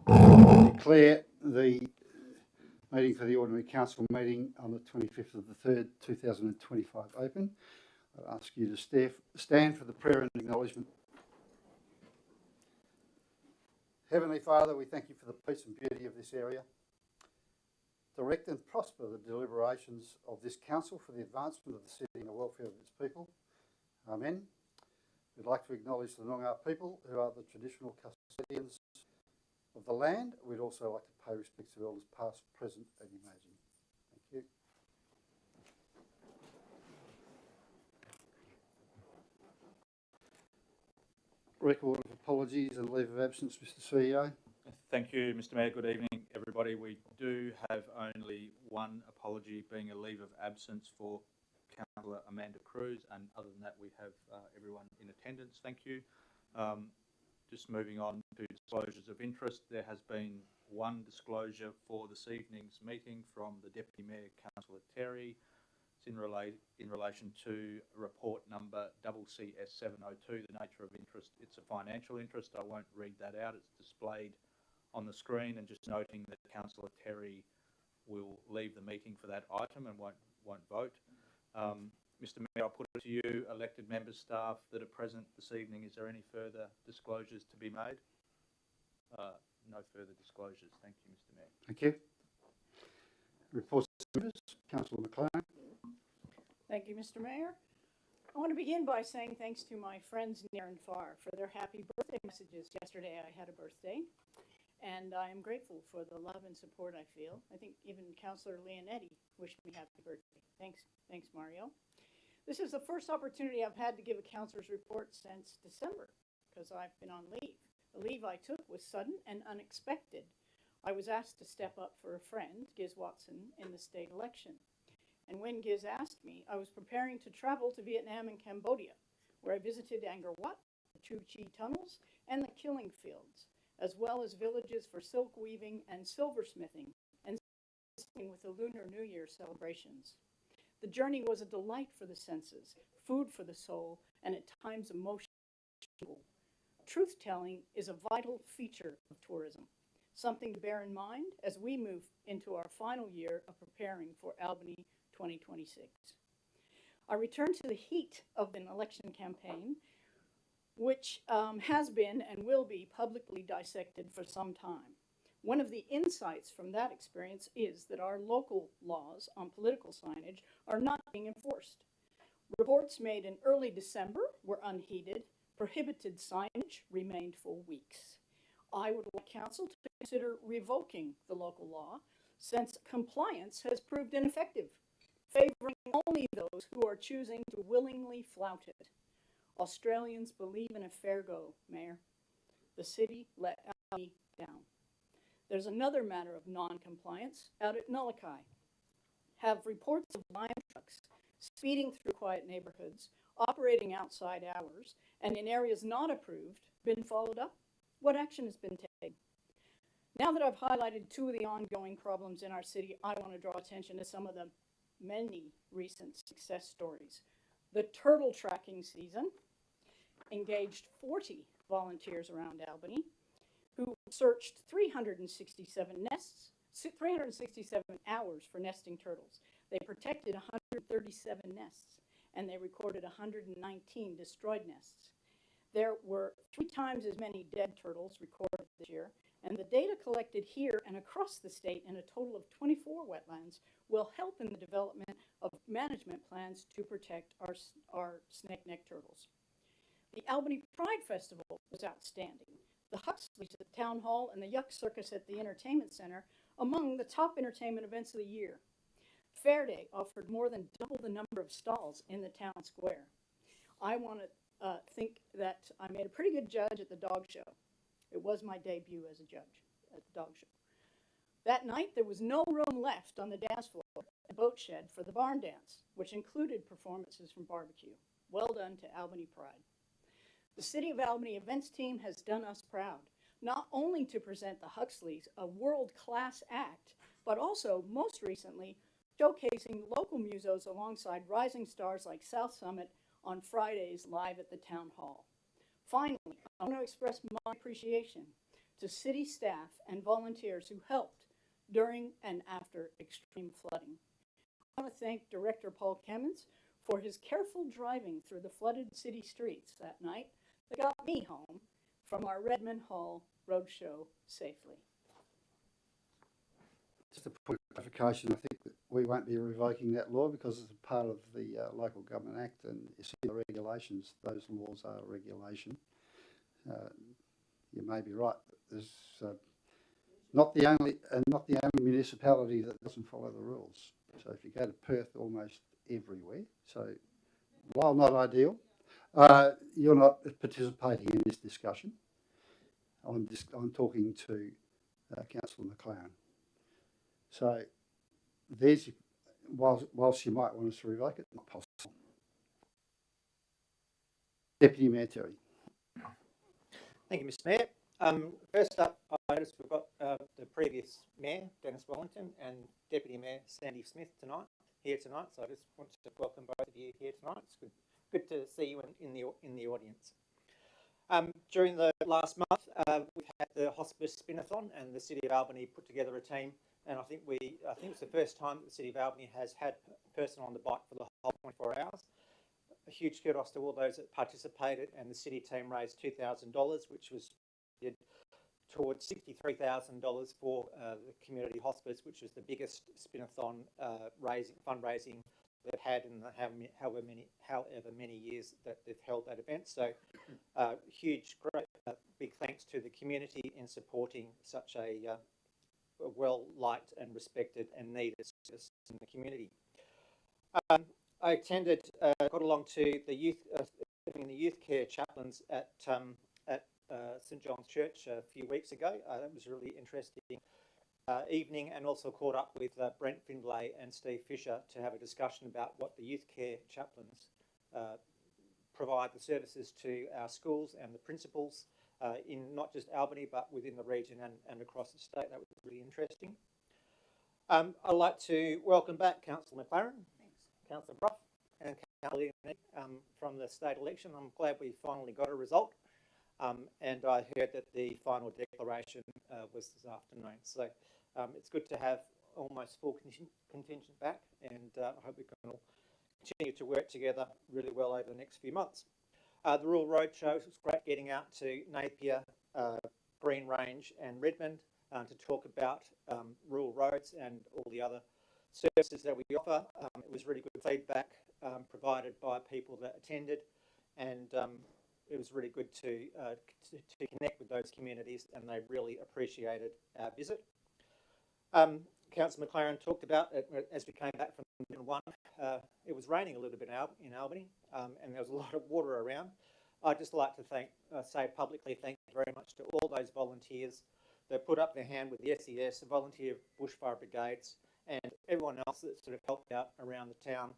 Declare the meeting for the Ordinary Council meeting on the 25th of the 3rd, 2025 open. I ask you to stand for the prayer and acknowledgement. Heavenly Father, we thank you for the peace and beauty of this area. Direct and prosper the deliberations of this council for the advancement of the city and the welfare of its people. Amen. We'd like to acknowledge the Noongar people who are the traditional custodians of the land. We'd also like to pay respects to elders past, present and emerging. Thank you. Record of apologies and leave of absence, Mr. CEO. Thank you, Mr. Mayor. Good evening, everybody. We do have only one apology, being a leave of absence for Councillor Amanda Cruz, and other than that, we have everyone in attendance. Thank you. Just moving on to disclosures of interest, there has been one disclosure for this evening's meeting from the Deputy Mayor, Councillor Terry. It's in relation to report number CCS702, the nature of interest. It's a financial interest. I won't read that out. It's displayed on the screen, and just noting that Councillor Terry will leave the meeting for that item and won't vote. Mr. Mayor, I'll put it to you, elected members, staff that are present this evening. Is there any further disclosures to be made? No further disclosures. Thank you, Mr. Mayor. Thank you. Reports to members. Councillor McLean. Thank you, Mr. Mayor. I want to begin by saying thanks to my friends near and far for their happy birthday messages. Yesterday I had a birthday, and I am grateful for the love and support I feel. I think even Councillor Leonetti wished me happy birthday. Thanks, Mario. This is the first opportunity I've had to give a councillor's report since December, because I've been on leave. The leave I took was sudden and unexpected. I was asked to step up for a friend, Giz Watson, in the state election. And when Giz asked me, I was preparing to travel to Vietnam and Cambodia, where I visited Angkor Wat, the Chu Chi tunnels, and the killing fields, as well as villages for silk weaving and silversmithing, and with the Lunar New Year celebrations. The journey was a delight for the senses, food for the soul, and at times emotional. Truth-telling is a vital feature of tourism, something to bear in mind as we move into our final year of preparing for Albany 2026. I return to the heat of an election campaign, which has been and will be publicly dissected for some time. One of the insights from that experience is that our local laws on political signage are not being enforced. Reports made in early December were unheeded. Prohibited signage remained for weeks. I would like Council to consider revoking the local law, since compliance has proved ineffective, favoring only those who are choosing to willingly flout it. Australians believe in a fair go, Mayor. The city let Albany down. There's another matter of non-compliance out at Nullakai. Have reports of lime trucks speeding through quiet neighborhoods, operating outside hours, and in areas not approved, been followed up? What action has been taken? Now that I've highlighted two of the ongoing problems in our city, I want to draw attention to some of the many recent success stories. The turtle tracking season engaged 40 volunteers around Albany who searched 367 nests, 367 hours for nesting turtles. They protected 137 nests, and they recorded 119 destroyed nests. There were 3 times as many dead turtles recorded this year, and the data collected here and across the state in a total of 24 wetlands will help in the development of management plans to protect our snake-necked turtles. The Albany Pride Festival was outstanding. The Huxleys at the Town Hall and the Yuck Circus at the Entertainment Center among the top entertainment events of the year. Fair Day offered more than double the number of stalls in the town square. I want to think that I made a pretty good judge at the dog show. It was my debut as a judge at the dog show. That night, there was no room left on the dance floor at Boat Shed for the barn dance, which included performances from barbecue. Well done to Albany Pride. The City of Albany events team has done us proud, not only to present the Huxleys, a world-class act, but also, most recently, showcasing local musos alongside rising stars like South Summit on Fridays live at the Town Hall. Finally, I want to express my appreciation to city staff and volunteers who helped during and after extreme flooding. I want to thank Director Paul Kemmons for his careful driving through the flooded city streets that night that got me home from our Redmond Hall roadshow safely. Just a point of clarification, I think that we won't be revoking that law because it's a part of the Local Government Act, and you see the regulations, those laws are regulation. You may be right. There's not the only municipality that doesn't follow the rules. So if you go to Perth, almost everywhere. So while not ideal, you're not participating in this discussion. I'm talking to Councillor McLaren. So there's, whilst you might want us to revoke it, not possible. Deputy Mayor Terry. Thank you, Mr. Mayor. First up, I noticed we've got the previous Mayor, Dennis Wellington, and Deputy Mayor Sandy Smith here tonight. So I just want to welcome both of you here tonight. It's good to see you in the audience. During the last month, we've had the hospice spin-a-thon, and the City of Albany put together a team. And I think it's the first time that the City of Albany has had a person on the bike for the whole 24 hours. A huge kudos to all those that participated, and the city team raised $2,000, which was towards $63,000 for the community hospice, which was the biggest spin-a-thon fundraising they've had in the however many years that they've held that event. So huge, great, big thanks to the community in supporting such a well-liked and respected and needed service in the community. I got along to the youth care chaplains at St John's Church a few weeks ago. That was a really interesting evening, and also caught up with Brent Findlay and Steve Fisher to have a discussion about what the youth care chaplains provide the services to our schools and the principals in not just Albany but within the region and across the state. That was really interesting. I'd like to welcome back Councillor McLaren. Councillor Bruff and Councillor from the state election. I'm glad we finally got a result, and I heard that the final declaration was this afternoon. So it's good to have almost full contingent back, and I hope we can all continue to work together really well over the next few months. The Rural Road Shows, it's great getting out to Napier, Green Range and Redmond to talk about rural roads and all the other services that we offer. It was really good feedback provided by people that attended, and it was really good to connect with those communities, and they really appreciated our visit. Councillor McLaren talked about it as we came back from Region 1. It was raining a little bit in Albany, and there was a lot of water around. I'd just like to say publicly thank you very much to all those volunteers that put up their hand with the SES, the volunteer bushfire brigades, and everyone else that sort of helped out around the town.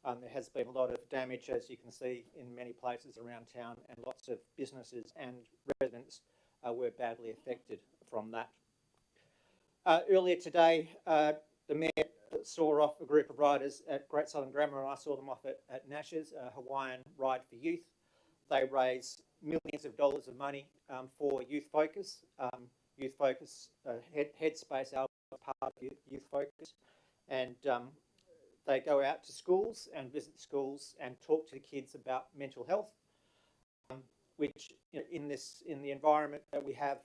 There has been a lot of damage, as you can see, in many places around town, and lots of businesses and residents were badly affected from that. Earlier today, the Mayor saw off a group of riders at Great Southern Grammar, and I saw them off at Nash's, Hawaiian Ride for Youth. They raise millions of dollars of money for Youth Focus. Youth Focus, Headspace Albany is part of Youth Focus, and they go out to schools and visit schools and talk to the kids about mental health, which in the environment that we have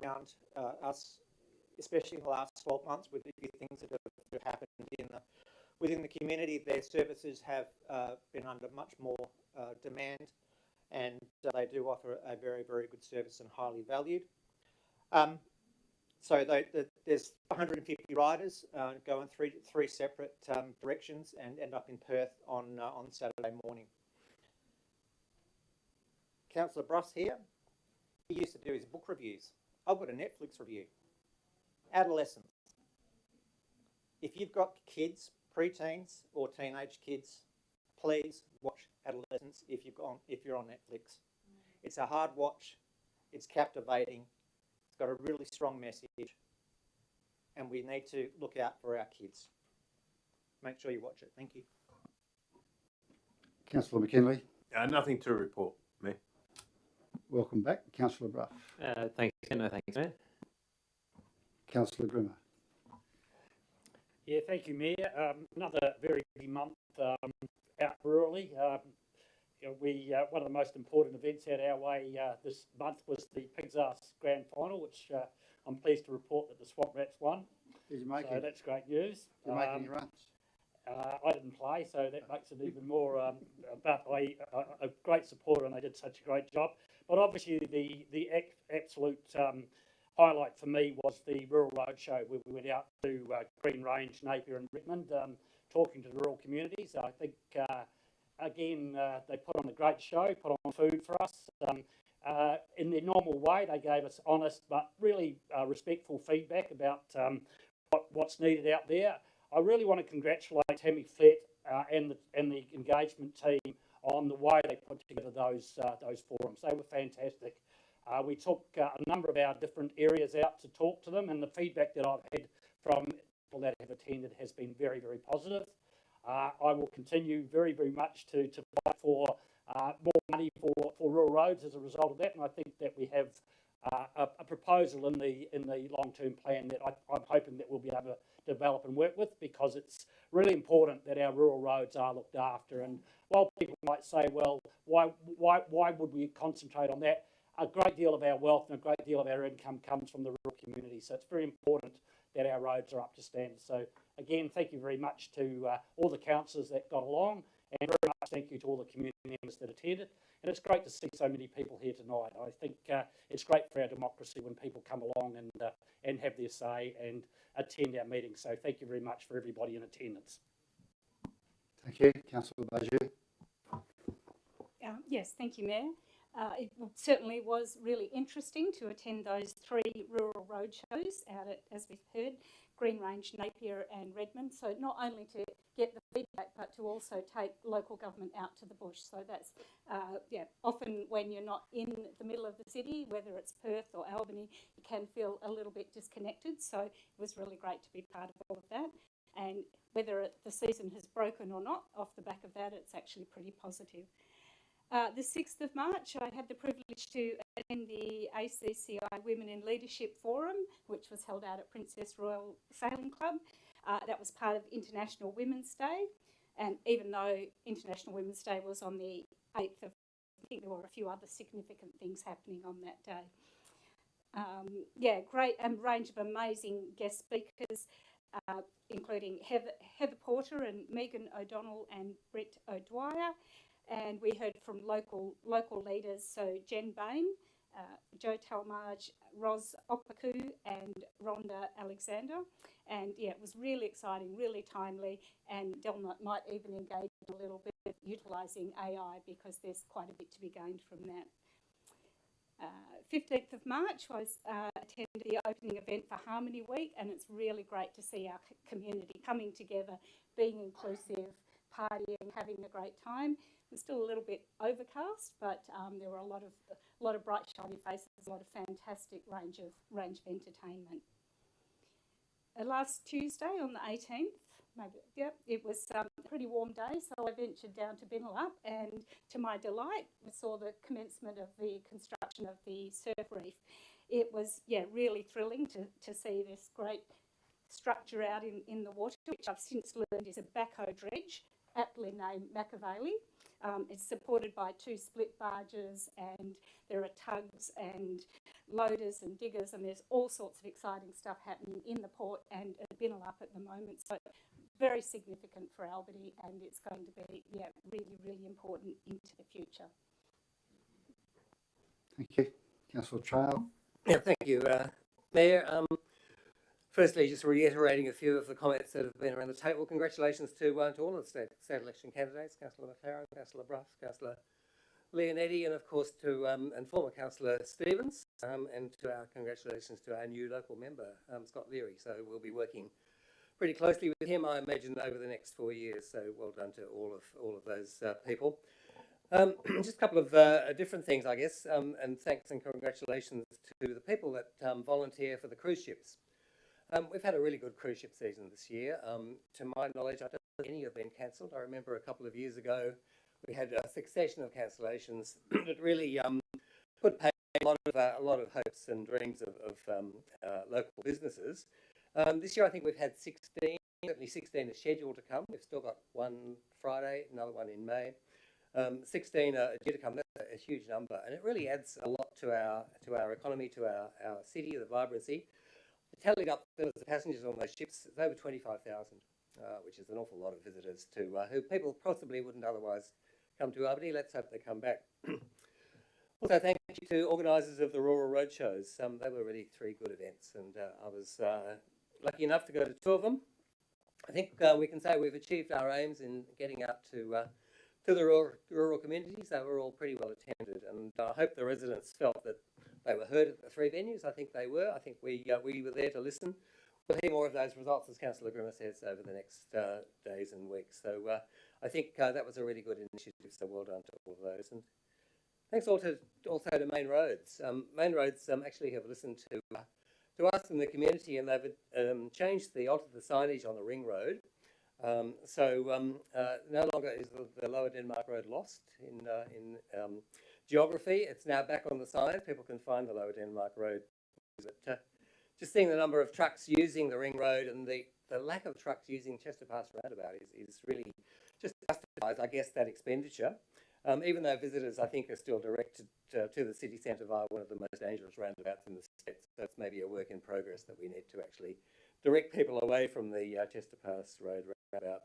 around us, especially in the last 12 months, with the few things that have happened within the community, their services have been under much more demand, and they do offer a very, very good service and highly valued. So there's 150 riders going three separate directions and end up in Perth on Saturday morning. Councillor Bruss here, he used to do his book reviews. I've got a Netflix review. Adolescents. If you've got kids, preteens or teenage kids, please watch Adolescents if you're on Netflix. It's a hard watch. It's captivating. It's got a really strong message, and we need to look out for our kids. Make sure you watch it. Thank you. Councillor McKinley. Nothing to report, Mayor. Welcome back, Councillor Bruff. Thanks, no, thanks, Mayor. Councillor Grimmer. Yeah, thank you, Mayor. Another very busy month out rurally. One of the most important events out our way this month was the Pigs Ass Grand Final, which I'm pleased to report that the Swamp Rats won. Did you make So it? that's great news. Did you make any runs? I didn't play, so that makes it even more. But a great supporter, and they did such a great job. But obviously, the absolute highlight for me was the Rural Roadshow, where we went out to Green Range, Napier, and Redmond, talking to the rural communities. I think again they put on a great show, put on food for us. In their normal way, they gave us honest but really respectful feedback about what's needed out there. I really want to congratulate Tammy Flett and the engagement team on the way they put together those forums. They were fantastic. We took a number of our different areas out to talk to them, and the feedback that I've had from people that have attended has been very, very positive. I will continue very, very much to fight for more money for rural roads as a result of that, and I think that we have a proposal in the long-term plan that I'm hoping that we'll be able to develop and work with, because it's really important that our rural roads are looked after. And while people might say, well, why would we concentrate on that? A great deal of our wealth and a great deal of our income comes from the rural community, so it's very important that our roads are up to standard. So again, thank you very much to all the councillors that got along, and very much thank you to all the community members that attended. And it's great to see so many people here tonight. I think it's great for our democracy when people come along and have their say and attend our meetings. So thank you very much for everybody in attendance. Thank you. Councillor Bajier. Yes, thank you, Mayor. It certainly was really interesting to attend those 3 rural road shows out at, as we've heard, Green Range, Napier and Redmond. So not only to get the feedback, but to also take local government out to the bush. So that's, often when you're not in the middle of the city, whether it's Perth or Albany, you can feel a little bit disconnected. So it was really great to be part of all of that. And whether the season has broken or not, off the back of that, it's actually pretty positive. The 6th of March, I had the privilege to attend the ACCI Women in Leadership Forum, which was held out at Princess Royal Sailing Club. That was part of International Women's Day, and even though International Women's Day was on the 8th of, I think there were a few other significant things happening on that day. Great range of amazing guest speakers, including Heather Porter and Megan O'Donnell and Britt O'Dwyer. And we heard from local leaders, so Jen Bain, Joe Talmadge, Ros Opaku and Rhonda Alexander. And yeah, it was really exciting, really timely, and Delma might even engage in a little bit of utilising AI, because there's quite a bit to be gained from that. 15th of March was attended the opening event for Harmony Week, and it's really great to see our community coming together, being inclusive, partying, having a great time. It was still a little bit overcast, but there were a lot of bright, shiny faces, a lot of fantastic range of entertainment. Last Tuesday on the 18th, it was a pretty warm day, so I ventured down to Binnalup, and to my delight, we saw the commencement of the construction of the surf reef. It was, really thrilling to see this great structure out in the water, which I've since learned is a backhoe dredge, aptly named Machiavelli. It's supported by 2 split barges, and there are tugs and loaders and diggers, and there's all sorts of exciting stuff happening in the port and at Binnalup at the moment. So very significant for Albany, and it's going to be really, really important into the future. Thank you. Councillor Trail. Yeah, thank you, Mayor. Firstly, just reiterating a few of the comments that have been around the table. Congratulations to all of the state election candidates, Councillor McLaren, Councillor Bruff, Councillor Leonetti, and of course to and former Councillor Stevens, and to our congratulations to our new local member, Scott Leary. So we'll be working pretty closely with him, I imagine, over the next 4 years. So well done to all of those people. Just a couple of different things, I guess, and thanks and congratulations to the people that volunteer for the cruise ships. We've had a really good cruise ship season this year. To my knowledge, I don't think any have been cancelled. I remember a couple of years ago we had a succession of cancellations that really put paid a lot of hopes and dreams of local businesses. This year I think we've had 16, certainly 16 are scheduled to come. We've still got one Friday, another one in May. 16 are due to come. That's a huge number, and it really adds a lot to our economy, to our city, the vibrancy. Tallied up the passengers on those ships, it's over 25,000, which is an awful lot of visitors to who people possibly wouldn't otherwise come to Albany. Let's hope they come back. Also, thank you to organisers of the Rural Roadshows. They were really 3 good events, and I was lucky enough to go to 2 of them. I think we can say we've achieved our aims in getting out to the rural communities. They were all pretty well attended, and I hope the residents felt that they were heard at the 3 venues. I think they were. I think we were there to listen. We'll hear more of those results, as Councillor Grimmer says, over the next days and weeks. So I think that was a really good initiative, so well done to all of those. And thanks also to Main Roads. Main Roads actually have listened to us in the community, and they've altered the signage on the ring road. No longer is the Lower Denmark Road lost in geography. It's now back on the sign. People can find the Lower Denmark Road. But, just seeing the number of trucks using the ring road and the lack of trucks using Chester Pass roundabout is really just justifies, I guess, that expenditure. Even though visitors, I think, are still directed to the city centre via one of the most dangerous roundabouts in the state. So it's maybe a work in progress that we need to actually direct people away from the Chester Pass Road roundabout.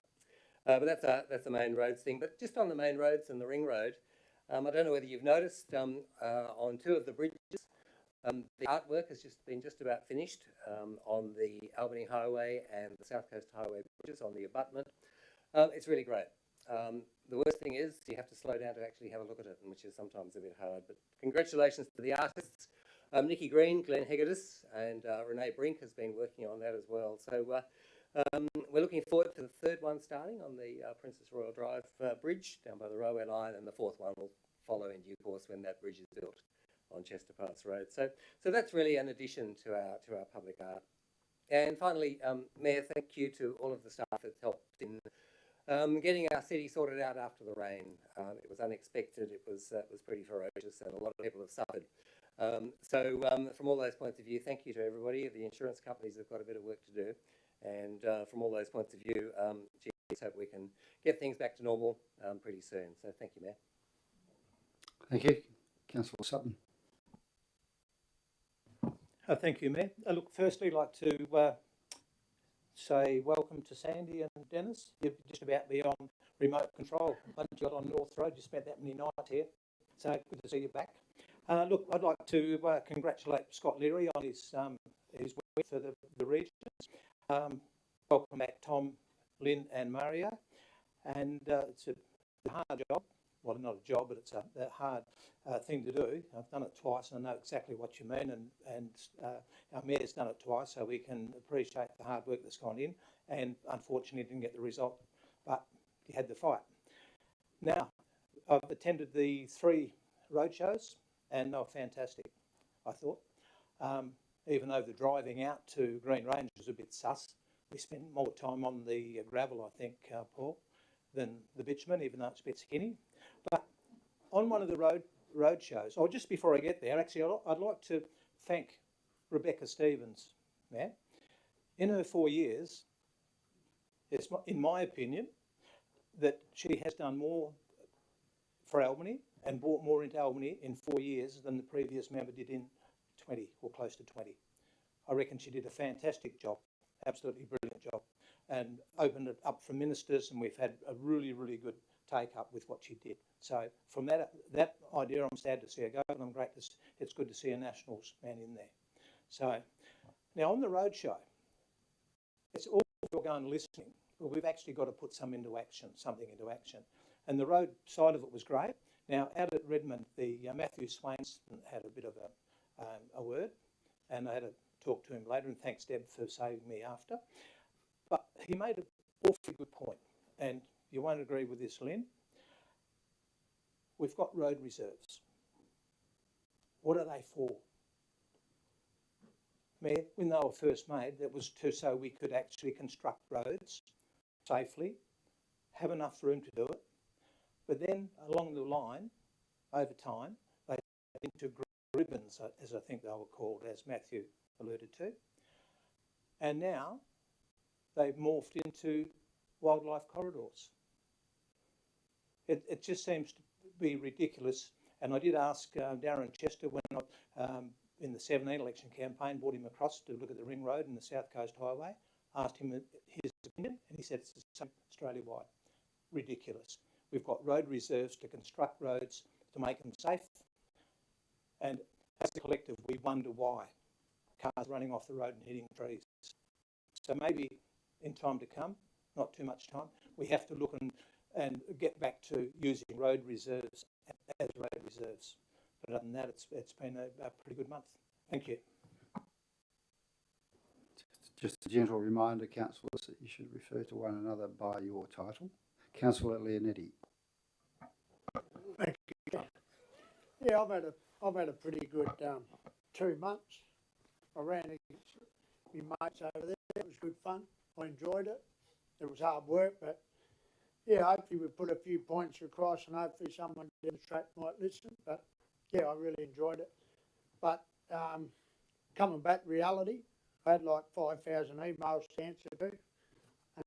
But that's a Main Roads thing. But just on the Main Roads and the ring road, I don't know whether you've noticed on 2 of the bridges, the artwork has just about finished on the Albany Highway and the South Coast Highway bridges on the abutment. It's really great. The worst thing is you have to slow down to actually have a look at it, which is sometimes a bit hard. But congratulations to the artists. Nikki Green, Glenn Hegedus, and Renee Brink has been working on that as well. So we're looking forward to the 3rd one starting on the Princess Royal Drive bridge down by the railway line, and the 4th one will follow in due course when that bridge is built on Chester Pass Road. So that's really an addition to our public art. And finally, Mayor, thank you to all of the staff that helped in getting our city sorted out after the rain. It was unexpected. It was pretty ferocious, and a lot of people have suffered. From all those points of view, thank you to everybody. The insurance companies have got a bit of work to do, and from all those points of view, let's hope we can get things back to normal pretty soon. So thank you, Mayor. Thank you. Councillor Sutton. Thank you, Mayor. Look, firstly, I'd like to say welcome to Sandy and Dennis. You're just about beyond remote control. Once you got on North Road, you spent that many nights here. So good to see you back. Look, I'd like to congratulate Scott Leary on his work for the regions. Welcome back Tom, Lynn and Maria. And it's a hard job. Well, not a job, but it's a hard thing to do. I've done it twice and I know exactly what you mean, and our mayor's done it twice, so we can appreciate the hard work that's gone in, and unfortunately didn't get the result, but he had the fight. Now, I've attended the 3 roadshows and they were fantastic, I thought. Even though the driving out to Green Range was a bit sus, we spent more time on the gravel, I think, Paul, than the bitumen, even though it's a bit skinny. But on one of the road shows, or just before I get there, actually, I'd like to thank Rebecca Stevens, Matt. In her 4 years, it's, in my opinion, that she has done more for Albany and brought more into Albany in 4 years than the previous member did in 20 or close to 20. I reckon she did a fantastic job, absolutely brilliant job, and opened it up for ministers, and we've had a really, really good take up with what she did. So from that idea, I'm sad to see her go, and I'm great it's good to see a Nationals man in there. So now on the roadshow, it's all well going listening, but we've actually got to put something into action. And the road side of it was great. Now out at Redmond, the Matthew Swainson had a bit of a word, and I had to talk to him later, and thanks Deb for saving me after. But he made an awfully good point, and you won't agree with this, Lynn. We've got road reserves. What are they for? Mayor, when they were first made, that was so we could actually construct roads safely, have enough room to do it. But then along the line, over time, they integrated ribbons, as I think they were called, as Matthew alluded to. And now they've morphed into wildlife corridors. It just seems to be ridiculous. And I did ask Darren Chester when I, in the 17 election campaign, brought him across to look at the Ring Road and the South Coast Highway, asked him his opinion, and he said it's the same Australia-wide. Ridiculous. We've got road reserves to construct roads to make them safe. And as a collective, we wonder why cars running off the road and hitting trees. So maybe in time to come, not too much time, we have to look and get back to using road reserves as road reserves. But other than that, it's been a pretty good month. Thank you. Just a gentle reminder, councillors, that you should refer to one another by your title. Councillor Leonetti. Thank you. Yeah, I've had a pretty good 2 months. I ran against my mates over there. It was good fun. I enjoyed it. It was hard work, but yeah, hopefully we put a few points across and hopefully someone demonstrate might listen. But yeah, I really enjoyed it. But coming back to reality, I had like 5,000 emails to answer to,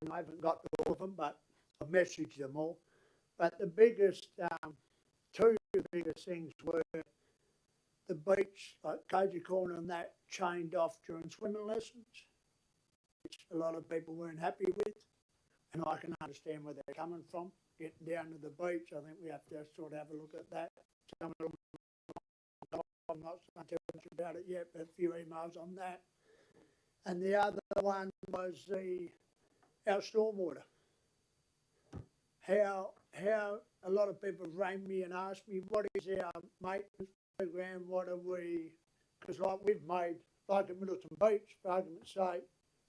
and I haven't got to all of them, but I've messaged them all. But the biggest, two of the biggest things were the beach, like Cozy Corner and that, chained off during swimming lessons, which a lot of people weren't happy with. And I can understand where they're coming from. Getting down to the beach, I think we have to sort of have a look at that. I'm not saying too much about it yet, but a few emails on that. And the other one was our stormwater. How a lot of people rang me and asked me, what is our maintenance program? What are we? Because like we've made, like at Middleton Beach, for argument's sake,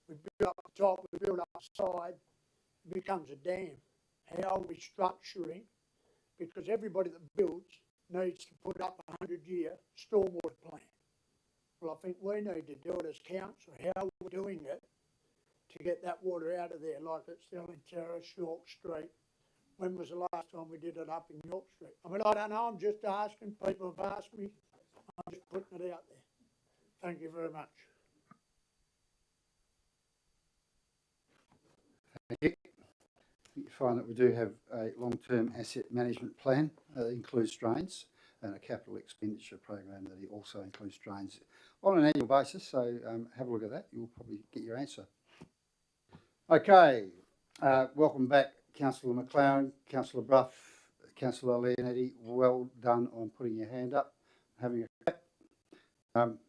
we build up the top, we build up the side, it becomes a dam. How are we structuring? Because everybody that builds needs to put up a 100-year stormwater plan. Well, I think we need to do it as council. How are we doing it to get that water out of there, like it's still in Terrace, York Street? When was the last time we did it up in York Street? I mean, I don't know, I'm just asking. People have asked me. I'm just putting it out there. Thank you very much. Thank you. You find that we do have a long-term asset management plan that includes drains, and a capital expenditure program that also includes drains on an annual basis. So have a look at that. You'll probably get your answer. Okay, welcome back, Councillor McLaren, Councillor Brough, Councillor Leonetti. Well done on putting your hand up, having a crack. And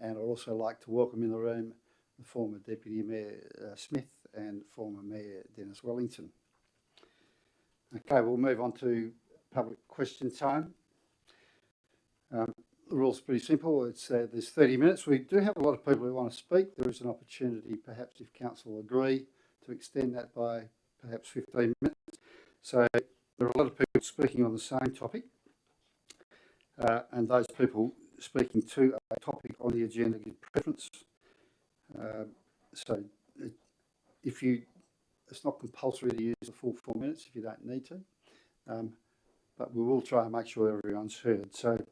I'd also like to welcome in the room the former Deputy Mayor Smith and former Mayor Dennis Wellington. Okay, we'll move on to public question time. The rule's pretty simple. It's there's 30 minutes. We do have a lot of people who want to speak. There is an opportunity, perhaps if council agree, to extend that by perhaps 15 minutes. So there are a lot of people speaking on the same topic, and those people speaking to a topic on the agenda give preference. So if you, it's not compulsory to use the full 4 minutes if you don't need to. But we will try and make sure everyone's heard. So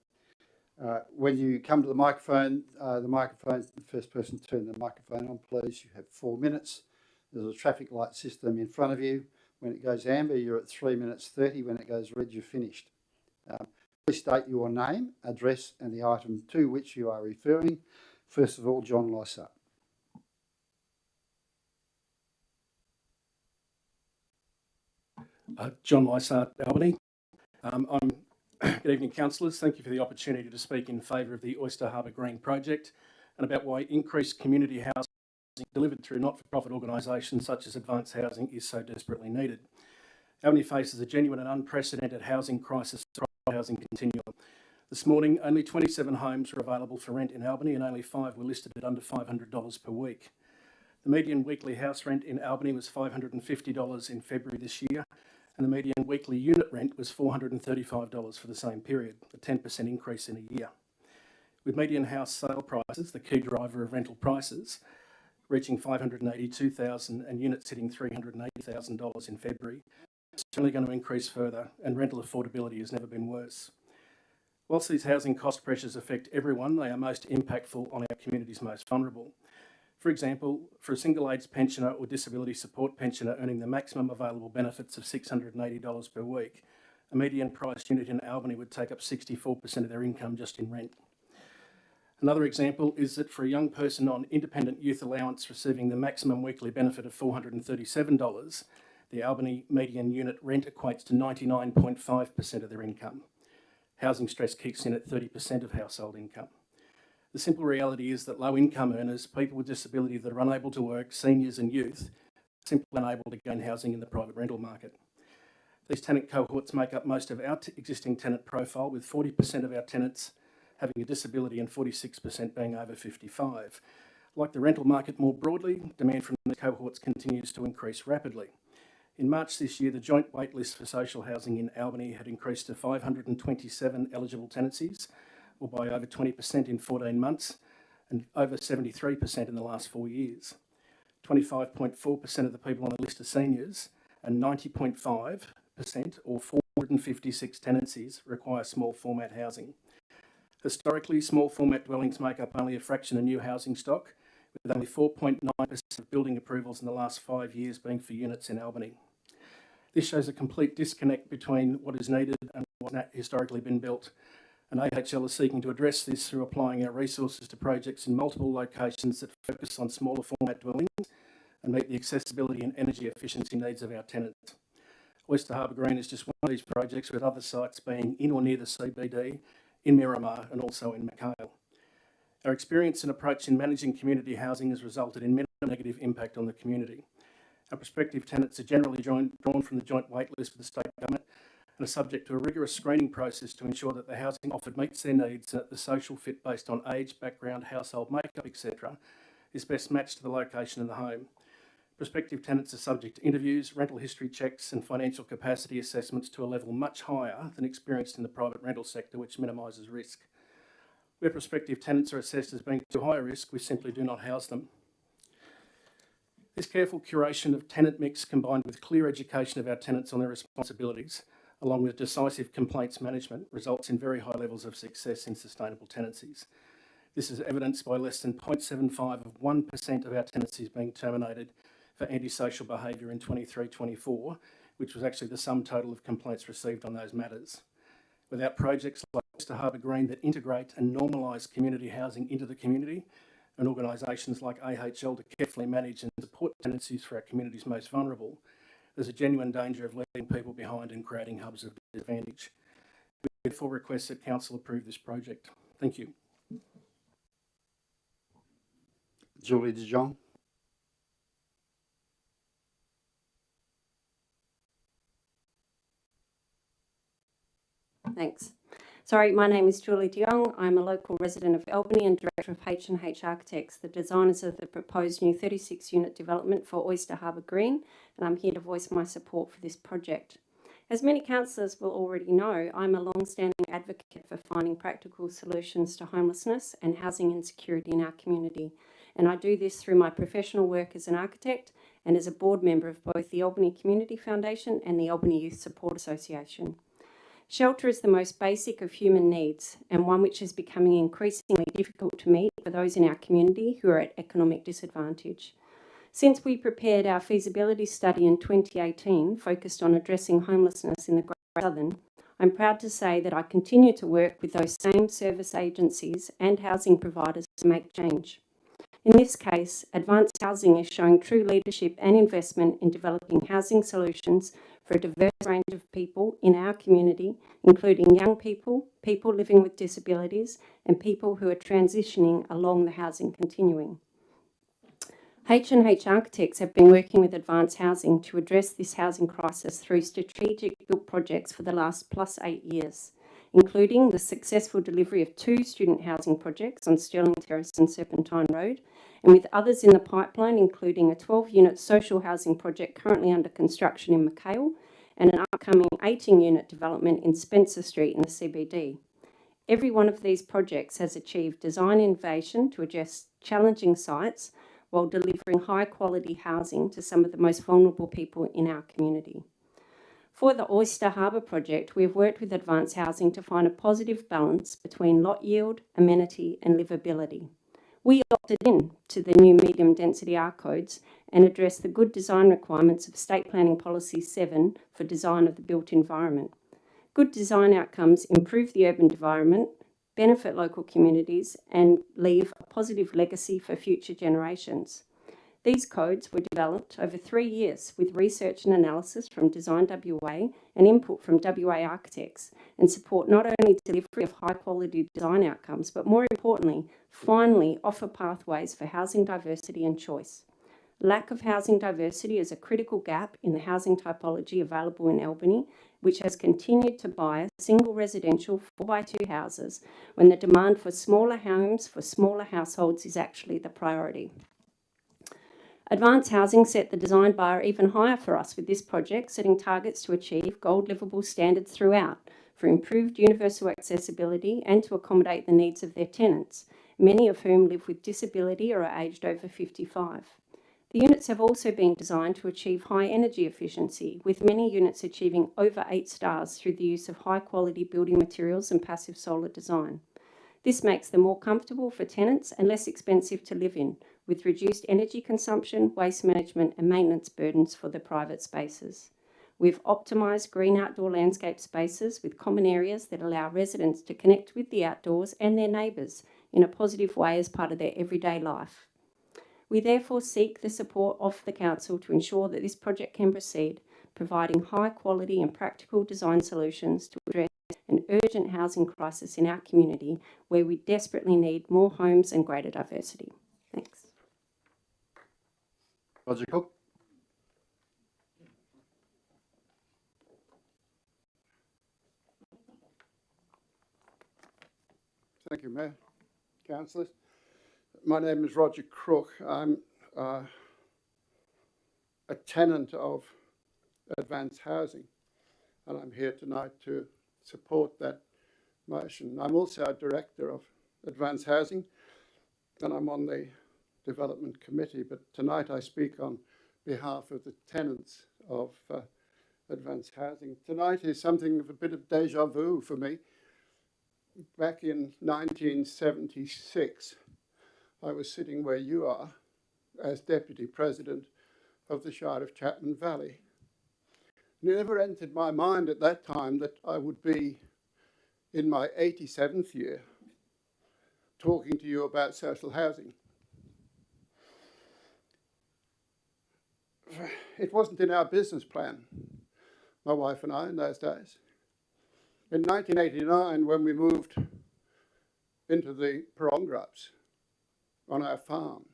when you come to the microphone, the first person to turn the microphone on, please. You have 4 minutes. There's a traffic light system in front of you. When it goes amber, you're at 3 minutes 30. When it goes red, you're finished. Please state your name, address, and the item to which you are referring. First of all, John Lysart. John Lysart, Albany. Good evening, councillors. Thank you for the opportunity to speak in favour of the Oyster Harbour Green project and about why increased community housing delivered through not-for-profit organisations such as Advanced Housing is so desperately needed. Albany faces a genuine and unprecedented housing crisis across the housing continuum. This morning, only 27 homes were available for rent in Albany and only 5 were listed at under $500 per week. The median weekly house rent in Albany was $550 in February this year, and the median weekly unit rent was $435 for the same period, a 10% increase in a year. With median house sale prices, the key driver of rental prices, reaching $582,000 and units hitting $380,000 in February, it's only going to increase further, and rental affordability has never been worse. Whilst these housing cost pressures affect everyone, they are most impactful on our community's most vulnerable. For example, for a single-aged pensioner or disability support pensioner earning the maximum available benefits of $680 per week, a median priced unit in Albany would take up 64% of their income just in rent. Another example is that for a young person on independent youth allowance receiving the maximum weekly benefit of $437, the Albany median unit rent equates to 99.5% of their income. Housing stress kicks in at 30% of household income. The simple reality is that low-income earners, people with disability that are unable to work, seniors and youth, are simply unable to gain housing in the private rental market. These tenant cohorts make up most of our existing tenant profile, with 40% of our tenants having a disability and 46% being over 55. Like the rental market more broadly, demand from these cohorts continues to increase rapidly. In March this year, the joint waitlist for social housing in Albany had increased to 527 eligible tenancies, or by over 20% in 14 months, and over 73% in the last 4 years. 25.4% of the people on the list are seniors, and 90.5%, or 456 tenancies, require small format housing. Historically, small format dwellings make up only a fraction of new housing stock, with only 4.9% of building approvals in the last 5 years being for units in Albany. This shows a complete disconnect between what is needed and what has historically been built. And AHL is seeking to address this through applying our resources to projects in multiple locations that focus on smaller format dwellings and meet the accessibility and energy efficiency needs of our tenants. Oyster Harbour Green is just one of these projects, with other sites being in or near the CBD, in Miramar and also in McHale. Our experience and approach in managing community housing has resulted in minimal negative impact on the community. Our prospective tenants are generally drawn from the joint waitlist with the state government and are subject to a rigorous screening process to ensure that the housing offered meets their needs and that the social fit based on age, background, household makeup, etc. is best matched to the location of the home. Prospective tenants are subject to interviews, rental history checks and financial capacity assessments to a level much higher than experienced in the private rental sector, which minimises risk. Where prospective tenants are assessed as being too high a risk, we simply do not house them. This careful curation of tenant mix, combined with clear education of our tenants on their responsibilities, along with decisive complaints management, results in very high levels of success in sustainable tenancies. This is evidenced by less than 0.75 of 1% of our tenancies being terminated for antisocial behaviour in 23-24, which was actually the sum total of complaints received on those matters. Without projects like Oyster Harbour Green that integrate and normalise community housing into the community, and organisations like AHL to carefully manage and support tenancies for our community's most vulnerable, there's a genuine danger of leaving people behind and creating hubs of disadvantage. We therefore request that Council approve this project. Thank you. Julie De Jong. Thanks. Sorry, my name is Julie De Jong. I'm a local resident of Albany and Director of H&H Architects, the designers of the proposed new 36-unit development for Oyster Harbour Green, and I'm here to voice my support for this project. As many councillors will already know, I'm a long-standing advocate for finding practical solutions to homelessness and housing insecurity in our community, and I do this through my professional work as an architect and as a board member of both the Albany Community Foundation and the Albany Youth Support Association. Shelter is the most basic of human needs, and one which is becoming increasingly difficult to meet for those in our community who are at economic disadvantage. Since we prepared our feasibility study in 2018, focused on addressing homelessness in the Great Southern, I'm proud to say that I continue to work with those same service agencies and housing providers to make change. In this case, Advanced Housing is showing true leadership and investment in developing housing solutions for a diverse range of people in our community, including young people, people living with disabilities, and people who are transitioning along the housing continuum. H&H Architects have been working with Advanced Housing to address this housing crisis through strategic built projects for the last +8 years, including the successful delivery of 2 student housing projects on Stirling Terrace and Serpentine Road, and with others in the pipeline, including a 12-unit social housing project currently under construction in McHale and an upcoming 18-unit development in Spencer Street in the CBD. Every one of these projects has achieved design innovation to address challenging sites while delivering high-quality housing to some of the most vulnerable people in our community. For the Oyster Harbour project, we have worked with Advance Housing to find a positive balance between lot yield, amenity and livability. We opted in to the new medium density R codes and addressed the good design requirements of State Planning Policy 7 for design of the built environment. Good design outcomes improve the urban environment, benefit local communities and leave a positive legacy for future generations. These codes were developed over 3 years with research and analysis from Design WA and input from WA architects and support not only delivery of high quality design outcomes, but more importantly, finally offer pathways for housing diversity and choice. Lack of housing diversity is a critical gap in the housing typology available in Albany, which has continued to bias single residential 4x2 houses when the demand for smaller homes for smaller households is actually the priority. Advance Housing set the design bar even higher for us with this project, setting targets to achieve gold livable standards throughout for improved universal accessibility and to accommodate the needs of their tenants, many of whom live with disability or are aged over 55. The units have also been designed to achieve high energy efficiency, with many units achieving over 8 stars through the use of high quality building materials and passive solar design. This makes them more comfortable for tenants and less expensive to live in, with reduced energy consumption, waste management and maintenance burdens for the private spaces. We've optimised green outdoor landscape spaces with common areas that allow residents to connect with the outdoors and their neighbours in a positive way as part of their everyday life. We therefore seek the support of the Council to ensure that this project can proceed, providing high quality and practical design solutions to address an urgent housing crisis in our community where we desperately need more homes and greater diversity. Thanks. Roger Cook. Thank you, Mayor. Councillors. My name is Roger Crook. I'm a tenant of Advance Housing, and I'm here tonight to support that motion. I'm also a director of Advance Housing, and I'm on the Development Committee, but tonight I speak on behalf of the tenants of Advance Housing. Tonight is something of a bit of deja vu for me. Back in 1976, I was sitting where you are as Deputy President of the Shire of Chapman Valley. And it never entered my mind at that time that I would be in my 87th year talking to you about social housing. It wasn't in our business plan, my wife and I, in those days. In 1989, when we moved into the Perongrups on our farm,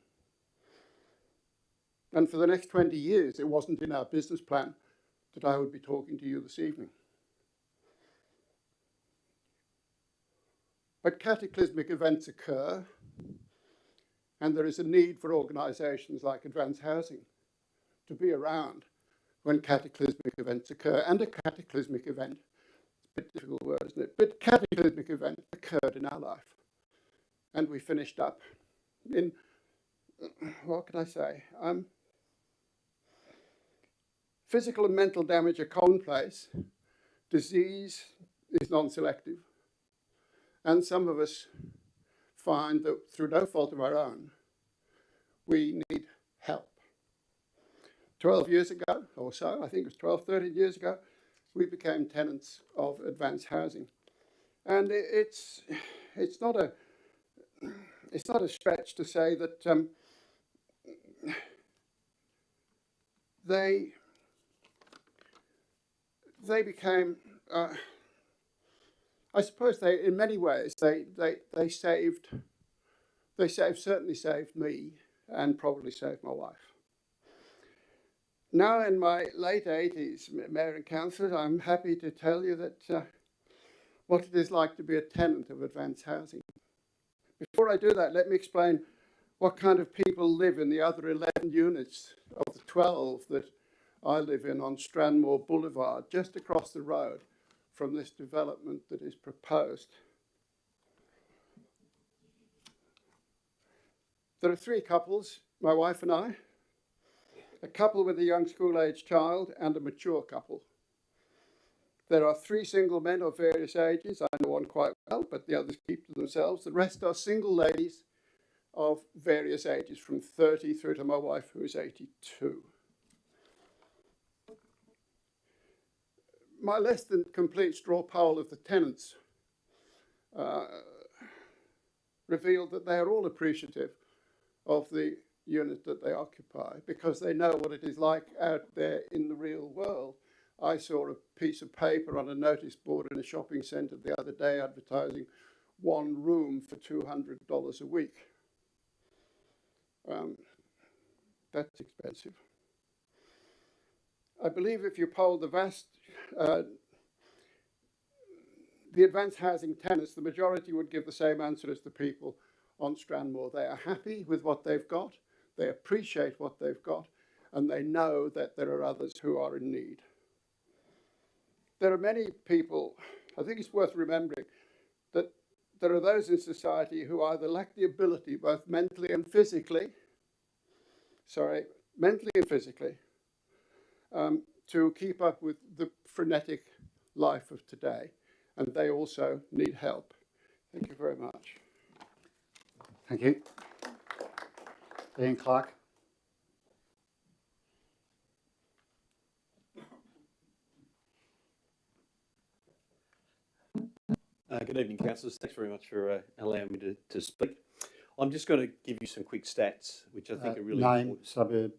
and for the next 20 years, it wasn't in our business plan that I would be talking to you this evening. But cataclysmic events occur, and there is a need for organisations like Advance Housing to be around when cataclysmic events occur. And a cataclysmic event, it's a bit difficult word, isn't it? But cataclysmic event occurred in our life. And we finished up in, what can I say? Physical and mental damage are commonplace. Disease is non-selective. And some of us find that through no fault of our own, we need help. 12 years ago or so, I think it was 12, 13 years ago, we became tenants of Advance Housing. And it's not a stretch to say that they became, I suppose they, in many ways, they certainly saved me and probably saved my wife. Now in my late 80s, Mayor and Councillors, I'm happy to tell you that what it is like to be a tenant of Advance Housing. Before I do that, let me explain what kind of people live in the other 11 units of the 12 that I live in on Stranmore Boulevard, just across the road from this development that is proposed. There are 3 couples, my wife and I, a couple with a young school-age child, and a mature couple. There are 3 single men of various ages. I know one quite well, but the others keep to themselves. The rest are single ladies of various ages, from 30 through to my wife, who is 82. My less than complete straw poll of the tenants revealed that they are all appreciative of the unit that they occupy because they know what it is like out there in the real world. I saw a piece of paper on a notice board in a shopping centre the other day advertising 1 room for $200 a week. That's expensive. I believe if you poll the advanced housing tenants, the majority would give the same answer as the people on Strandmore. They are happy with what they've got, they appreciate what they've got, and they know that there are others who are in need. There are many people, I think it's worth remembering, that there are those in society who either lack the ability, both mentally and physically, to keep up with the frenetic life of today, and they also need help. Thank you very much. Thank you. Ian Clark. Good evening, councillors. Thanks very much for allowing me to speak. I'm just going to give you some quick stats, which I think are really important. Suburb.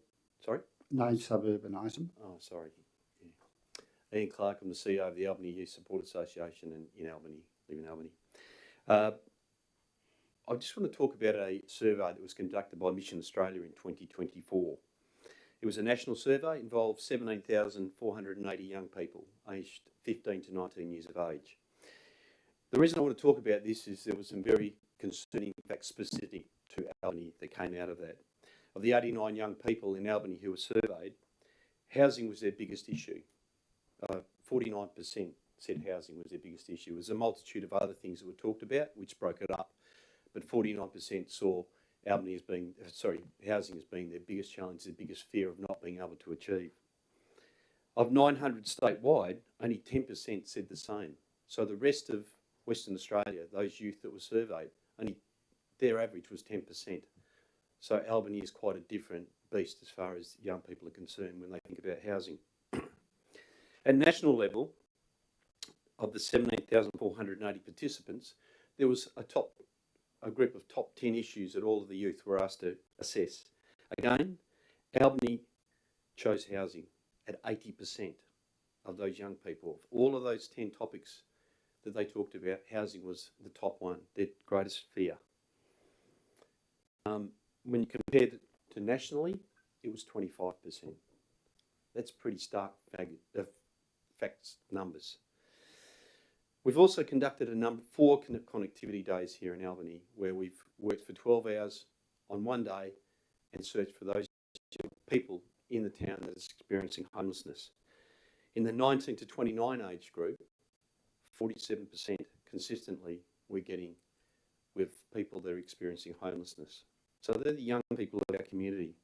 Sorry? Name, suburb and item. Oh, sorry. Yeah. Ian Clark, I'm the CEO of the Albany Youth Support Association in Albany, live in Albany. I just want to talk about a survey that was conducted by Mission Australia in 2024. It was a national survey, involved 17,480 young people aged 15 to 19 years of age. The reason I want to talk about this is there was some very concerning facts specific to Albany that came out of that. Of the 89 young people in Albany who were surveyed, housing was their biggest issue. 49% said housing was their biggest issue. There was a multitude of other things that were talked about, which broke it up, but 49% saw Albany as being, housing as being their biggest challenge, their biggest fear of not being able to achieve. Of 900 statewide, only 10% said the same. So the rest of Western Australia, those youth that were surveyed, only their average was 10%. So Albany is quite a different beast as far as young people are concerned when they think about housing. At national level, of the 17,480 participants, there was a group of top 10 issues that all of the youth were asked to assess. Again, Albany chose housing at 80% of those young people. Of all of those 10 topics that they talked about, housing was the top one, their greatest fear. When you compared it to nationally, it was 25%. That's pretty stark facts numbers. We've also conducted 4 connectivity days here in Albany, where we've worked for 12 hours on one day and searched for those people in the town that is experiencing homelessness. In the 19 to 29 age group, 47% consistently we're getting with people that are experiencing homelessness. So they're the young people of our community.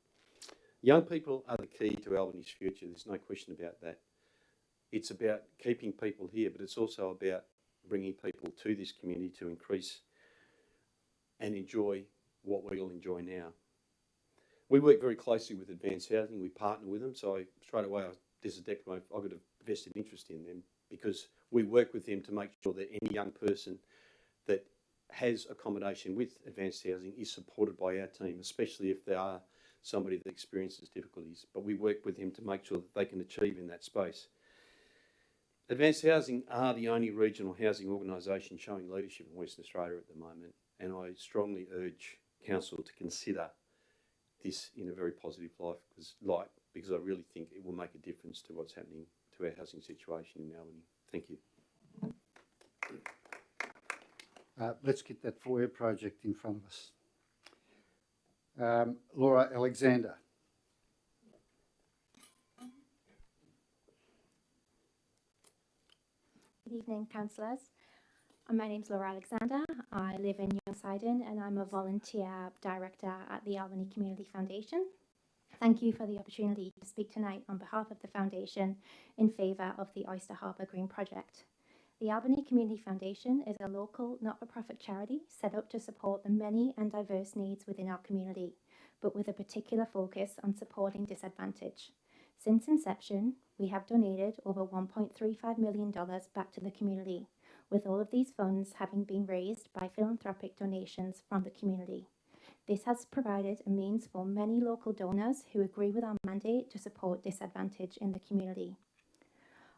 Young people are the key to Albany's future, there's no question about that. It's about keeping people here, but it's also about bringing people to this community to increase and enjoy what we all enjoy now. We work very closely with Advanced Housing, we partner with them, so straight away there's a declaration, I've got a vested interest in them because we work with them to make sure that any young person that has accommodation with Advanced Housing is supported by our team, especially if they are somebody that experiences difficulties. But we work with them to make sure that they can achieve in that space. Advanced Housing are the only regional housing organisation showing leadership in Western Australia at the moment, and I strongly urge Council to consider this in a very positive light because I really think it will make a difference to what's happening to our housing situation in Albany. Thank you. Let's get that foyer project in front of us. Laura Alexander. Good evening, councillors. My name's Laura Alexander. I live in Young Sidon and I'm a volunteer director at the Albany Community Foundation. Thank you for the opportunity to speak tonight on behalf of the Foundation in favour of the Oyster Harbour Green Project. The Albany Community Foundation is a local not-for-profit charity set up to support the many and diverse needs within our community, but with a particular focus on supporting disadvantaged. Since inception, we have donated over $1.35 million back to the community, with all of these funds having been raised by philanthropic donations from the community. This has provided a means for many local donors who agree with our mandate to support disadvantaged in the community.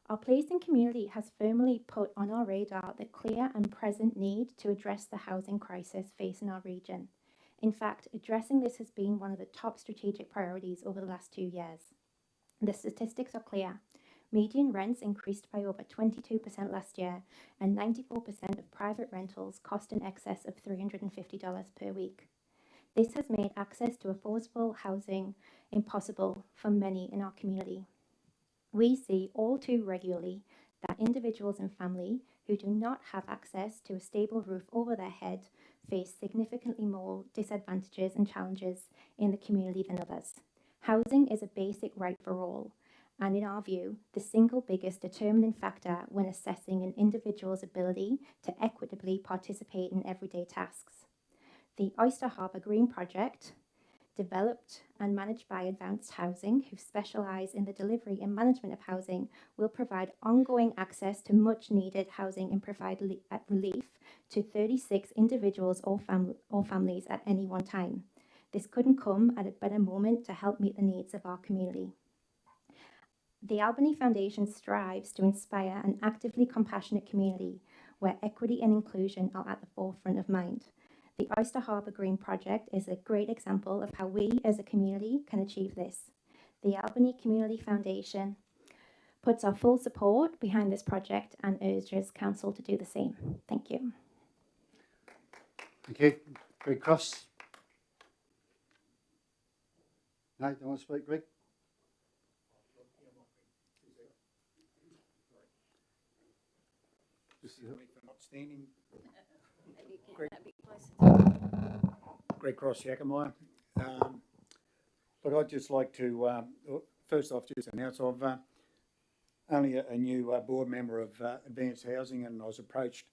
Our place in community has firmly put on our radar the clear and present need to address the housing crisis facing our region. In fact, addressing this has been one of the top strategic priorities over the last 2 years. The statistics are clear. Median rents increased by over 22% last year, and 94% of private rentals cost in excess of $350 per week. This has made access to affordable housing impossible for many in our community. We see all too regularly that individuals and family who do not have access to a stable roof over their head face significantly more disadvantages and challenges in the community than others. Housing is a basic right for all, and in our view, the single biggest determining factor when assessing an individual's ability to equitably participate in everyday tasks. The Oyster Harbour Green Project, developed and managed by Advanced Housing, who specialise in the delivery and management of housing, will provide ongoing access to much needed housing and provide relief to 36 individuals or families at any one time. This couldn't come at a better moment to help meet the needs of our community. The Albany Foundation strives to inspire an actively compassionate community where equity and inclusion are at the forefront of mind. The Oyster Harbour Green Project is a great example of how we as a community can achieve this. The Albany Community Foundation puts our full support behind this project and urges Council to do the same. Thank you. Thank you. Greg Cross. No, don't want to speak, Greg? Outstanding. Greg Cross, Yakima. Look, I'd just like to, first off, just announce I've only a new board member of Advanced Housing, and I was approached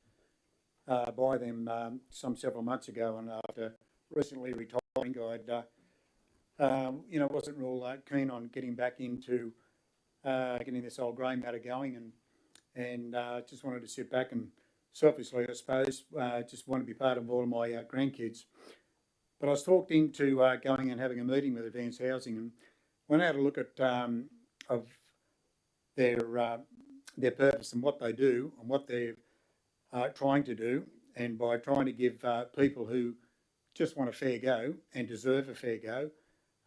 by them several months ago, and after recently retiring, I'd wasn't real keen on getting back into getting this whole grey matter going, and just wanted to sit back and selfishly, I suppose, just want to be part of all of my grandkids. But I was talked into going and having a meeting with Advanced Housing, and when I had a look at of their purpose and what they do and what they're trying to do, and by trying to give people who just want a fair go and deserve a fair go,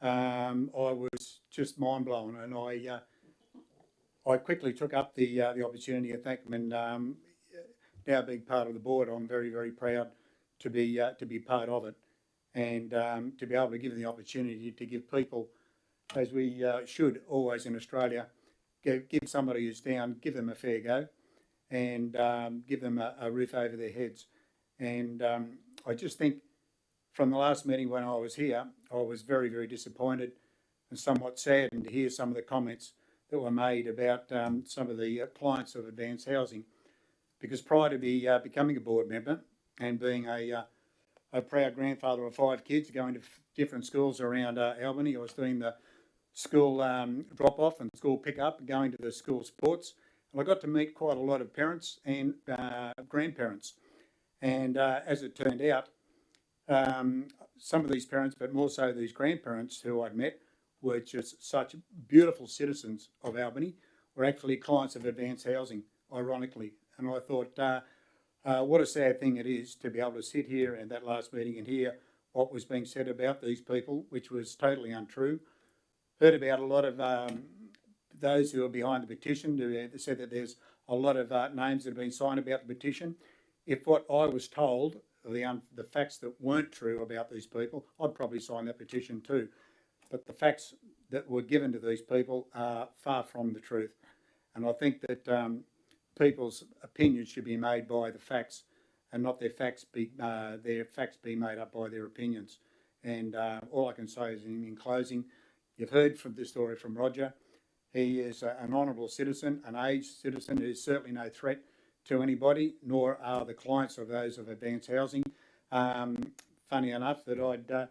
I was just mind blown, and I quickly took up the opportunity to thank them, and now being part of the board, I'm very, very proud to be part of it, and to be able to give them the opportunity to give people, as we should always in Australia, give somebody who's down, give them a fair go, and give them a roof over their heads. And I just think from the last meeting when I was here, I was very, very disappointed and somewhat saddened to hear some of the comments that were made about some of the clients of Advanced Housing. Because prior to becoming a board member and being a proud grandfather of 5 kids going to different schools around Albany, I was doing the school drop-off and school pick-up, going to the school sports. And I got to meet quite a lot of parents and grandparents. And as it turned out, some of these parents, but more so these grandparents who I'd met, were just such beautiful citizens of Albany, were actually clients of Advanced Housing, ironically. And I thought, what a sad thing it is to be able to sit here in that last meeting and hear what was being said about these people, which was totally untrue. Heard about a lot of those who are behind the petition. They said that there's a lot of names that have been signed about the petition. If what I was told, the facts that weren't true about these people, I'd probably sign that petition too. But the facts that were given to these people are far from the truth. And I think that people's opinions should be made by the facts, and not their facts be made up by their opinions. And all I can say is, in closing, You've heard from the story from Roger. He is an honourable citizen, an aged citizen who is certainly no threat to anybody, nor are the clients of those of advanced housing. Funny enough that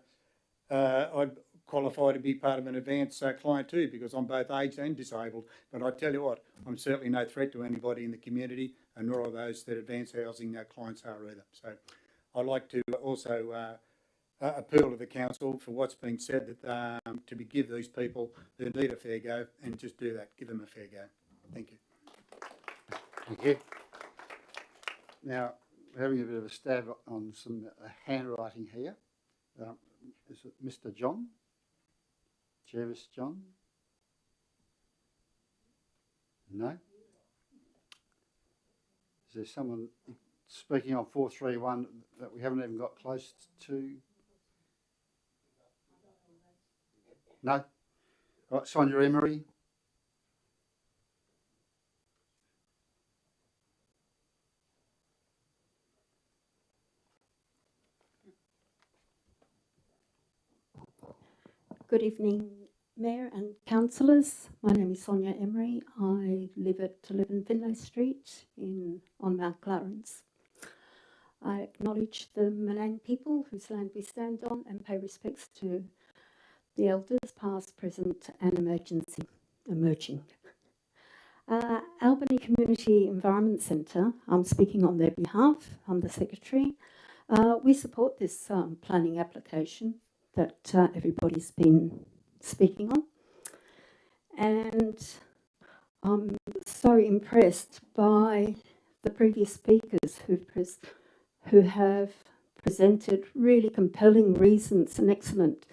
I'd qualify to be part of an advanced client too, because I'm both aged and disabled. But I tell you what, I'm certainly no threat to anybody in the community, and nor are those that advanced housing clients are either. So I'd like to also appeal to the council for what's been said, that to give these people who need a fair go, and just do that, give them a fair go. Thank you. Thank you. Now, we're having a bit of a stab on some handwriting here. Is it Mr. John? Jervis John? No? Is there someone speaking on 431 that we haven't even got close to? No? All right, Sonia Emery? Good evening, Mayor and Councillors. My name is Sonia Emery. I live at 11 Finlay Street on Mount Clarence. I acknowledge the Malang people whose land we stand on and pay respects to the elders past, present and emerging. Albany Community Environment Centre, I'm speaking on their behalf, I'm the Secretary. We support this planning application that everybody's been speaking on. And I'm so impressed by the previous speakers who have presented really compelling reasons and excellent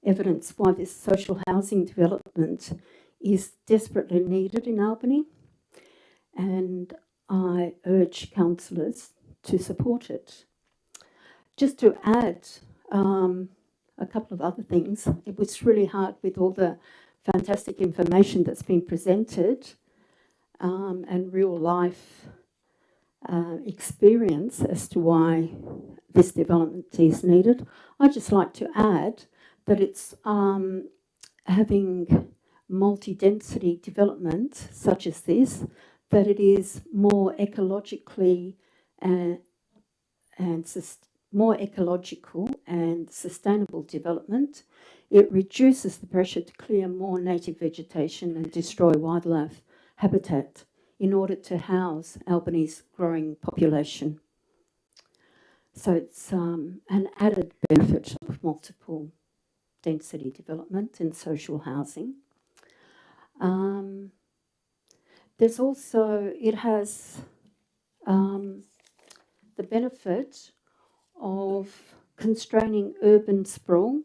evidence why this social housing development is desperately needed in Albany. And I urge councillors to support it. Just to add, a couple of other things. It was really hard with all the fantastic information that's been presented and real life experience as to why this development is needed. I'd just like to add that it's having multi-density development such as this, that it is more ecologically more ecological and sustainable development. It reduces the pressure to clear more native vegetation and destroy wildlife habitat in order to house Albany's growing population. So it's an added benefit of multiple density development in social housing. There's also, it has the benefit of constraining urban sprawl,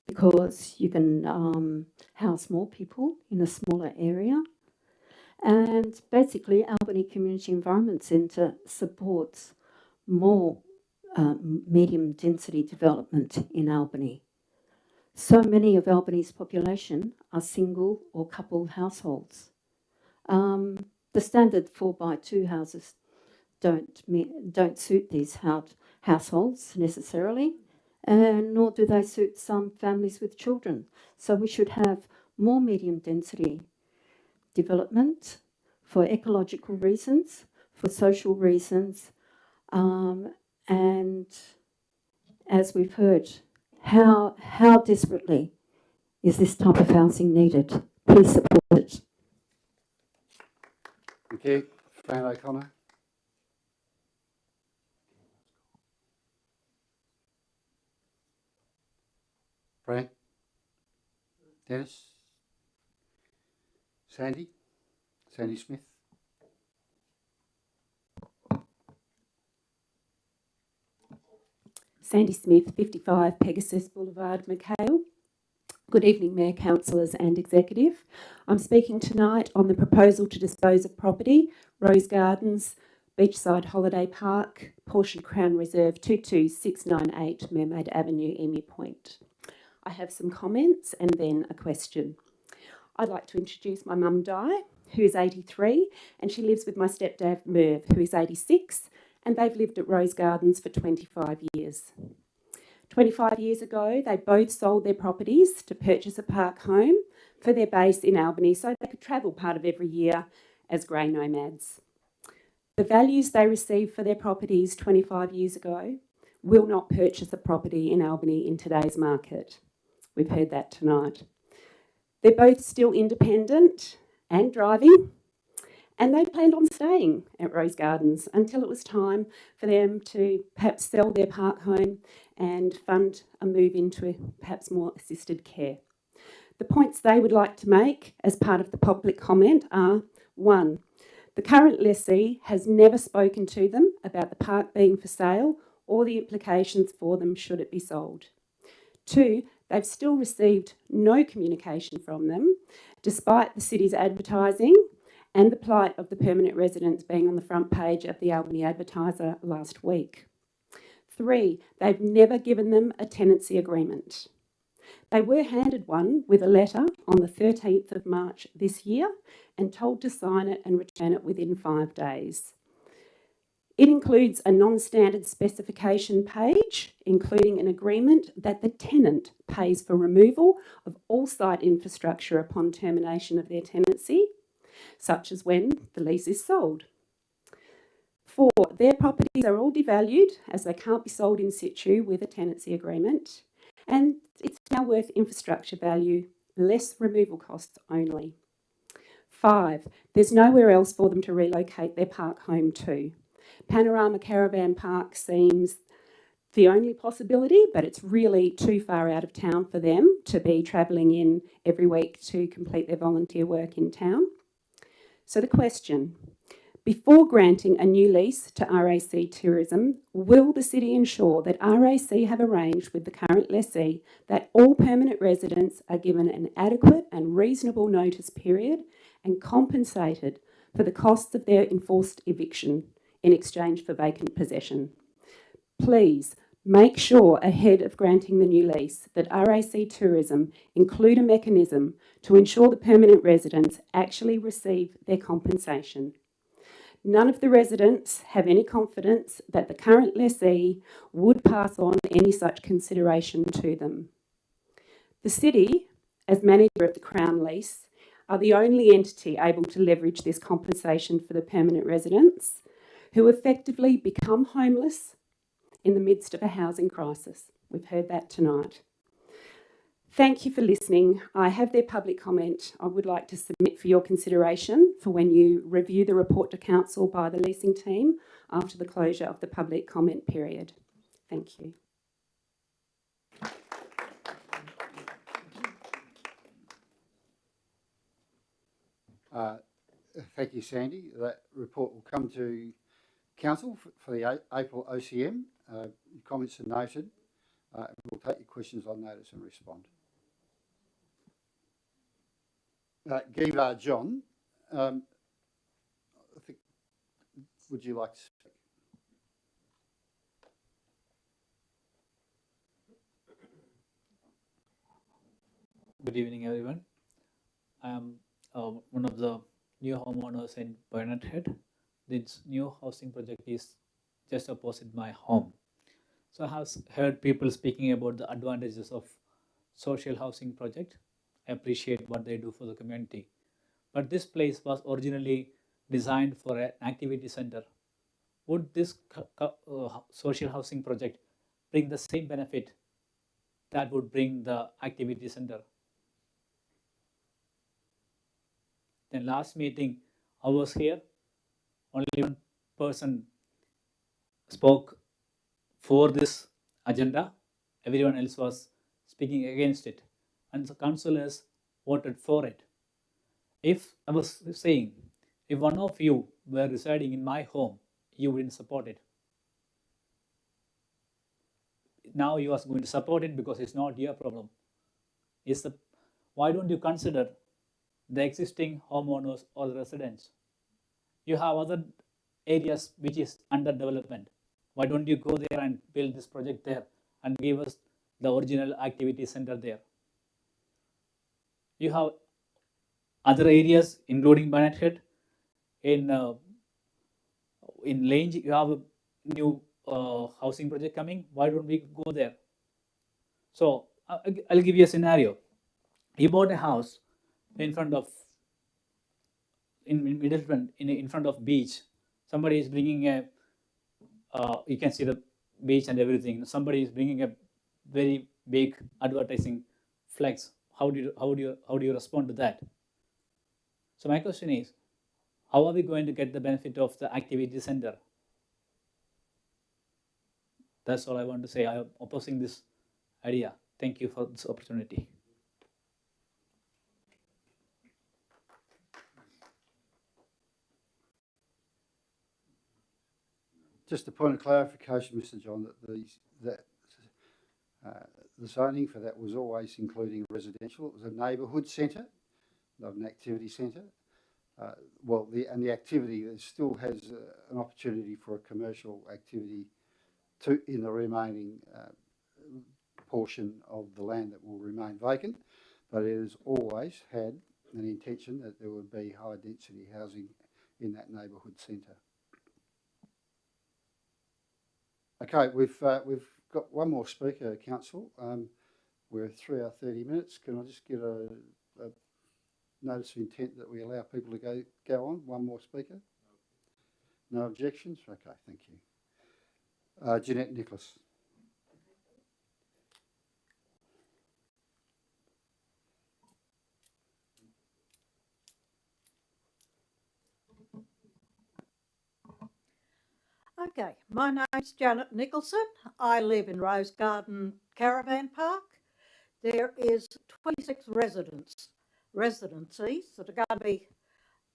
because you can house more people in a smaller area. And basically, Albany Community Environment Centre supports more medium density development in Albany. So many of Albany's population are single or coupled households. The standard 4x2 houses don't suit these households necessarily, and nor do they suit some families with children. So we should have more medium density development for ecological reasons, for social reasons, and as we've heard, how desperately is this type of housing needed? Please support it. Thank you. Fran O'Connor. Fran? Dennis? Sandy? Sandy Smith? Sandy Smith, 55 Pegasus Boulevard, McHale. Good evening, Mayor, Councillors and Executive. I'm speaking tonight on the proposal to dispose of property, Rose Gardens, Beachside Holiday Park, Portion Crown Reserve 22698 Mermaid Avenue, Emu Point. I have some comments and then a question. I'd like to introduce my mum Di, who is 83, and she lives with my stepdad Merv, who is 86, and they've lived at Rose Gardens for 25 years. 25 years ago, they both sold their properties to purchase a park home for their base in Albany so they could travel part of every year as grey nomads. The values they received for their properties 25 years ago will not purchase a property in Albany in today's market. We've heard that tonight. They're both still independent and driving, and they planned on staying at Rose Gardens until it was time for them to perhaps sell their park home and fund a move into perhaps more assisted care. The points they would like to make as part of the public comment are: 1, the current lessee has never spoken to them about the park being for sale or the implications for them should it be sold. 2, they've still received no communication from them, despite the city's advertising and the plight of the permanent residents being on the front page of the Albany Advertiser last week. 3, they've never given them a tenancy agreement. They were handed one with a letter on the 13th of March this year and told to sign it and return it within 5 days. It includes a non-standard specification page, including an agreement that the tenant pays for removal of all site infrastructure upon termination of their tenancy, such as when the lease is sold. 4, their properties are all devalued as they can't be sold in situ with a tenancy agreement, and it's now worth infrastructure value, less removal costs only. 5, there's nowhere else for them to relocate their park home to. Panorama Caravan Park seems the only possibility, but it's really too far out of town for them to be travelling in every week to complete their volunteer work in town. So the question: before granting a new lease to RAC Tourism, will the city ensure that RAC have arranged with the current lessee that all permanent residents are given an adequate and reasonable notice period and compensated for the costs of their enforced eviction in exchange for vacant possession? Please make sure ahead of granting the new lease that RAC Tourism include a mechanism to ensure the permanent residents actually receive their compensation. None of the residents have any confidence that the current lessee would pass on any such consideration to them. The city, as manager of the Crown lease, are the only entity able to leverage this compensation for the permanent residents who effectively become homeless in the midst of a housing crisis. We've heard that tonight. Thank you for listening. I have their public comment I would like to submit for your consideration for when you review the report to council by the leasing team after the closure of the public comment period. Thank you. Thank you, Sandy. That report will come to council for the April OCM. Your comments are noted. We'll take your questions on notice and respond. Giva John, I think, would you like to speak? Good evening, everyone. I am one of the new homeowners in Burnett Head. This new housing project is just opposite my home. So I have heard people speaking about the advantages of social housing project. I appreciate what they do for the community. But this place was originally designed for an activity center. Would this social housing project bring the same benefit that would bring the activity center? Then last meeting, I was here. Only one person spoke for this agenda. Everyone else was speaking against it. And the councillors voted for it. If I was saying, if one of you were residing in my home, you wouldn't support it. Now you are going to support it because it's not your problem. Why don't you consider the existing homeowners or the residents? You have other areas which is under development. Why don't you go there and build this project there and give us the original activity center there? You have other areas including Burnett Head. In Lange, you have a new housing project coming. Why don't we go there? So I'll give you a scenario. You bought a house in front of in Middleton in front of beach. Somebody is bringing a you can see the beach and everything. Somebody is bringing a very big advertising flex. How do you respond to that? So my question is, how are we going to get the benefit of the activity center? That's all I want to say. I am opposing this idea. Thank you for this opportunity. Just a point of clarification, Mr. John, that the zoning for that was always including residential. It was a neighbourhood centre, not an activity centre. The activity still has an opportunity for a commercial activity in the remaining portion of the land that will remain vacant, but it has always had an intention that there would be high density housing in that neighbourhood centre. Okay, we've got one more speaker, Council. We're 3 hours 30 minutes. Can I just get a notice of intent that we allow people to go on? One more speaker? No objections? Okay, thank you. Jeanette Nicholas. Okay, my name's Janet Nicholson. I live in Rose Garden Caravan Park. There is 26 residencies that are going to be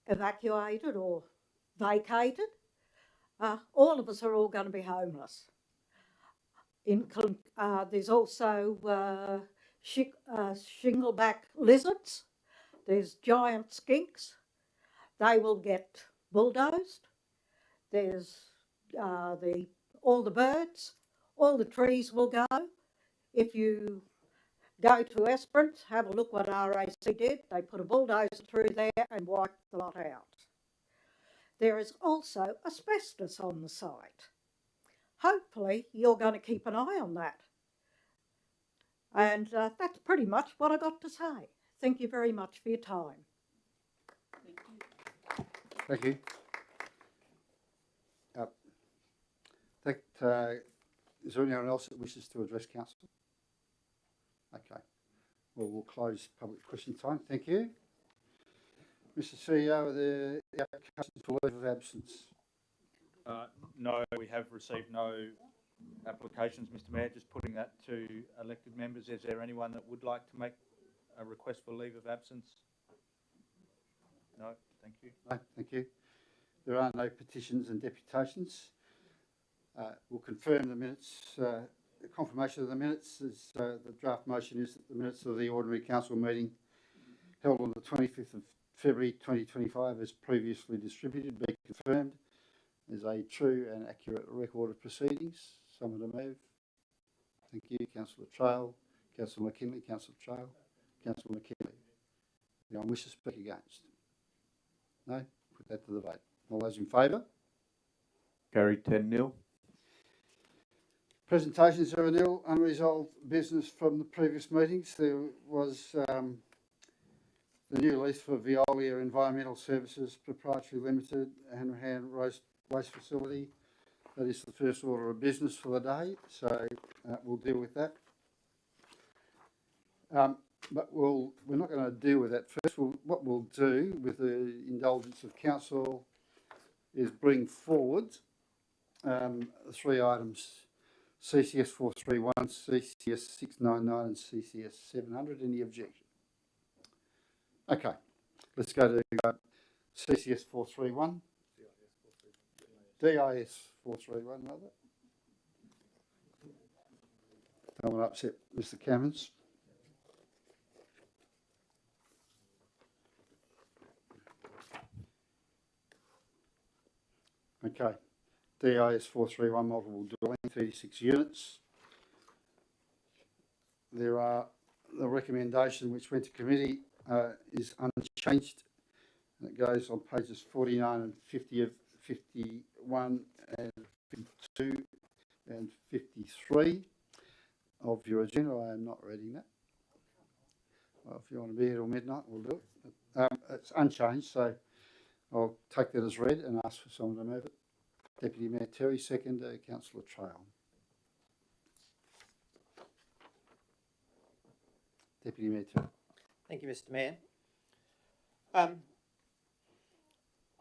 evacuated or vacated. All of us are all going to be homeless. There's also shingleback lizards. There's giant skinks. They will get bulldozed. There's all the birds, all the trees will go. If you go to Esperance, have a look what RAC did. They put a bulldozer through there and wiped the lot out. There is also asbestos on the site. Hopefully you're going to keep an eye on that. And that's pretty much what I got to say. Thank you very much for your time. Thank you. Is there anyone else that wishes to address Council? Okay. Well, we'll close public question time. Thank you. Mr. CEO, are there applications for leave of absence? No, we have received no applications, Mr. Mayor. Just putting that to elected members. Is there anyone that would like to make a request for leave of absence? No, thank you. No, thank you. There are no petitions and deputations. We'll confirm the minutes. The confirmation of the minutes is the draft motion is that the minutes of the ordinary council meeting held on the 25th of February 2025 as previously distributed be confirmed as a true and accurate record of proceedings. Someone to move. Thank you. Councillor Trail, Councillor McKinley, Councillor Trail, Councillor McKinley. Anyone wish to speak against? No? Put that to the vote. All those in favour? Carried 10-0. Presentations are nil. Unresolved business from the previous meetings. There was the new lease for Veolia Environmental Services Proprietary Limited, Hanrahan Waste Facility. That is the first order of business for the day, so we'll deal with that. But we're not going to deal with that first. What we'll do, with the indulgence of council, is bring forward the 3 items: CCS 431, CCS 699 and CCS 700. Any objection? Okay, let's go to CCS 431. DIS 431, rather. Don't want to upset Mr. Cameron's. Okay. DIS 431 multiple dwelling, 36 units. The recommendation which went to committee is unchanged. And it goes on pages 49 and 50 of 51 and 52 and 53 of your agenda. I am not reading that. Well, if you want to be here till midnight, we'll do it. It's unchanged, so I'll take that as read and ask for someone to move it. Deputy Mayor Terry, second. Councillor Trail. Deputy Mayor Terry. Thank you, Mr. Mayor.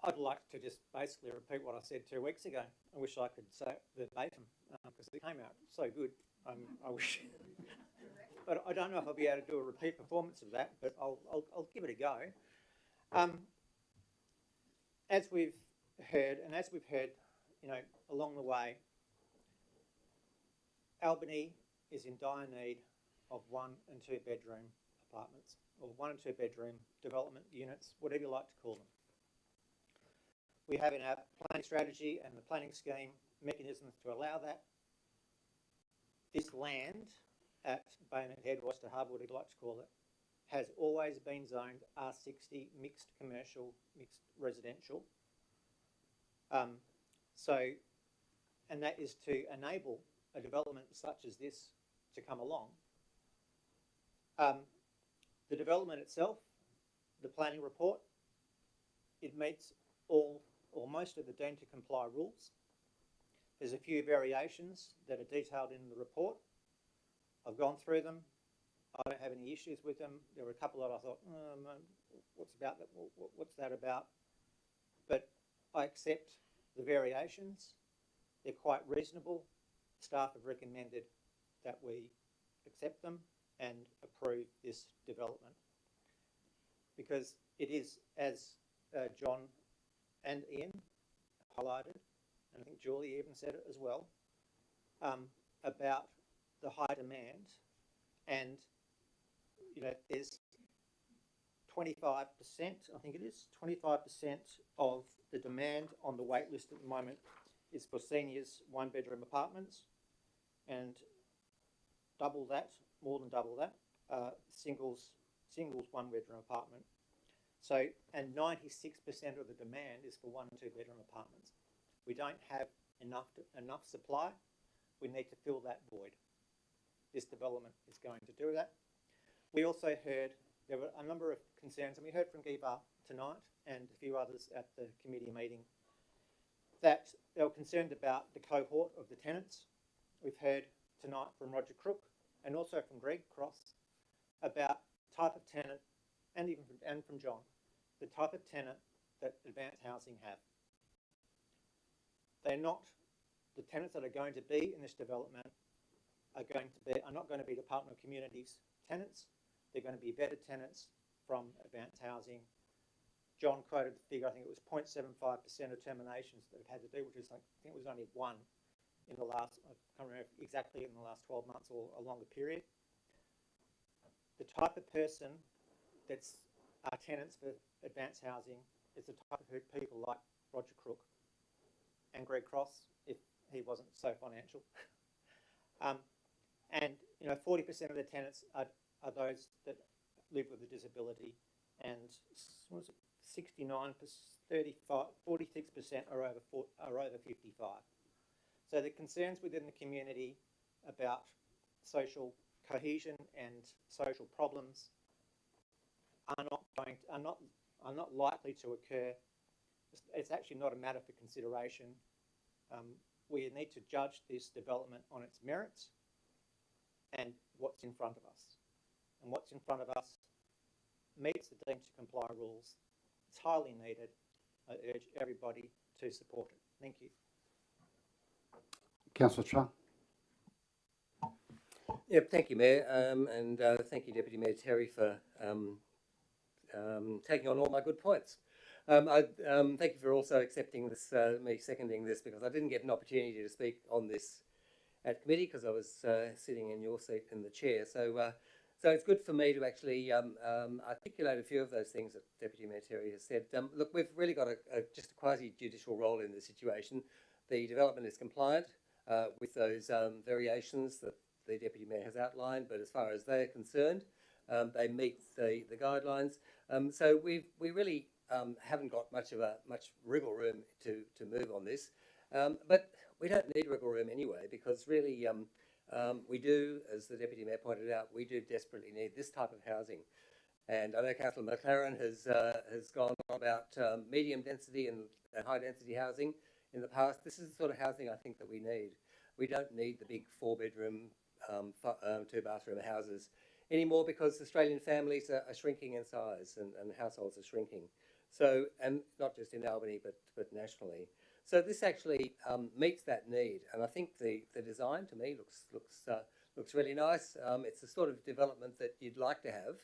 I'd like to just basically repeat what I said 2 weeks ago. I wish I could say it verbatim because it came out so good. I wish, but I don't know if I'll be able to do a repeat performance of that. But I'll give it a go. As we've heard, you know, along the way, Albany is in dire need of 1 and 2 bedroom apartments, or 1 and 2 bedroom development units, whatever you like to call them. We have in our planning strategy and the planning scheme mechanisms to allow that. This land at Bayonet Head, Oyster Harbour, whatever you like to call it, has always been zoned R60, mixed commercial, mixed residential. And that is to enable a development such as this to come along. The development itself, the planning report, it meets all or most of the deemed to comply rules. There's a few variations that are detailed in the report. I've gone through them. I don't have any issues with them. There were a couple that I thought, what's that about? But I accept the variations. They're quite reasonable. Staff have recommended that we accept them and approve this development because it is, as John and Ian highlighted, and I think Julie even said it as well, about the high demand. And you know, there's 25%, I think it is, 25% of the demand on the wait list at the moment is for seniors 1 bedroom apartments, and double that, more than double that, singles 1 bedroom apartment. So, and 96% of the demand is for 1 and 2 bedroom apartments. We don't have enough supply. We need to fill that void. This development is going to do that. We also heard, there were a number of concerns, and we heard from Giva tonight and a few others at the committee meeting, that they were concerned about the cohort of the tenants. We've heard tonight from Roger Crook and also from Greg Cross about type of tenant, and even from John, the type of tenant that Advanced Housing have. They're not, the tenants that are going to be in this development are not going to be Department of Communities tenants. They're going to be vetted tenants from Advanced Housing. John quoted the figure, I think it was 0.75% of terminations that it had to do, which is, I think it was only 1 in the last, I can't remember exactly, in the last 12 months or a longer period. The type of person that's tenants for Advanced Housing is the type of people like Roger Crook and Greg Cross, if he wasn't so financial. And you know, 40% of the tenants are those that live with a disability, and what was it, 69%, 35, 46% are over 55. So the concerns within the community about social cohesion and social problems are not likely to occur. It's actually not a matter for consideration. We need to judge this development on its merits and what's in front of us. And what's in front of us meets the deemed to comply rules. It's highly needed. I urge everybody to support it. Thank you. Councillor Chung. Yep, thank you, Mayor, and thank you, Deputy Mayor Terry, for taking on all my good points. I thank you for also accepting this, me seconding this, because I didn't get an opportunity to speak on this at committee because I was sitting in your seat in the chair. So it's good for me to actually articulate a few of those things that Deputy Mayor Terry has said. Look, we've really got just a quasi-judicial role in this situation. The development is compliant with those variations that the Deputy Mayor has outlined, but as far as they're concerned, they meet the guidelines. So we really haven't got much wriggle room to move on this, but we don't need wriggle room anyway, because really We do, as the Deputy Mayor pointed out, we do desperately need this type of housing. And I know Councillor McLaren has gone on about medium density and high density housing in the past. This is the sort of housing I think that we need. We don't need the big 4-bedroom, 2-bathroom houses anymore, because Australian families are shrinking in size and households are shrinking. So, and not just in Albany, but nationally. So this actually meets that need, and I think the design to me looks really nice. It's the sort of development that you'd like to have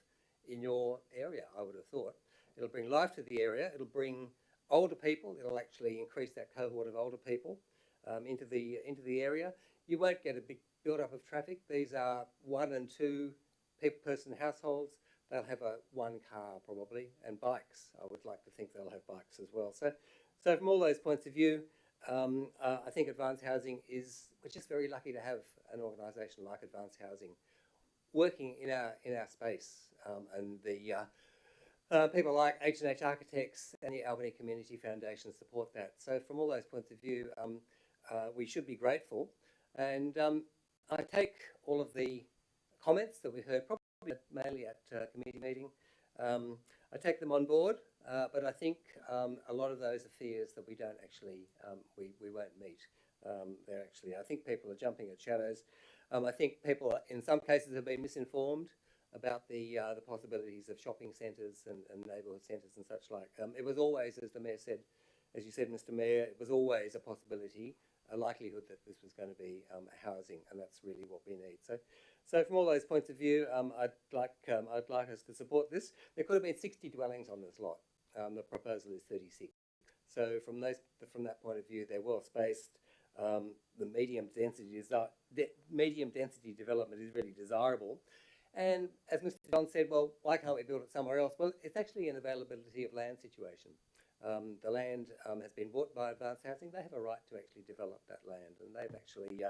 in your area, I would have thought. It'll bring life to the area. It'll bring older people. It'll actually increase that cohort of older people into the area. You won't get a big build-up of traffic. These are 1 and 2 person households. They'll have one car probably, and bikes. I would like to think they'll have bikes as well. So from all those points of view, I think Advanced Housing we're just very lucky to have an organisation like Advanced Housing working in our space, and the people like H&H Architects and the Albany Community Foundation support that. So from all those points of view, we should be grateful. And I take all of the comments that we heard, probably mainly at committee meeting. I take them on board, but I think a lot of those are fears that we don't actually, we won't meet. I think people are jumping at shadows. I think people, in some cases, have been misinformed about the possibilities of shopping centres and neighbourhood centres and such like. It was always, as the Mayor said, as you said, Mr. Mayor, it was always a possibility, a likelihood that this was going to be housing, and that's really what we need. So from all those points of view, I'd like us to support this. There could have been 60 dwellings on this lot. The proposal is 36. So from that point of view, they're well spaced. The medium density development is really desirable. And as Mr. John said, well, why can't we build it somewhere else? Well, it's actually an availability of land situation. The land has been bought by Advanced Housing. They have a right to actually develop that land, and they've actually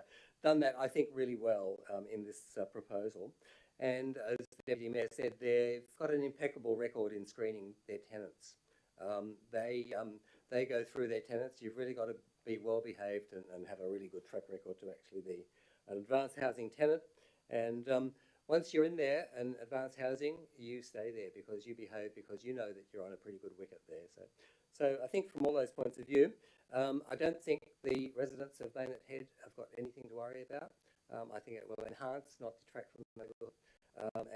done that, I think, really well in this proposal. And as the Deputy Mayor said, they've got an impeccable record in screening their tenants. They go through their tenants. You've really got to be well behaved and have a really good track record to actually be an Advanced Housing tenant. And once you're in there and Advanced Housing, you stay there because you behave, because you know that you're on a pretty good wicket there. So I think from all those points of view, I don't think the residents of Baynett Head have got anything to worry about. I think it will enhance, not detract from the neighbourhood.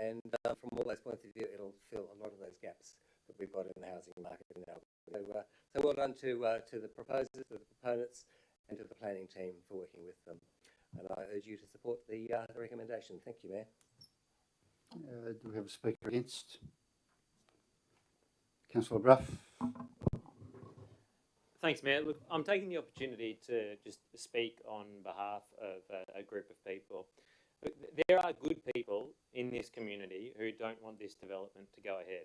And from all those points of view, it'll fill a lot of those gaps that we've got in the housing market now. So well done to the proposers, to the proponents, and to the planning team for working with them. And I urge you to support the recommendation. Thank you, Mayor. Do we have a speaker against? Councillor Bruff. Thanks, Mayor. Look, I'm taking the opportunity to just speak on behalf of a group of people. Look, there are good people in this community who don't want this development to go ahead.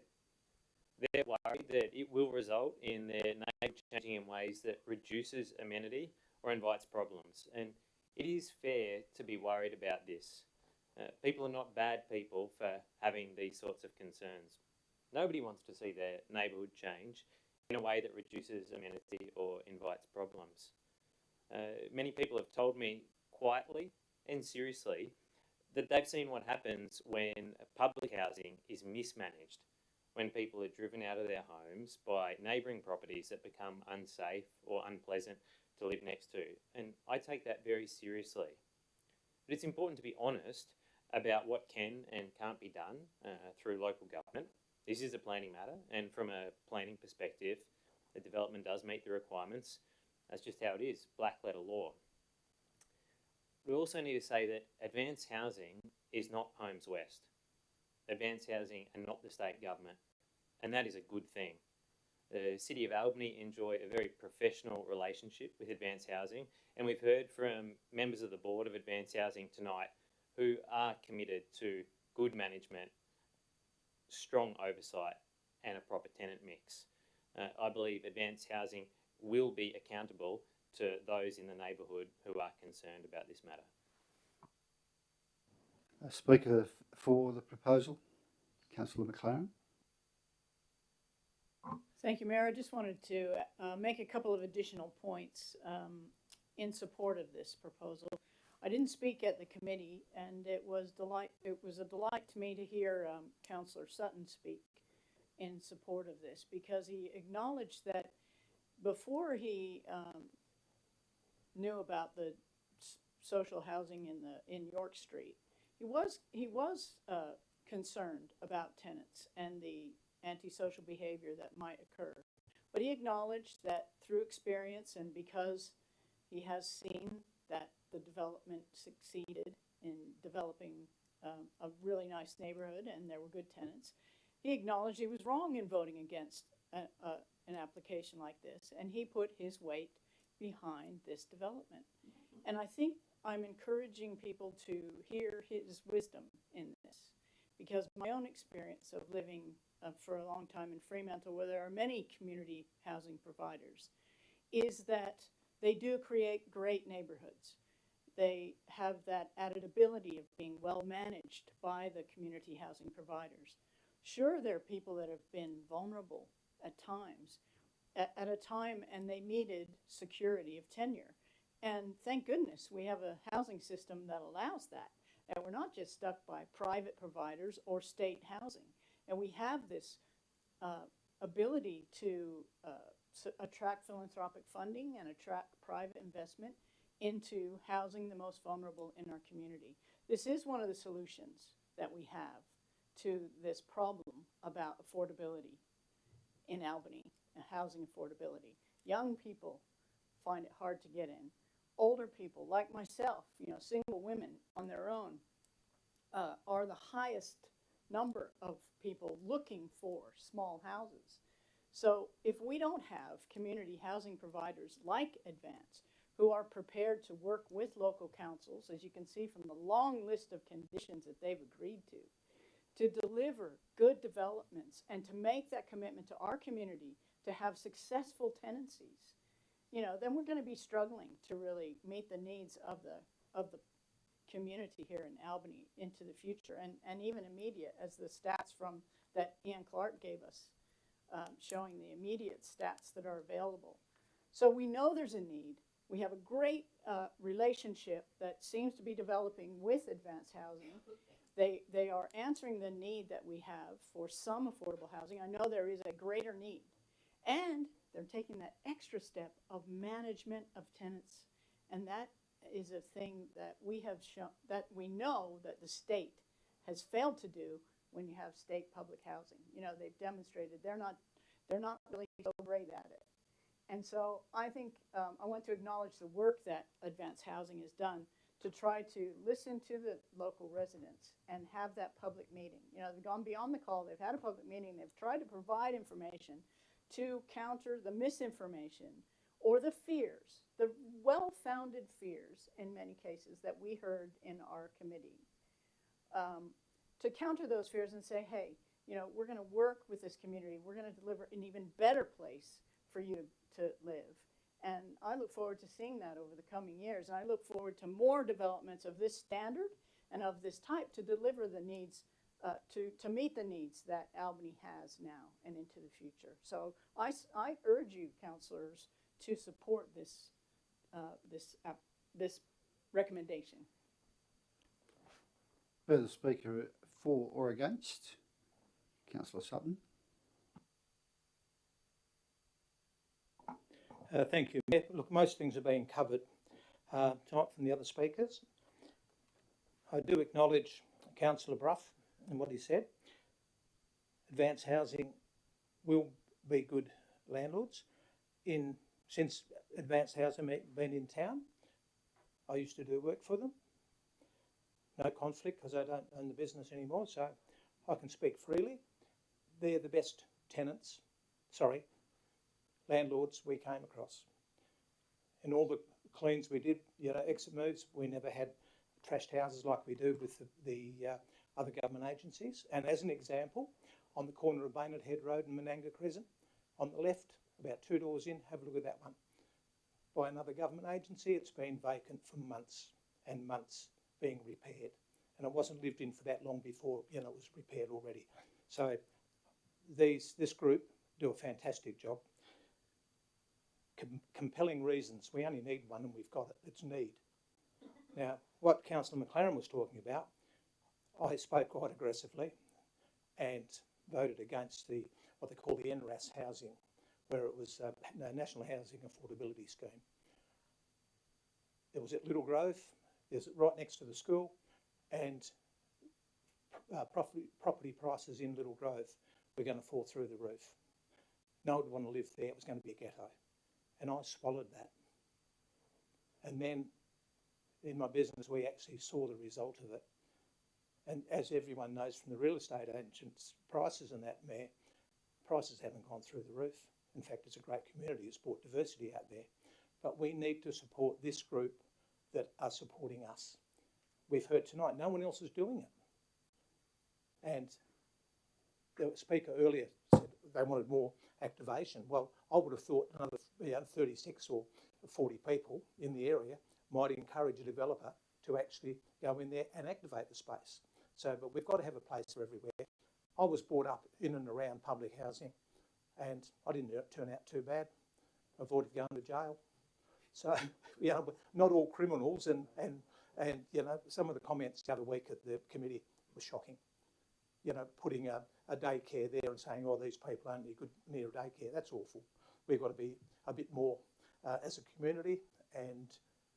They're worried that it will result in their neighbourhood changing in ways that reduces amenity or invites problems. And it is fair to be worried about this. People are not bad people for having these sorts of concerns. Nobody wants to see their neighbourhood change in a way that reduces amenity or invites problems. Many people have told me quietly and seriously that they've seen what happens when public housing is mismanaged, when people are driven out of their homes by neighbouring properties that become unsafe or unpleasant to live next to. And I take that very seriously. But it's important to be honest about what can and can't be done through local government. This is a planning matter, and from a planning perspective, the development does meet the requirements. That's just how it is, black letter law. We also need to say that Advanced Housing is not Homes West. Advanced Housing are not the state government, and that is a good thing. The City of Albany enjoy a very professional relationship with Advanced Housing, and we've heard from members of the board of Advanced Housing tonight who are committed to good management, strong oversight, and a proper tenant mix. I believe Advanced Housing will be accountable to those in the neighbourhood who are concerned about this matter. A speaker for the proposal, Councillor McLaren. Thank you, Mayor. I just wanted to make a couple of additional points in support of this proposal. I didn't speak at the committee, and it was a delight to me to hear Councillor Sutton speak in support of this, because he acknowledged that before he knew about the social housing in York Street, he was concerned about tenants and the antisocial behavior that might occur. But he acknowledged that through experience, and because he has seen that the development succeeded in developing a really nice neighborhood and there were good tenants, he acknowledged he was wrong in voting against an application like this, and he put his weight behind this development. And I think I'm encouraging people to hear his wisdom in this, because my own experience of living for a long time in Fremantle, where there are many community housing providers, is that they do create great neighborhoods. They have that added ability of being well managed by the community housing providers. Sure, there are people that have been vulnerable at times, at a time, and they needed security of tenure. And thank goodness we have a housing system that allows that. And we're not just stuck by private providers or state housing. And we have this ability to attract philanthropic funding and attract private investment into housing the most vulnerable in our community. This is one of the solutions that we have to this problem about affordability in Albany, housing affordability. Young people find it hard to get in. Older people, like myself, single women on their own, are the highest number of people looking for small houses. So if we don't have community housing providers like Advance, who are prepared to work with local councils, as you can see from the long list of conditions that they've agreed to deliver good developments and to make that commitment to our community to have successful tenancies, then we're going to be struggling to really meet the needs of the community here in Albany into the future, and even immediate, as the stats from that Ian Clark gave us, showing the immediate stats that are available. So we know there's a need. We have a great relationship that seems to be developing with Advanced Housing. They are answering the need that we have for some affordable housing. I know there is a greater need. And they're taking that extra step of management of tenants. And that is a thing that we have shown, that we know that the state has failed to do when you have state public housing. They've demonstrated they're not really so great at it. And so I think I want to acknowledge the work that Advanced Housing has done to try to listen to the local residents and have that public meeting. They've gone beyond the call. They've had a public meeting. They've tried to provide information to counter the misinformation or the fears, the well-founded fears in many cases that we heard in our committee. To counter those fears and say, hey, we're going to work with this community. We're going to deliver an even better place for you to live. And I look forward to seeing that over the coming years. And I look forward to more developments of this standard and of this type to deliver the needs, to meet the needs that Albany has now and into the future. So I urge you, councillors, to support this recommendation. Further speaker for or against? Councillor Sutton. Thank you, Mayor. Look, most things are being covered tonight from the other speakers. I do acknowledge Councillor Brough and what he said. Advanced Housing will be good landlords. Since Advanced Housing been in town, I used to do work for them. No conflict because I don't own the business anymore, so I can speak freely. They're the best landlords we came across. In all the cleans we did, exit moves, we never had trashed houses like we do with the other government agencies. And as an example, on the corner of Baynard Head Road and Menangle Crescent, on the left, about 2 doors in, have a look at that one. By another government agency, it's been vacant for months and months, being repaired. And it wasn't lived in for that long before, it was repaired already. So this group do a fantastic job. Compelling reasons. We only need one and we've got it. It's need. Now, what Councillor McLaren was talking about, I spoke quite aggressively and voted against what they call the NRAS housing, where it was National Housing Affordability Scheme. It was at Little Grove, it was right next to the school, and property prices in Little Grove were going to fall through the roof. No one would want to live there, it was going to be a ghetto. And I swallowed that. And then in my business, we actually saw the result of it. And as everyone knows from the real estate agents' prices and that, Mayor, prices haven't gone through the roof. In fact, it's a great community, it's brought diversity out there. But we need to support this group that are supporting us. We've heard tonight, no one else is doing it. And the speaker earlier said they wanted more activation. Well, I would have thought another 36 or 40 people in the area might encourage a developer to actually go in there and activate the space. So, but we've got to have a place for everywhere. I was brought up in and around public housing, and I didn't turn out too bad. I avoided going to jail. So, you know, not all criminals, and you know, some of the comments the other week at the committee were shocking. You know, putting a daycare there and saying, oh, these people aren't any good near a daycare. That's awful. We've got to be a bit more as a community and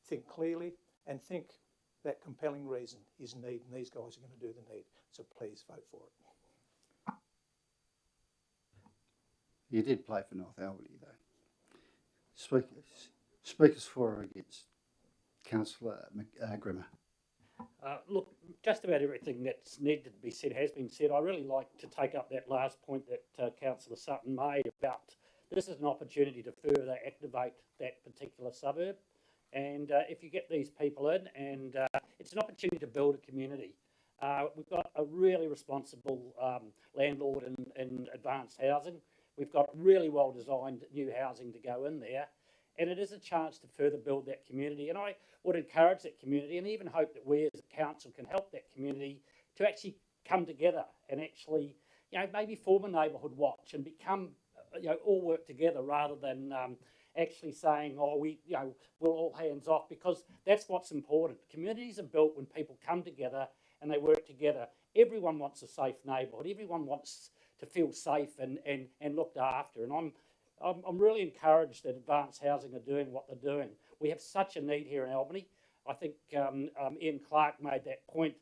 think clearly and think that compelling reason is need, and these guys are going to do the need. So please vote for it. You did play for North Albany, though. Speakers for or against? Councillor Grimmer. Look, just about everything that's needed to be said has been said. I really like to take up that last point that Councillor Sutton made about this is an opportunity to further activate that particular suburb. And if you get these people in, and it's an opportunity to build a community. We've got a really responsible landlord in advanced housing. We've got really well designed new housing to go in there. And it is a chance to further build that community. And I would encourage that community and even hope that we as a council can help that community to actually come together and actually, you know, maybe form a neighbourhood watch and become, you know, all work together rather than actually saying, oh, we're all hands off, because that's what's important. Communities are built when people come together and they work together. Everyone wants a safe neighbourhood. Everyone wants to feel safe and looked after. And I'm really encouraged that advanced housing are doing what they're doing. We have such a need here in Albany. I think Ian Clark made that point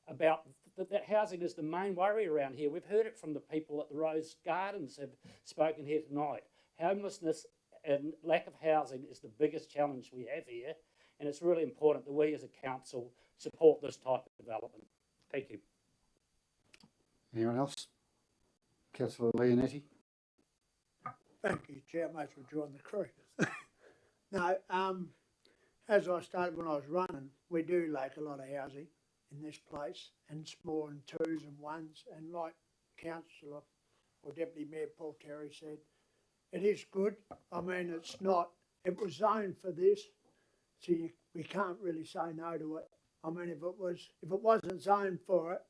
about that housing is the main worry around here. We've heard it from the people at the Rose Gardens have spoken here tonight. Homelessness and lack of housing is the biggest challenge we have here, and it's really important that we as a council support this type of development. Thank you. Anyone else? Councillor Leonetti. Thank you, Chair. May as well join the crew. No, as I stated when I was running, we do lack a lot of housing in this place, and it's more in twos and ones. And like Councillor or Deputy Mayor Paul Terry said, it is good. I mean, it's not. It was zoned for this, so we can't really say no to it. I mean, if it wasn't zoned for it,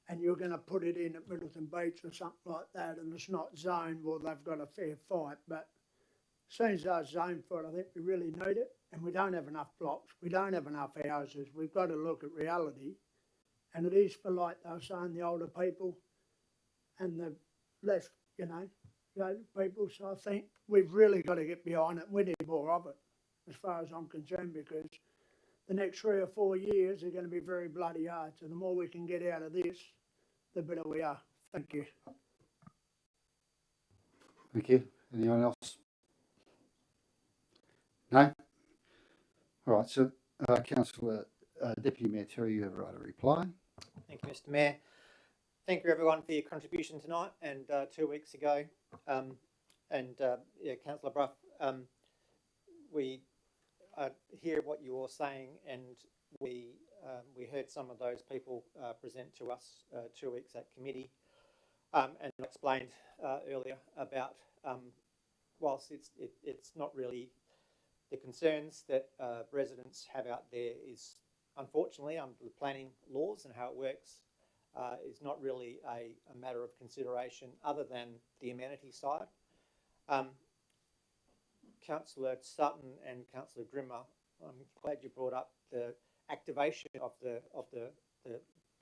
and you're going to put it in at Middleton Beach or something like that, and it's not zoned, well, they've got a fair fight. But as soon as they're zoned for it, I think we really need it. And we don't have enough blocks. We don't have enough houses. We've got to look at reality. And it is for, like they were saying, the older people and the less, you know people. So I think we've really got to get behind it. We need more of it, as far as I'm concerned, because the next 3 or 4 years are going to be very bloody hard. So the more we can get out of this, the better we are. Thank you. Thank you. Anyone else? No? All right, so Councillor Deputy Mayor Terry, you have a right to reply. Thank you, Mr. Mayor. Thank you, everyone, for your contribution tonight and 2 weeks ago. Yeah, Councillor Bruff, we hear what you were saying, and we heard some of those people present to us 2 weeks at committee, and explained earlier about whilst it's not really the concerns that residents have out there is, unfortunately, under the planning laws and how it works, is not really a matter of consideration other than the amenity side. Councillor Sutton and Councillor Grimmer I'm glad you brought up the activation of the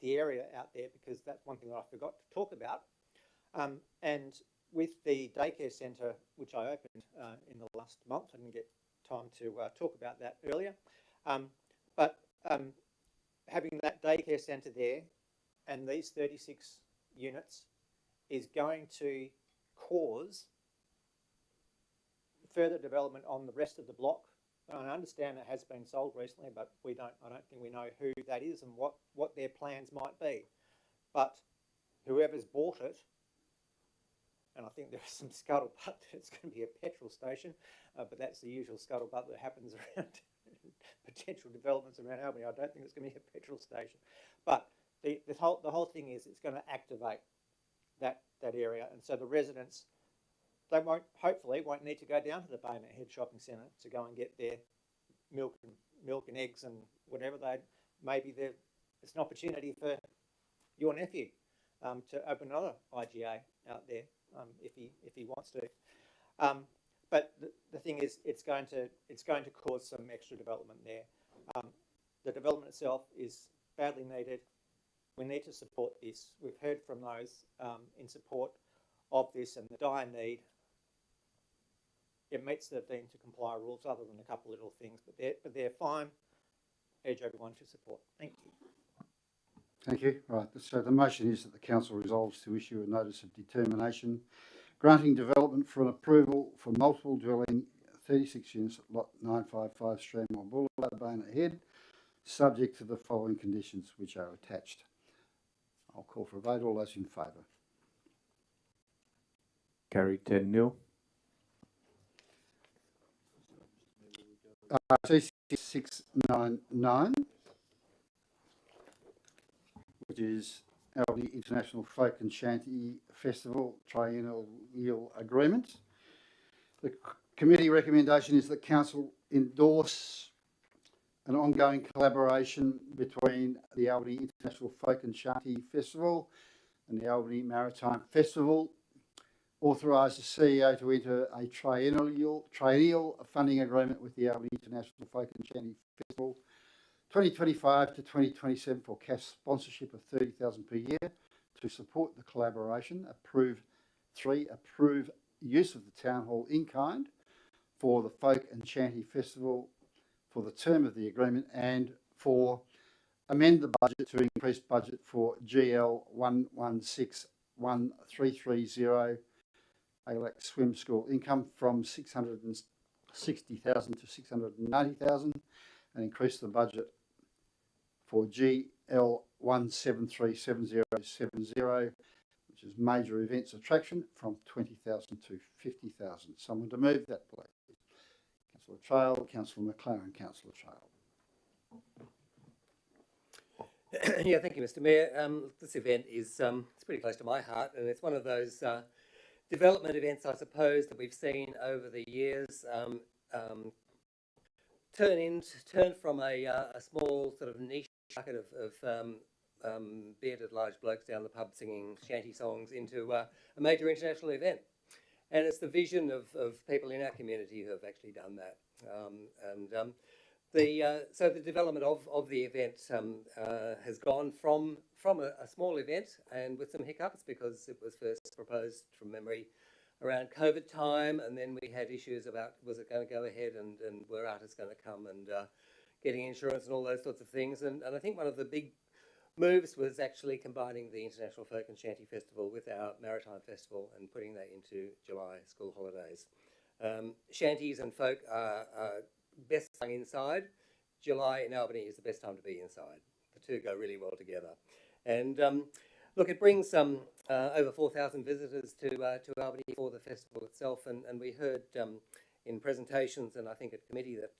area out there, because that's one thing that I forgot to talk about. And with the daycare centre, which I opened in the last month, I didn't get time to talk about that earlier. But having that daycare centre there and these 36 units is going to cause further development on the rest of the block. I understand it has been sold recently, but I don't think we know who that is and what their plans might be. But whoever's bought it, and I think there's some scuttlebutt that it's going to be a petrol station, but that's the usual scuttlebutt that happens around potential developments around Albany. I don't think it's going to be a petrol station. But the whole thing is it's going to activate that area, and so the residents, they hopefully won't need to go down to the Bayonet Head Shopping Centre to go and get their milk and eggs and whatever. Maybe it's an opportunity for your nephew to open another IGA out there if he wants to. But the thing is, it's going to cause some extra development there. The development itself is badly needed. We need to support this. We've heard from those in support of this and the dire need. It meets the deemed to comply rules, other than a couple of little things, but they're fine. Urge everyone to support. Thank you. Thank you. Right. So the motion is that the council resolves to issue a notice of determination granting development for an approval for multiple dwelling 36 units at lot 955 Strandmore Boulevard, Bayonet Head, subject to the following conditions which are attached. I'll call for a vote. All those in favour? Carried 10-0. C699, which is Albany International Folk and Shanty Festival Triennial Agreement. The committee recommendation is that council endorse an ongoing collaboration between the Albany International Folk and Shanty Festival and the Albany Maritime Festival. Authorise the CEO to enter a triennial funding agreement with the Albany International Folk and Shanty Festival 2025 to 2027 for cash sponsorship of $30,000 per year to support the collaboration. Approve use of the Town Hall in kind for the Folk and Shanty Festival for the term of the agreement, and for amend the budget to increase budget for GL 11613330 ALAC Swim School income from $660,000 to $690,000, and increase the budget for GL 17377070, which is major events attraction, from $20,000 to $50,000. Someone to move that, please. Councillor Trail, Councillor McLaren, Councillor Trail. Yeah, thank you, Mr. Mayor. This event is it's pretty close to my heart, and it's one of those development events, I suppose, that we've seen over the years turn from a small sort of niche bucket of bearded large blokes down the pub singing shanty songs into a major international event. And it's the vision of people in our community who have actually done that. So the development of the event has gone from a small event, and with some hiccups, because it was first proposed, from memory, around COVID time, and then we had issues about was it going to go ahead, and were artists going to come, and getting insurance and all those sorts of things. And I think one of the big moves was actually combining the International Folk and Shanty Festival with our Maritime Festival and putting that into July school holidays. Shanties and folk are best sung inside. July in Albany is the best time to be inside. The two go really well together. And look, it brings over 4,000 visitors to Albany for the festival itself. And we heard in presentations, and I think at committee, that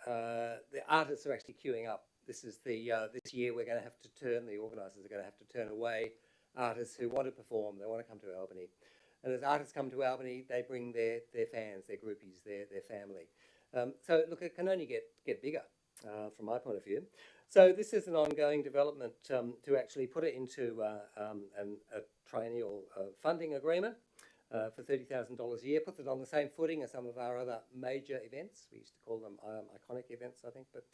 the artists are actually queuing up. This is this year we're going to have to turn, the organisers are going to have to turn away artists who want to perform. They want to come to Albany. And as artists come to Albany, they bring their fans, their groupies, their family. So look, it can only get bigger from my point of view. So this is an ongoing development to actually put it into a triennial funding agreement. for $30,000 a year, puts it on the same footing as some of our other major events. We used to call them iconic events, I think. But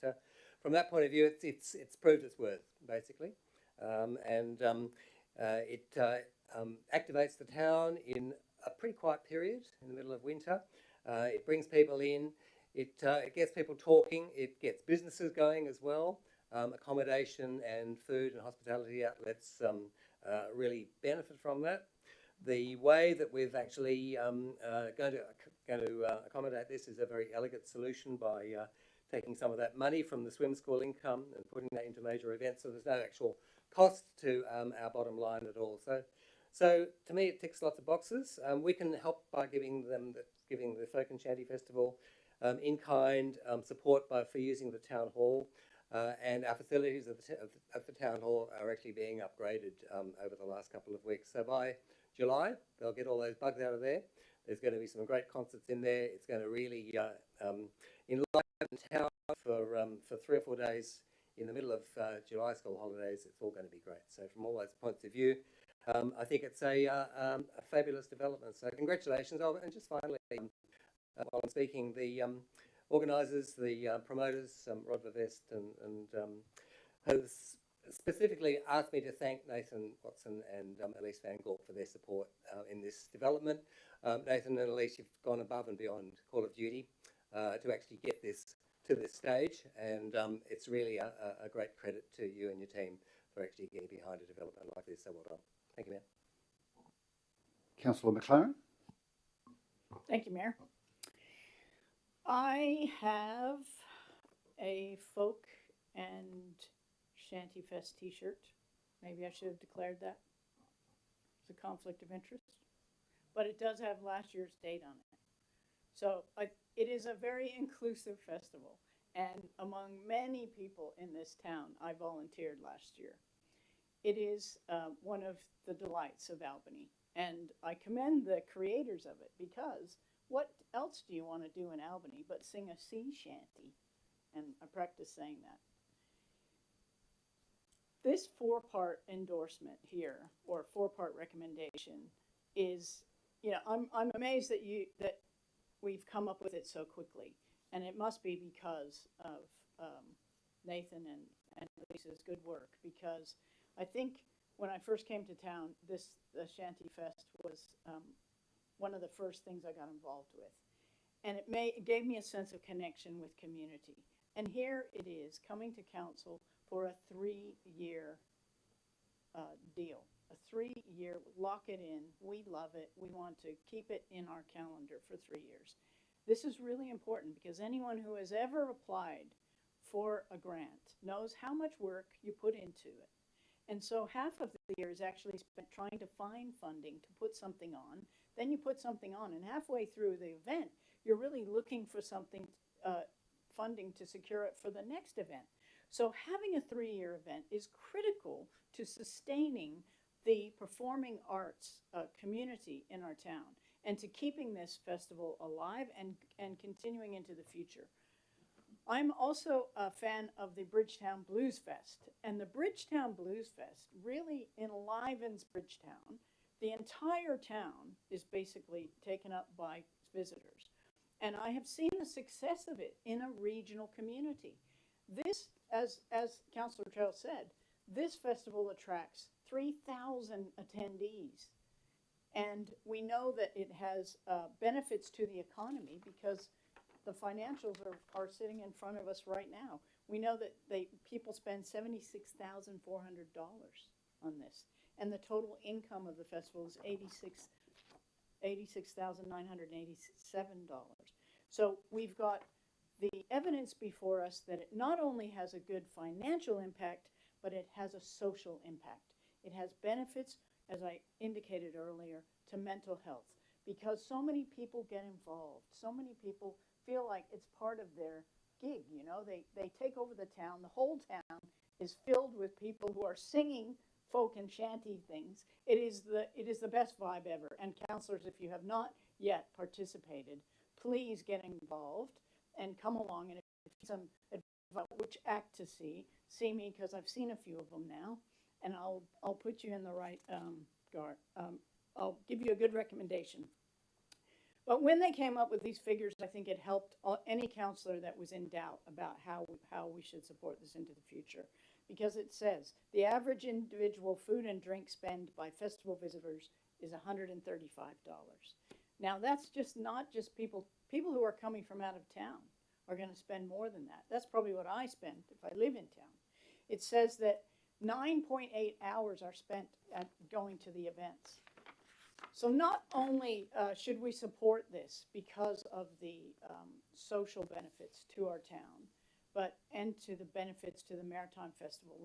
from that point of view, it's proved its worth, basically. It activates the town in a pretty quiet period in the middle of winter. It brings people in. It gets people talking. It gets businesses going as well. Accommodation and food and hospitality outlets really benefit from that. The way that we've actually going to accommodate this is a very elegant solution by taking some of that money from the swim school income and putting that into major events. So there's no actual cost to our bottom line at all. So to me, it ticks lots of boxes. We can help by giving the Folk and Shanty Festival in-kind support for using the town hall, and our facilities of the town hall are actually being upgraded over the last couple of weeks. So by July, they'll get all those bugs out of there. There's going to be some great concerts in there. It's going to really enliven town for 3 or 4 days in the middle of July school holidays. It's all going to be great. So from all those points of view, I think it's a fabulous development. So congratulations. Oh, and just finally, while I'm speaking, the organisers, the promoters, Rod Vervest and has specifically asked me to thank Nathan Watson and Elise Van Gorp for their support in this development. Nathan and Elise, you've gone above and beyond Call of Duty to actually get this to this stage, and it's really a great credit to you and your team for actually getting behind a development like this. So well done. Thank you, Mayor. Councillor McLaren. Thank you, Mayor. I have a Folk and Shanty Fest t-shirt. Maybe I should have declared that. It's a conflict of interest. But it does have last year's date on it. So it is a very inclusive festival. And among many people in this town, I volunteered last year. It is one of the delights of Albany. And I commend the creators of it, because what else do you want to do in Albany but sing a sea shanty? And I practice saying that. This 4-part endorsement here, or 4-part recommendation, is, you know, I'm amazed that we've come up with it so quickly, and it must be because of Nathan and Lisa's good work. Because I think when I first came to town, the Shanty Fest was one of the first things I got involved with, and it gave me a sense of connection with community. And here it is coming to council for a 3-year deal, a 3-year, lock it in. We love it. We want to keep it in our calendar for 3 years. This is really important, because anyone who has ever applied for a grant knows how much work you put into it. And so half of the year is actually spent trying to find funding to put something on. Then you put something on, and halfway through the event, you're really looking for something, funding to secure it for the next event. So having a 3-year event is critical to sustaining the performing arts community in our town, and to keeping this festival alive and continuing into the future. I'm also a fan of the Bridgetown Blues Fest, and the Bridgetown Blues Fest really enlivens Bridgetown. The entire town is basically taken up by visitors, and I have seen the success of it in a regional community. This, as Councillor Trail said, this festival attracts 3,000 attendees, and we know that it has benefits to the economy, because the financials are sitting in front of us right now. We know that people spend $76,400 on this, and the total income of the festival is $86,987. So we've got the evidence before us that it not only has a good financial impact, but it has a social impact. It has benefits, as I indicated earlier, to mental health, because so many people get involved. So many people feel like it's part of their gig, you know. They take over the town. The whole town is filled with people who are singing folk and shanty things. It is the best vibe ever. And councillors, if you have not yet participated, please get involved and come along. And if you have some advice about which act to see me, because I've seen a few of them now, and I'll put you in the right I'll give you a good recommendation. But when they came up with these figures, I think it helped any councillor that was in doubt about how we should support this into the future. Because it says the average individual food and drink spend by festival visitors is $135. Now that's just not just people who are coming from out of town are going to spend more than that. That's probably what I spend if I live in town. It says that 9.8 hours are spent at going to the events. So not only should we support this because of the social benefits to our town, and to the benefits to the Maritime Festival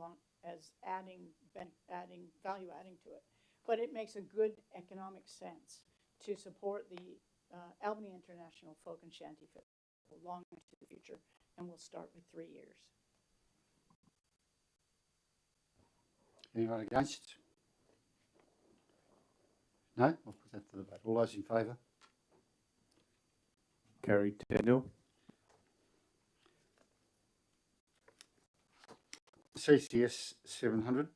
as value adding to it, but it makes a good economic sense to support the Albany International Folk and Shanty Festival long into the future, and we'll start with 3 years. Anyone against? No? I'll put that to the vote. All those in favour? Carried 10-0. CCS 700.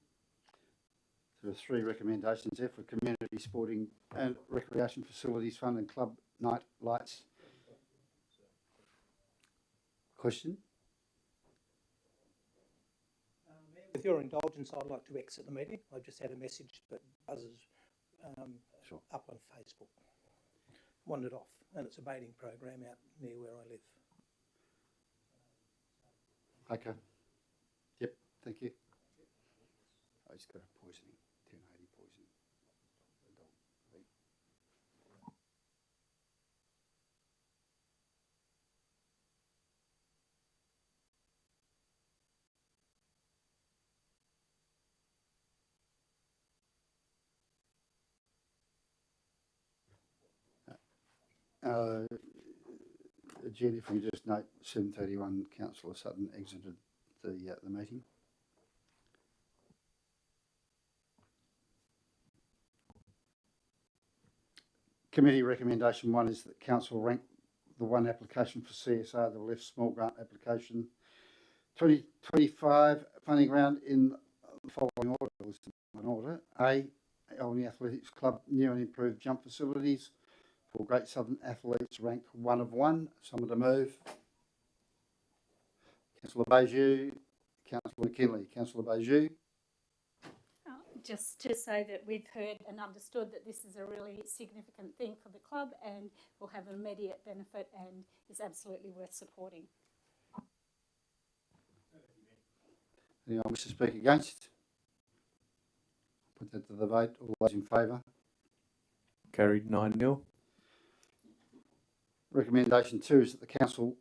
There are 3 recommendations there for community sporting and recreation facilities fund and club night lights. Question? With your indulgence, I'd like to exit the meeting. I just had a message that buzzes Sure. up on Facebook. Wandered off, and it's a baiting program out near where I live. Okay. Yep, thank you. I just got a poisoning, 1080 poisoning. Jen, if we just note 7:31, Councillor Sutton exited the meeting. Committee recommendation 1 is that Council rank the 1 application for CSR, the left small grant application 2025 funding round in the following order. A, Albany Athletics Club new and improved jump facilities for Great Southern athletes ranked 1 of 1. Someone to move. Councillor Bayou, Councillor McKinley. Councillor Bayou. Just to say that we've heard and understood that this is a really significant thing for the club and will have an immediate benefit and is absolutely worth supporting. Anyone wish to speak against? Put that to the vote. All those in favour? Carried 9-0. Recommendation 2 is that the Council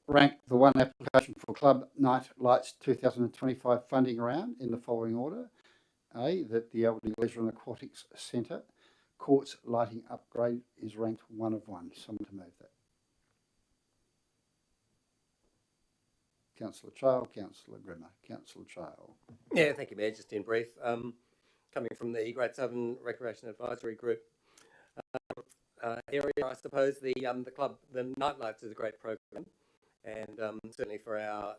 rank the 1 application for Club Night Lights 2025 funding round in the following order. A, that the Albany Leisure and Aquatics Centre courts lighting upgrade is ranked 1 of 1. Someone to move that. Councillor Trail, Councillor Grimmer. Councillor Trail. Yeah, thank you, Mayor. Just in brief, coming from the Great Southern Recreation Advisory Group area, I suppose the club, the Nightlights is a great program, and certainly for our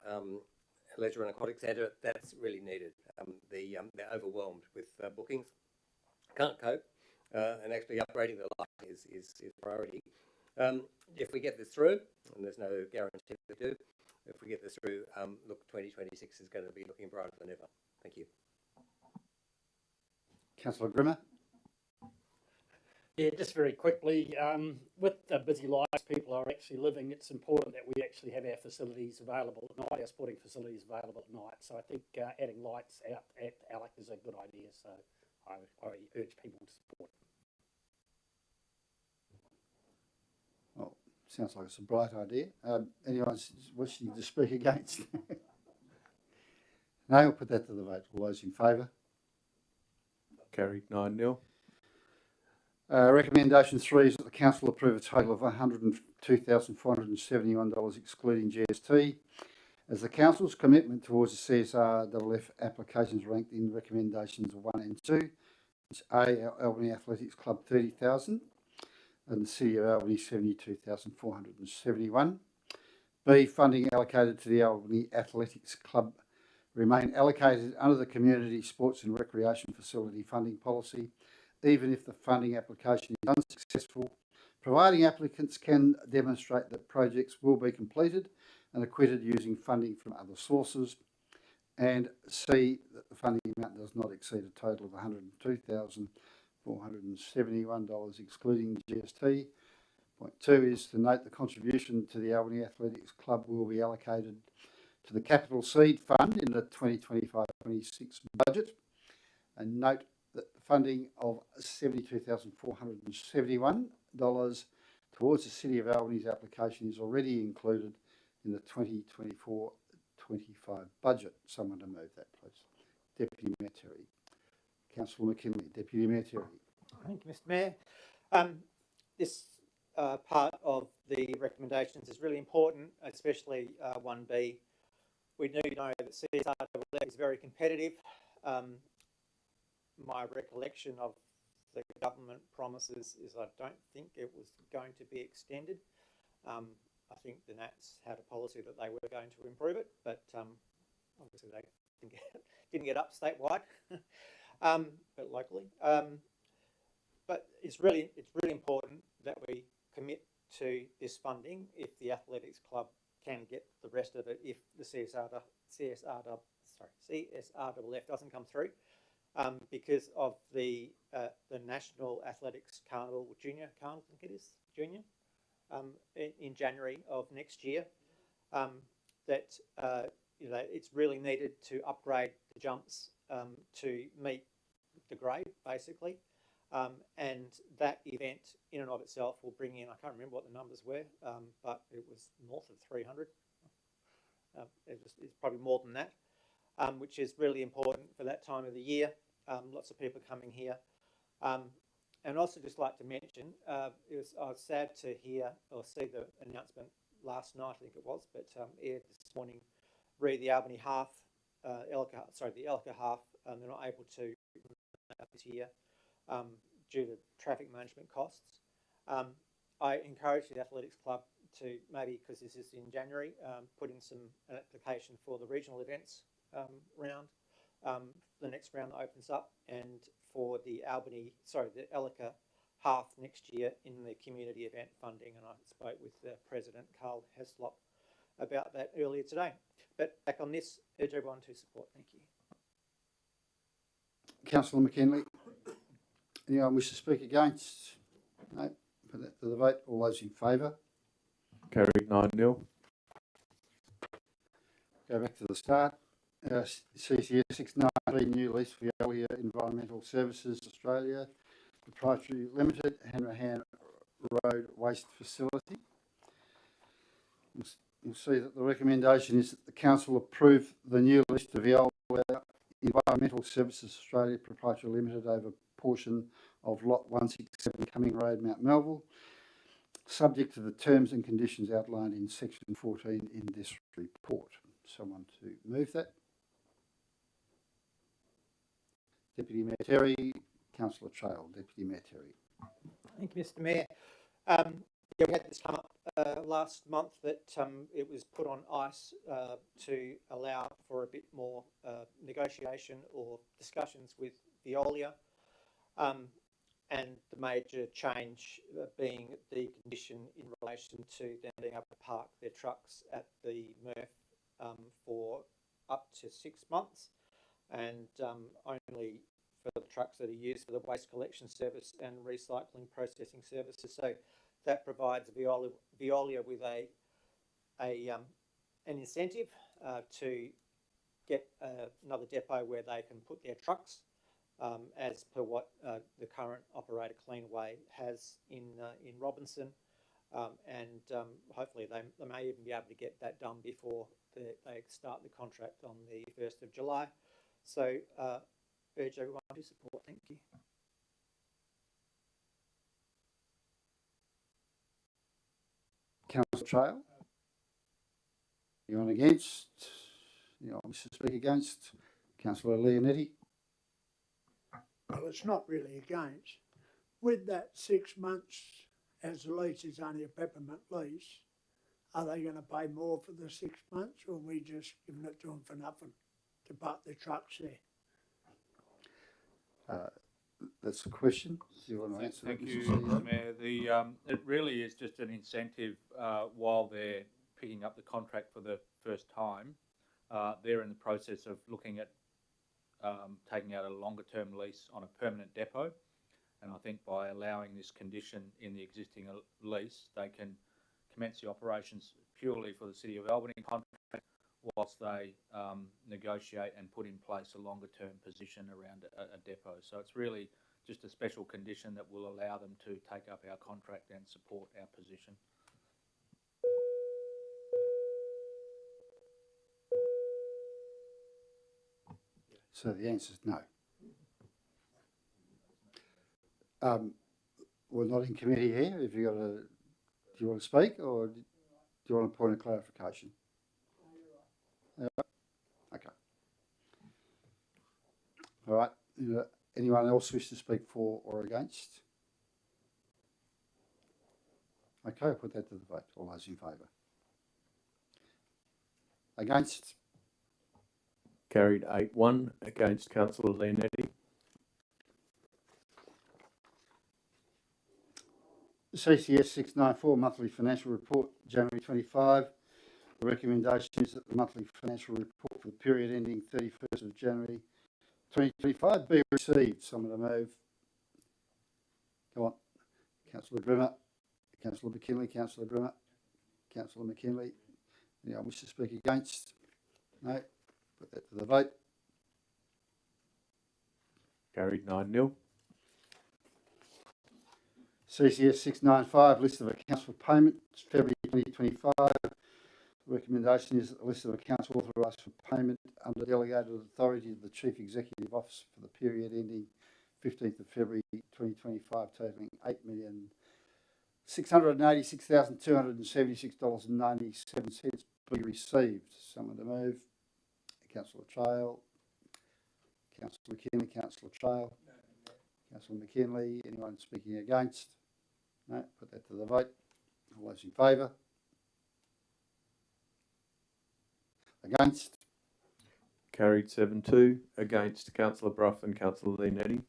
Leisure and Aquatic Centre, that's really needed. They're overwhelmed with bookings, can't cope, and actually upgrading the light is priority. If we get this through, and there's no guarantee we do, if we get this through, look, 2026 is going to be looking brighter than ever. Thank you. Councillor Grimmer. Yeah, just very quickly, with the busy lives people are actually living, it's important that we actually have our facilities available at night, our sporting facilities available at night. So I think adding lights out at Alec is a good idea, so I urge people to support. Well, sounds like it's a bright idea. Anyone wishing to speak against? No, I'll put that to the vote. All those in favour? Carried 9-0. Recommendation 3 is that the Council approve a total of $102,471 excluding GST as the Council's commitment towards the CSRFF applications ranked in recommendations 1 and 2. It's A, Albany Athletics Club 30,000 and the City of Albany 72,471. B, funding allocated to the Albany Athletics Club remain allocated under the Community Sports and Recreation Facility Funding Policy even if the funding application is unsuccessful, providing applicants can demonstrate that projects will be completed and acquitted using funding from other sources, and C, that the funding amount does not exceed a total of $102,471 excluding GST. Point 2 is to note the contribution to the Albany Athletics Club will be allocated to the Capital Seed Fund in the 2025-26 budget, and note that the funding of $72,471 towards the City of Albany's application is already included in the 2024-25 budget. Someone to move that, please. Deputy Mayor Terry. Councillor McKinley. Deputy Mayor Terry. Thank you, Mr. Mayor. This part of the recommendations is really important, especially 1B. We do know that CSR is very competitive. My recollection of the government promises is I don't think it was going to be extended. I think the Nats had a policy that they were going to improve it, but obviously they didn't get up statewide, but locally. But it's really important that we commit to this funding if the athletics club can get the rest of it, if the CSRFF doesn't come through, because of the National Athletics Carnival, Junior Carnival, I think it is, Junior, in January of next year, that it's really needed to upgrade the jumps to meet the grade, basically. And that event in and of itself will bring in, I can't remember what the numbers were, but it was north of 300. It's probably more than that, which is really important for that time of the year. Lots of people coming here. And also just like to mention, I was sad to hear or see the announcement last night, I think it was, but aired this morning, the Albany half, the Elka half, they're not able to this year due to traffic management costs. I encourage the athletics club to maybe, because this is in January, put in an application for the regional events round, the next round that opens up, and for the the Elka half next year in the community event funding. And I spoke with the President, Carl Heslop, about that earlier today. But back on this, urge everyone to support. Thank you. Councillor McKinley. Anyone wish to speak against? No. Put that to the vote. All those in favour? Carried 9-0. Go back to the start. CCS 693 new lease for Veolia Environmental Services Australia Proprietary Limited, Hanrahan Road Waste Facility. You'll see that the recommendation is that the council approve the new lease to Veolia Environmental Services Australia Proprietary Limited over a portion of Lot 167 Cumming Road, Mount Melville, subject to the terms and conditions outlined in section 14 in this report. Someone to move that. Deputy Mayor Terry. Councillor Trail. Deputy Mayor Terry. Thank you, Mr. Mayor. Yeah, we had this come up last month that it was put on ice to allow for a bit more negotiation or discussions with Veolia, and the major change being the condition in relation to them being able to park their trucks at the MRF for up to 6 months, and only for the trucks that are used for the waste collection service and recycling processing services. So that provides Veolia with an incentive to get another depot where they can put their trucks, as per what the current operator Cleanaway has in Robinson, and hopefully they may even be able to get that done before they start the contract on the 1st of July. So urge everyone to support. Thank you. Councillor Trail. Anyone against? Anyone wish to speak against? Councillor Leonetti. Well, it's not really against. With that 6 months, as the lease is only a peppermint lease, are they going to pay more for the 6 months, or are we just giving it to them for nothing to park their trucks there? That's the question. Do you want to answer Thank that, you, Mr. CEO? Mr. Mayor. It really is just an incentive while they're picking up the contract for the first time. They're in the process of looking at taking out a longer term lease on a permanent depot. And I think by allowing this condition in the existing lease, they can commence the operations purely for the City of Albany contract whilst they negotiate and put in place a longer term position around a depot. So it's really just a special condition that will allow them to take up our contract and support our position. So the answer is no. We're not in committee here. If you got a, do you want to speak or do you want a point of clarification? Okay. All right. Anyone else wish to speak for or against? Okay, I'll put that to the vote. All those in favour? Against? Carried 8-1 against Councillor Leonetti. CCS 694 monthly financial report, January 25. The recommendation is that the monthly financial report for the period ending 31st of January 2025 be received. Someone to move. Come on. Councillor Brimmer, Councillor McKinley, Councillor Brimmer, Councillor McKinley. Anyone wish to speak against? No. Put that to the vote. Carried 9-0. CCS 695, list of accounts for payment, February 2025. The recommendation is that the list of accounts authorised for payment under delegated authority of the Chief Executive Officer for the period ending 15th of February 2025, totalling $8,686,276.97 be received. Someone to move. Councillor Trail, Councillor McKinley, Councillor Trail, Councillor McKinley. Anyone speaking against? No. Put that to the vote. All those in favour? Against? Carried 7-2 against Councillor Brough and Councillor Leonetti.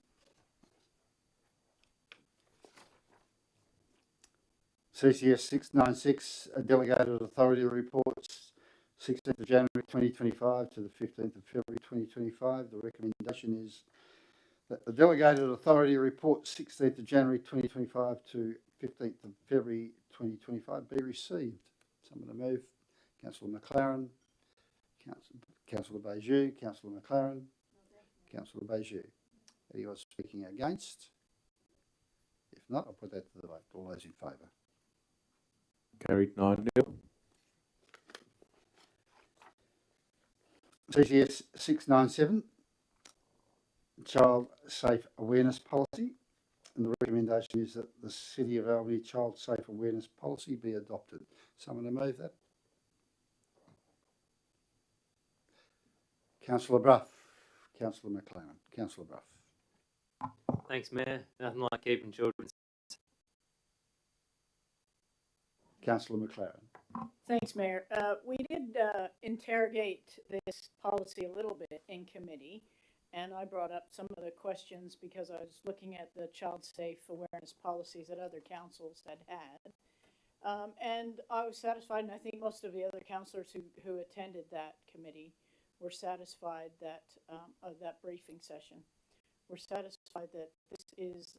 CCS 696, delegated authority reports, 16th of January 2025 to the 15th of February 2025. The recommendation is that the delegated authority report 16th of January 2025 to 15th of February 2025 be received. Someone to move. Councillor McLaren, Councillor Bijou, Councillor McLaren, Councillor Bijou. Anyone speaking against? If not, I'll put that to the vote. All those in favour? Carried 9-0. CCS 697, Child Safe Awareness Policy. And the recommendation is that the City of Albany Child Safe Awareness Policy be adopted. Someone to move that? Councillor Brough, Councillor McLaren, Councillor Brough. Thanks, Mayor. Nothing like keeping children. Councillor McLaren. Thanks, Mayor. We did interrogate this policy a little bit in committee, and I brought up some of the questions because I was looking at the child safe awareness policies that other councils had. And I was satisfied, and I think most of the other councillors who attended that committee were satisfied that that briefing session. We're satisfied that this is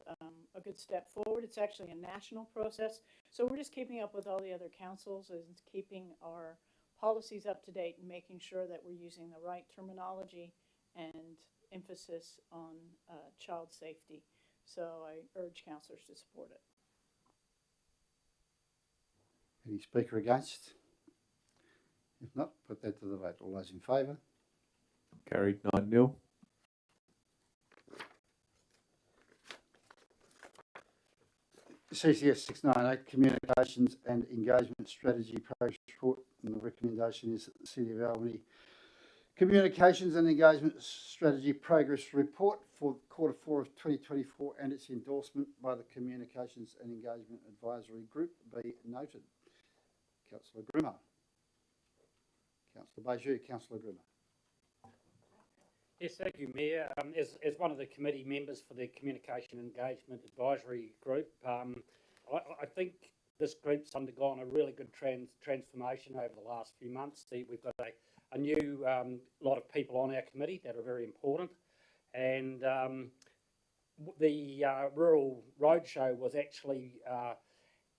a good step forward. It's actually a national process, so we're just keeping up with all the other councils and keeping our policies up to date and making sure that we're using the right terminology and emphasis on child safety. So I urge councillors to support it. Any speaker against? If not, put that to the vote. All those in favour? Carried 9-0. CCS 698, Communications and Engagement Strategy Progress Report, and the recommendation is that the City of Albany Communications and Engagement Strategy Progress Report for Q4 of 2024 and its endorsement by the Communications and Engagement Advisory Group be noted. Councillor Grimmer. Councillor Bijou, Councillor Grimmer. Yes, thank you, Mayor. As one of the committee members for the Communication Engagement Advisory Group, I think this group's undergone a really good transformation over the last few months. We've got a new lot of people on our committee that are very important, and the Rural Roadshow was actually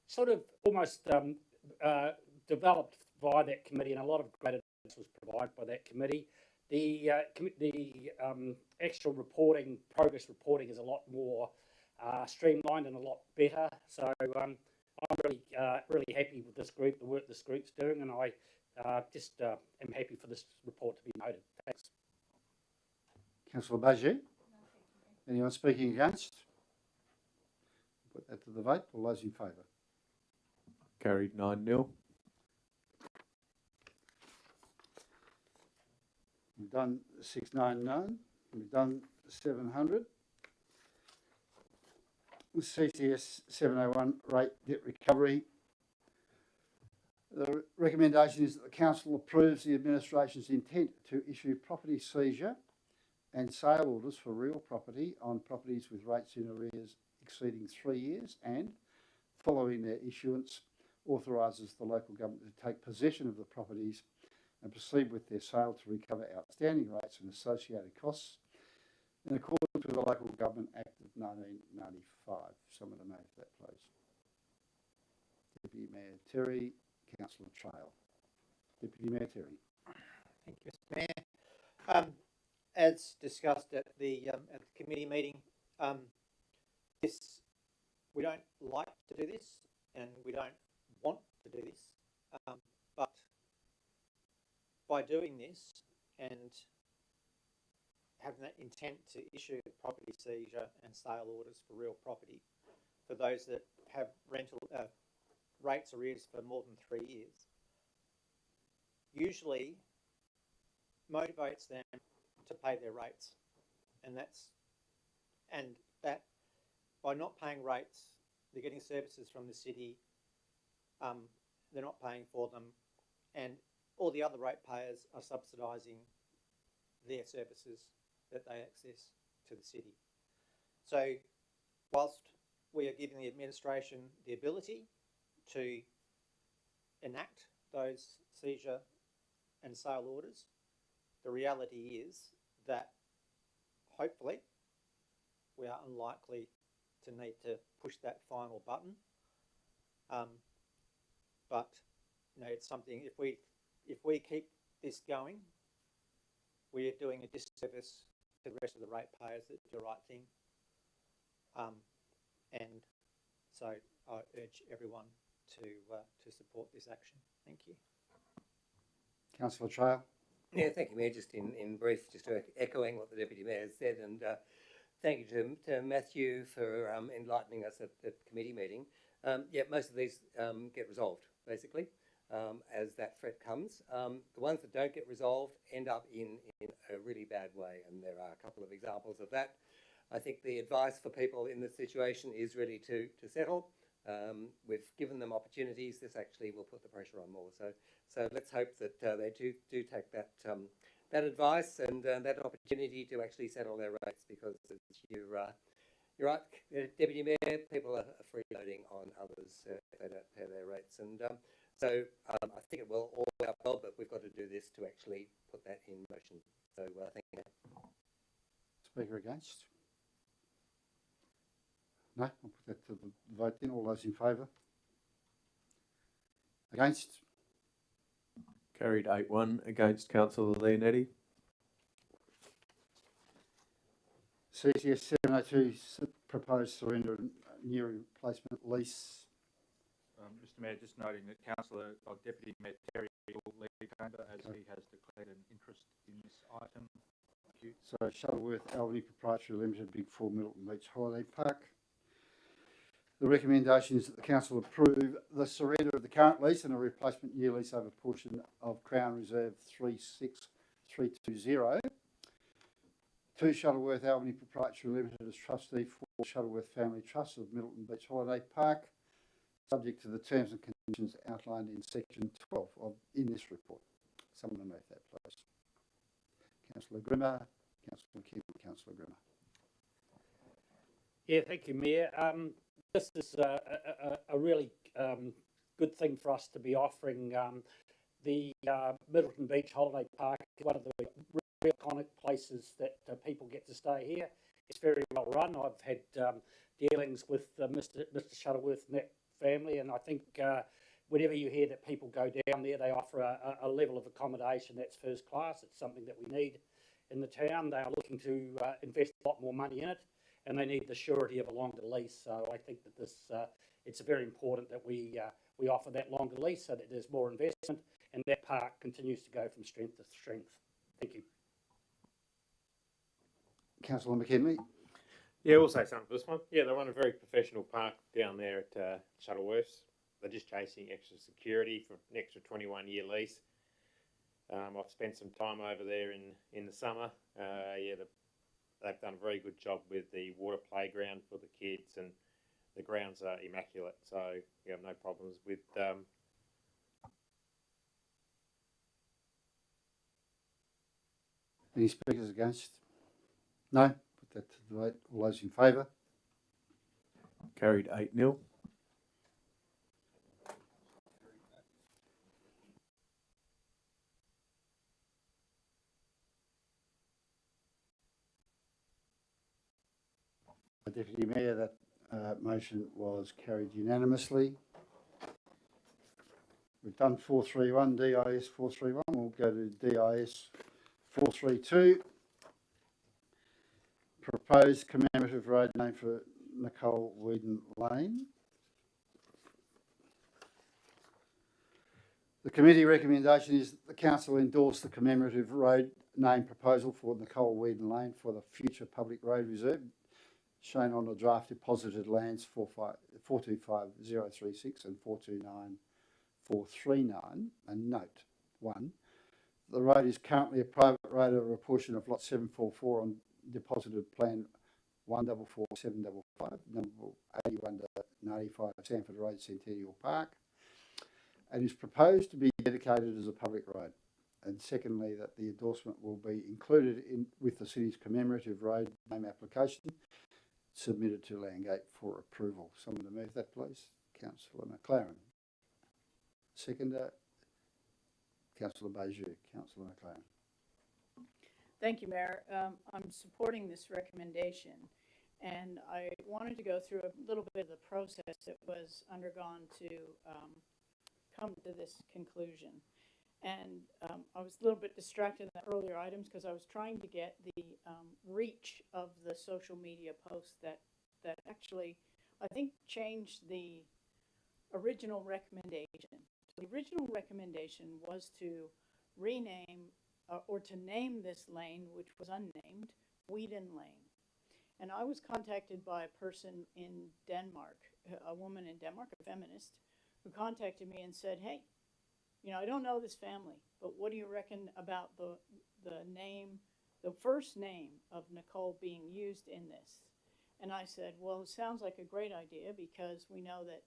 sort of almost developed by that committee, and a lot of great advice was provided by that committee. The actual reporting, progress reporting, is a lot more streamlined and a lot better. So I'm really happy with this group, the work this group's doing, and I just am happy for this report to be noted. Thanks. Councillor Baget? Anyone speaking against? Put that to the vote. All those in favour? Carried 9-0. We've done 699. We've done 700. CCS 701 rate debt recovery. The recommendation is that the council approves the administration's intent to issue property seizure and sale orders for real property on properties with rates in arrears exceeding 3 years, and following their issuance authorises the local government to take possession of the properties and proceed with their sale to recover outstanding rates and associated costs in accordance with the Local Government Act of 1995. Someone to move that, please. Deputy Mayor Terry, Councillor Trail. Deputy Mayor Terry. Thank you, Mr. Mayor. As discussed at the committee meeting, we don't like to do this, and we don't want to do this, but by doing this and having that intent to issue property seizure and sale orders for real property for those that have rental rates arrears for more than 3 years, usually motivates them to pay their rates, and that by not paying rates, they're getting services from the city, they're not paying for them, and all the other ratepayers are subsidising their services that they access to the city. So whilst we are giving the administration the ability to enact those seizure and sale orders, the reality is that hopefully we are unlikely to need to push that final button. But you know, it's something, if we keep this going, we are doing a disservice to the rest of the ratepayers that do the right thing. And so I urge everyone to support this action. Thank you. Councillor Trail. Yeah, thank you, Mayor. Just in brief, just echoing what the Deputy Mayor said, and thank you to Matthew for enlightening us at the committee meeting. Yeah, most of these get resolved, basically, as that threat comes. The ones that don't get resolved end up in a really bad way, and there are a couple of examples of that. I think the advice for people in this situation is really to settle. We've given them opportunities. This actually will put the pressure on more. So let's hope that they do take that advice and that opportunity to actually settle their rates, because you're right, Deputy Mayor, people are freeloading on others if they don't pay their rates. And so I think it will all out well, but we've got to do this to actually put that in motion. So thank you. Speaker against? No, I'll put that to the vote then. All those in favour? Against? Carried 8-1 against Councillor Leonetti. CCS 702 proposed surrender new replacement lease. Mr Mayor, just noting that Councillor or Deputy Mayor Terry will leave the chamber as he has declared an interest in this item. Thank you. So Shuttleworth Albany Proprietary Limited, Big 4 Middleton Beach Holiday Park. The recommendation is that the council approve the surrender of the current lease and a replacement year lease over portion of Crown Reserve 36320 to Shuttleworth Albany Proprietary Limited as trustee for Shuttleworth Family Trust of Middleton Beach Holiday Park, subject to the terms and conditions outlined in section 12 in this report. Someone to move that, please. Councillor Grimmer, Councillor Kim and Councillor Grimmer. Yeah, thank you, Mayor. This is a really good thing for us to be offering. The Middleton Beach Holiday Park is one of the really iconic places that people get to stay here. It's very well run. I've had dealings with Mr. Shuttleworth and that family, and I think whenever you hear that people go down there, they offer a level of accommodation that's first class. It's something that we need in the town. They are looking to invest a lot more money in it, and they need the surety of a longer lease. So I think that this it's very important that we offer that longer lease so that there's more investment and that park continues to go from strength to strength. Thank you. Councillor McKinley. Yeah, we'll say something for this one. Yeah, they run a very professional park down there at Shuttleworths. They're just chasing extra security for an extra 21-year lease. I've spent some time over there in the summer. Yeah, they've done a very good job with the water playground for the kids, and the grounds are immaculate. So we have no problems with Any speakers against? No? Put that to the vote. All those in favour? Carried 8-0. Deputy Mayor, that motion was carried unanimously. We've done 431, DIS 431. We'll go to DIS 432. Proposed commemorative road name for Nicole Whedon Lane. The committee recommendation is that the council endorse the commemorative road name proposal for Nicole Whedon Lane for the future public road reserve, shown on the draft deposited lands 425036 and 429439. And note 1, the road is currently a private road over a portion of lot 744 on deposited plan 144755, number 81 to 95 Sanford Road, Centennial Park, and is proposed to be dedicated as a public road. And secondly, that the endorsement will be included with the city's commemorative road name application submitted to Landgate for approval. Someone to move that, please. Councillor McLaren. Seconder, Councillor Bijou. Councillor McLaren. Thank you, Mayor. I'm supporting this recommendation, and I wanted to go through a little bit of the process that was undergone to come to this conclusion. And I was a little bit distracted in the earlier items because I was trying to get the reach of the social media post that actually, I think, changed the original recommendation. So the original recommendation was to rename or to name this lane, which was unnamed, Whedon Lane. And I was contacted by a person in Denmark, a woman in Denmark, a feminist, who contacted me and said, hey, you know, I don't know this family, but what do you reckon about the name, the first name of Nicole being used in this? And I said, well, it sounds like a great idea because we know that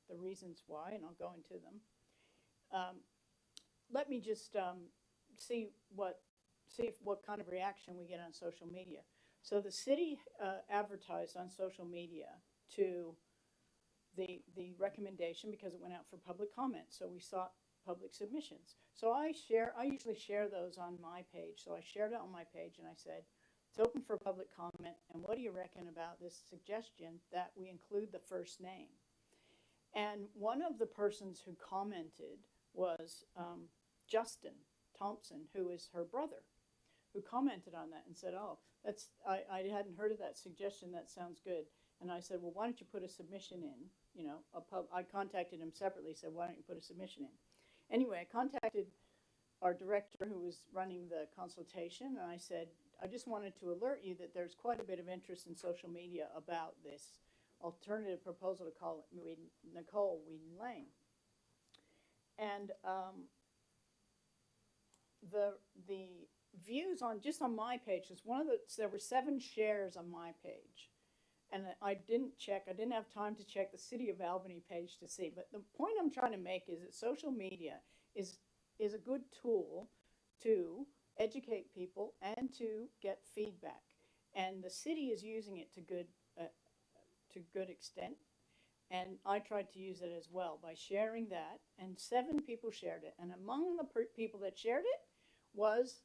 the reasons why, and I'll go into them. Let me just see what kind of reaction we get on social media. So the city advertised on social media to the recommendation because it went out for public comment. So we sought public submissions. So I usually share those on my page. So I shared it on my page and I said, it's open for public comment. And what do you reckon about this suggestion that we include the first name? And one of the persons who commented was Justin Thompson, who is her brother, who commented on that and said, oh, I hadn't heard of that suggestion. That sounds good. And I said, well, why don't you put a submission in? You know, I contacted him separately, said, why don't you put a submission in? Anyway, I contacted our director who was running the consultation, and I said, I just wanted to alert you that there's quite a bit of interest in social media about this alternative proposal to call it Nicole Whedon Lane. And the views on just on my page was there were 7 shares on my page. And I didn't have time to check the City of Albany page to see. But the point I'm trying to make is that social media is a good tool to educate people and to get feedback. And the city is using it to good extent. And I tried to use it as well by sharing that, and 7 people shared it. And among the people that shared it was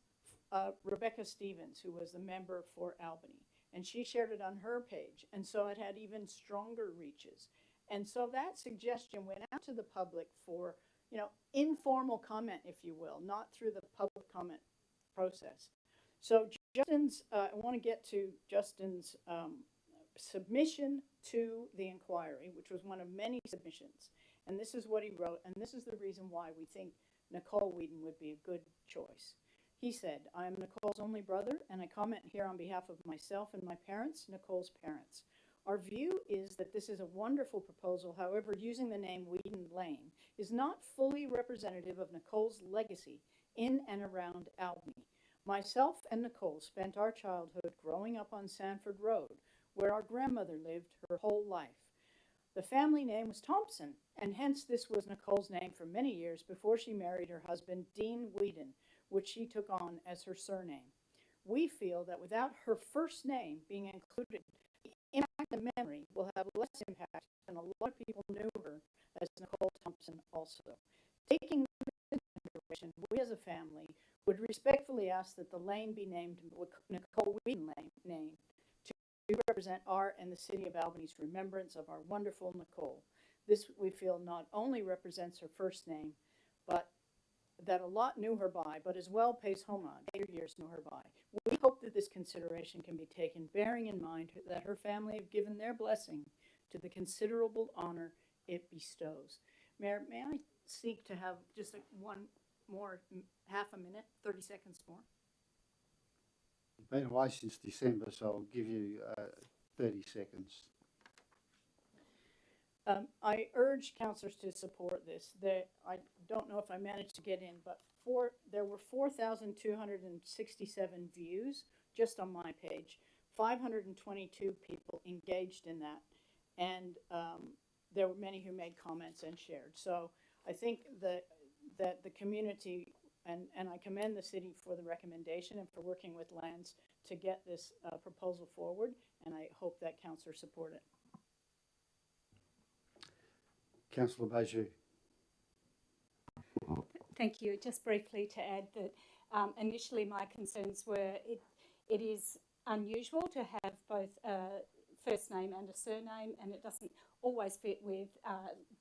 Rebecca Stevens, who was the member for Albany. And she shared it on her page. And so it had even stronger reaches. And so that suggestion went out to the public for, you know, informal comment, if you will, not through the public comment process. So Justin's, I want to get to Justin's submission to the inquiry, which was one of many submissions. And this is what he wrote, and this is the reason why we think Nicole Whedon would be a good choice. He said, I am Nicole's only brother, and I comment here on behalf of myself and my parents, Nicole's parents. Our view is that this is a wonderful proposal. However, using the name Whedon Lane is not fully representative of Nicole's legacy in and around Albany. Myself and Nicole spent our childhood growing up on Sanford Road, where our grandmother lived her whole life. The family name was Thompson, and hence this was Nicole's name for many years before she married her husband, Dean Whedon, which she took on as her surname. We feel that without her first name being included, the impact of memory will have less impact, and a lot of people knew her as Nicole Thompson also. Taking this into consideration, we as a family would respectfully ask that the lane be named Nicole Whedon Lane to represent our and the City of Albany's remembrance of our wonderful Nicole. This, we feel, not only represents her first name, but that a lot knew her by, but as well pays homage, later years knew her by. We hope that this consideration can be taken, bearing in mind that her family have given their blessing to the considerable honor it bestows. Mayor, may I seek to have just one more, half a minute, 30 seconds more? You've been away since December, so I'll give you 30 seconds. I urge councillors to support this. I don't know if I managed to get in, but there were 4,267 views just on my page, 522 people engaged in that, and there were many who made comments and shared. So I think that the community, and I commend the city for the recommendation and for working with Lands to get this proposal forward, and I hope that councillors support it. Councillor Bajou. Thank you. Just briefly to add that initially my concerns were it is unusual to have both a first name and a surname, and it doesn't always fit with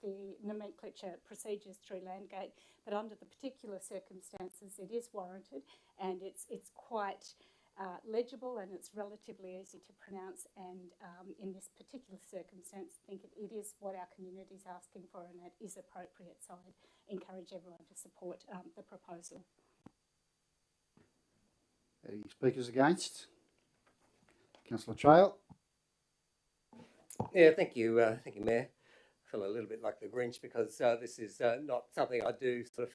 the nomenclature procedures through Landgate, but under the particular circumstances it is warranted, and it's quite legible, and it's relatively easy to pronounce, and in this particular circumstance I think it is what our community is asking for, and it is appropriate, so I encourage everyone to support the proposal. Any speakers against? Councillor Trail. Yeah, thank you, Mayor. I feel a little bit like the Grinch because this is not something I do sort of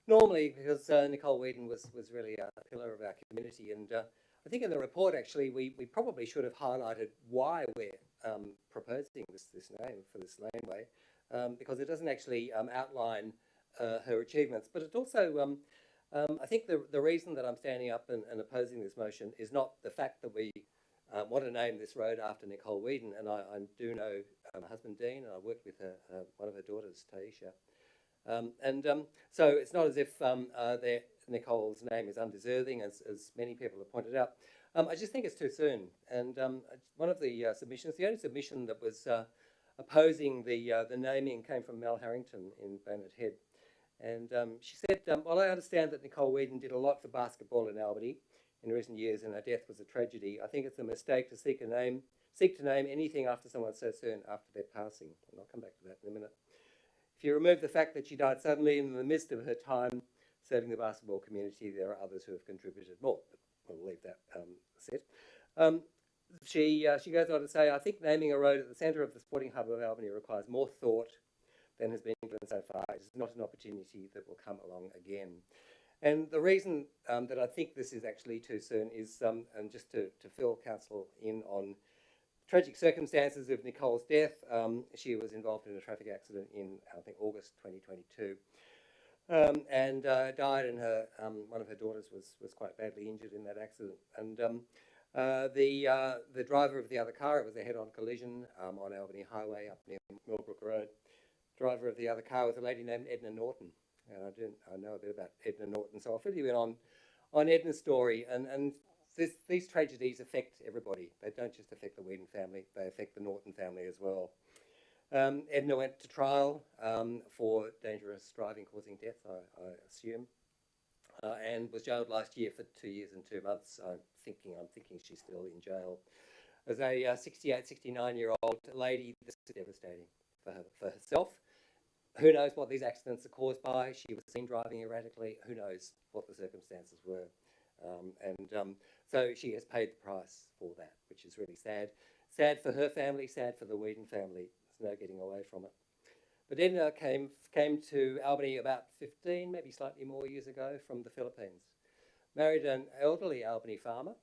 normally, because Nicole Whedon was really a pillar of our community, and I think in the report actually we probably should have highlighted why we're proposing this name for this laneway, because it doesn't actually outline her achievements, but it also I think the reason that I'm standing up and opposing this motion is not the fact that we want to name this road after Nicole Whedon, and I do know her husband Dean, and I worked with her, one of her daughters, Taisha. So it's not as if Nicole's name is undeserving, as many people have pointed out. I just think it's too soon. And one of the submissions, the only submission that was opposing the naming came from Mel Harrington in Burnett Head. And she said, well, I understand that Nicole Whedon did a lot for basketball in Albany in recent years, and her death was a tragedy. I think it's a mistake to seek to name anything after someone so soon after their passing. And I'll come back to that in a minute. If you remove the fact that she died suddenly in the midst of her time serving the basketball community, there are others who have contributed more, but we'll leave that said. She goes on to say, I think naming a road at the centre of the sporting hub of Albany requires more thought than has been given so far. It's not an opportunity that will come along again. And the reason that I think this is actually too soon is, and just to fill Council in on tragic circumstances of Nicole's death, she was involved in a traffic accident in, I think, August 2022. and died, and her one of her daughters was quite badly injured in that accident. And the driver of the other car, it was a head-on collision on Albany Highway up near Millbrook Road. Driver of the other car was a lady named Edna Norton. I know a bit about Edna Norton, so I'll fill you in on Edna's story. And these tragedies affect everybody. They don't just affect the Whedon family, they affect the Norton family as well. Edna went to trial for dangerous driving causing death, I assume, and was jailed last year for 2 years and 2 months. I'm thinking she's still in jail. As a 68, 69-year-old lady, this is devastating for herself. Who knows what these accidents are caused by? She was seen driving erratically. Who knows what the circumstances were? So she has paid the price for that, which is really sad. Sad for her family, sad for the Whedon family. There's no getting away from it. But Edna came to Albany about 15, maybe slightly more years ago from the Philippines. Married an elderly Albany farmer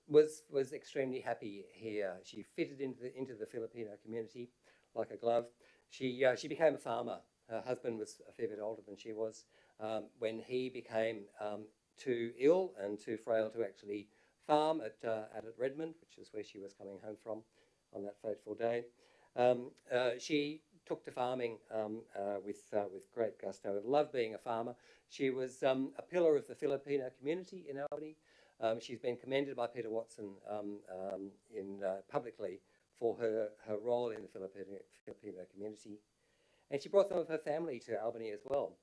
was extremely happy here. She fitted into the Filipino community like a glove. She became a farmer. Her husband was a fair bit older than she was when he became too ill and too frail to actually farm at Redmond, which is where she was coming home from on that fateful day. She took to farming with great gusto and loved being a farmer. She was a pillar of the Filipino community in Albany. She's been commended by Peter Watson publicly for her role in the Filipino community. And she brought some of her family to Albany as well.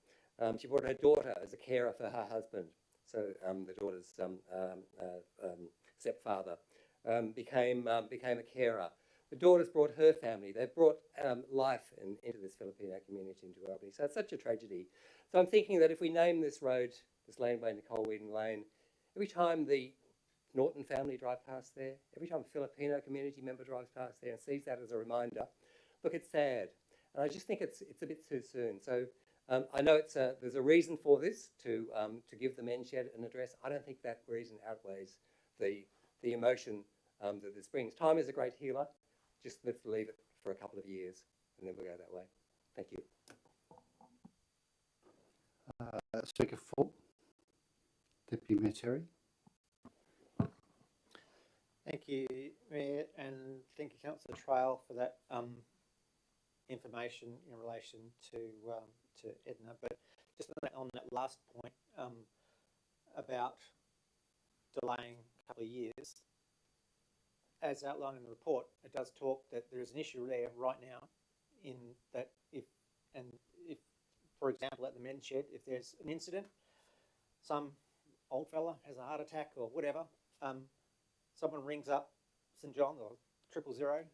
She brought her daughter as a carer for her husband. So the daughter's stepfather became a carer. The daughters brought her family. They've brought life into this Filipino community, into Albany. So it's such a tragedy. So I'm thinking that if we name this road, this laneway, Nicole Whedon Lane, every time the Norton family drive past there, every time a Filipino community member drives past there and sees that as a reminder, look, it's sad. And I just think it's a bit too soon. So I know there's a reason for this, to give the men's shed an address. I don't think that reason outweighs the emotion that this brings. Time is a great healer. Just let's leave it for a couple of years and then we'll go that way. Thank you. Speaker 4, Deputy Mayor Terry. Thank you, Mayor, and thank you, Councillor Trail, for that information in relation to Edna. But just on that last point about delaying a couple of years, as outlined in the report, it does talk that there is an issue there right now in that if, for example, at the men's shed, if there's an incident, some old fella has a heart attack or whatever, someone rings up St John or 000,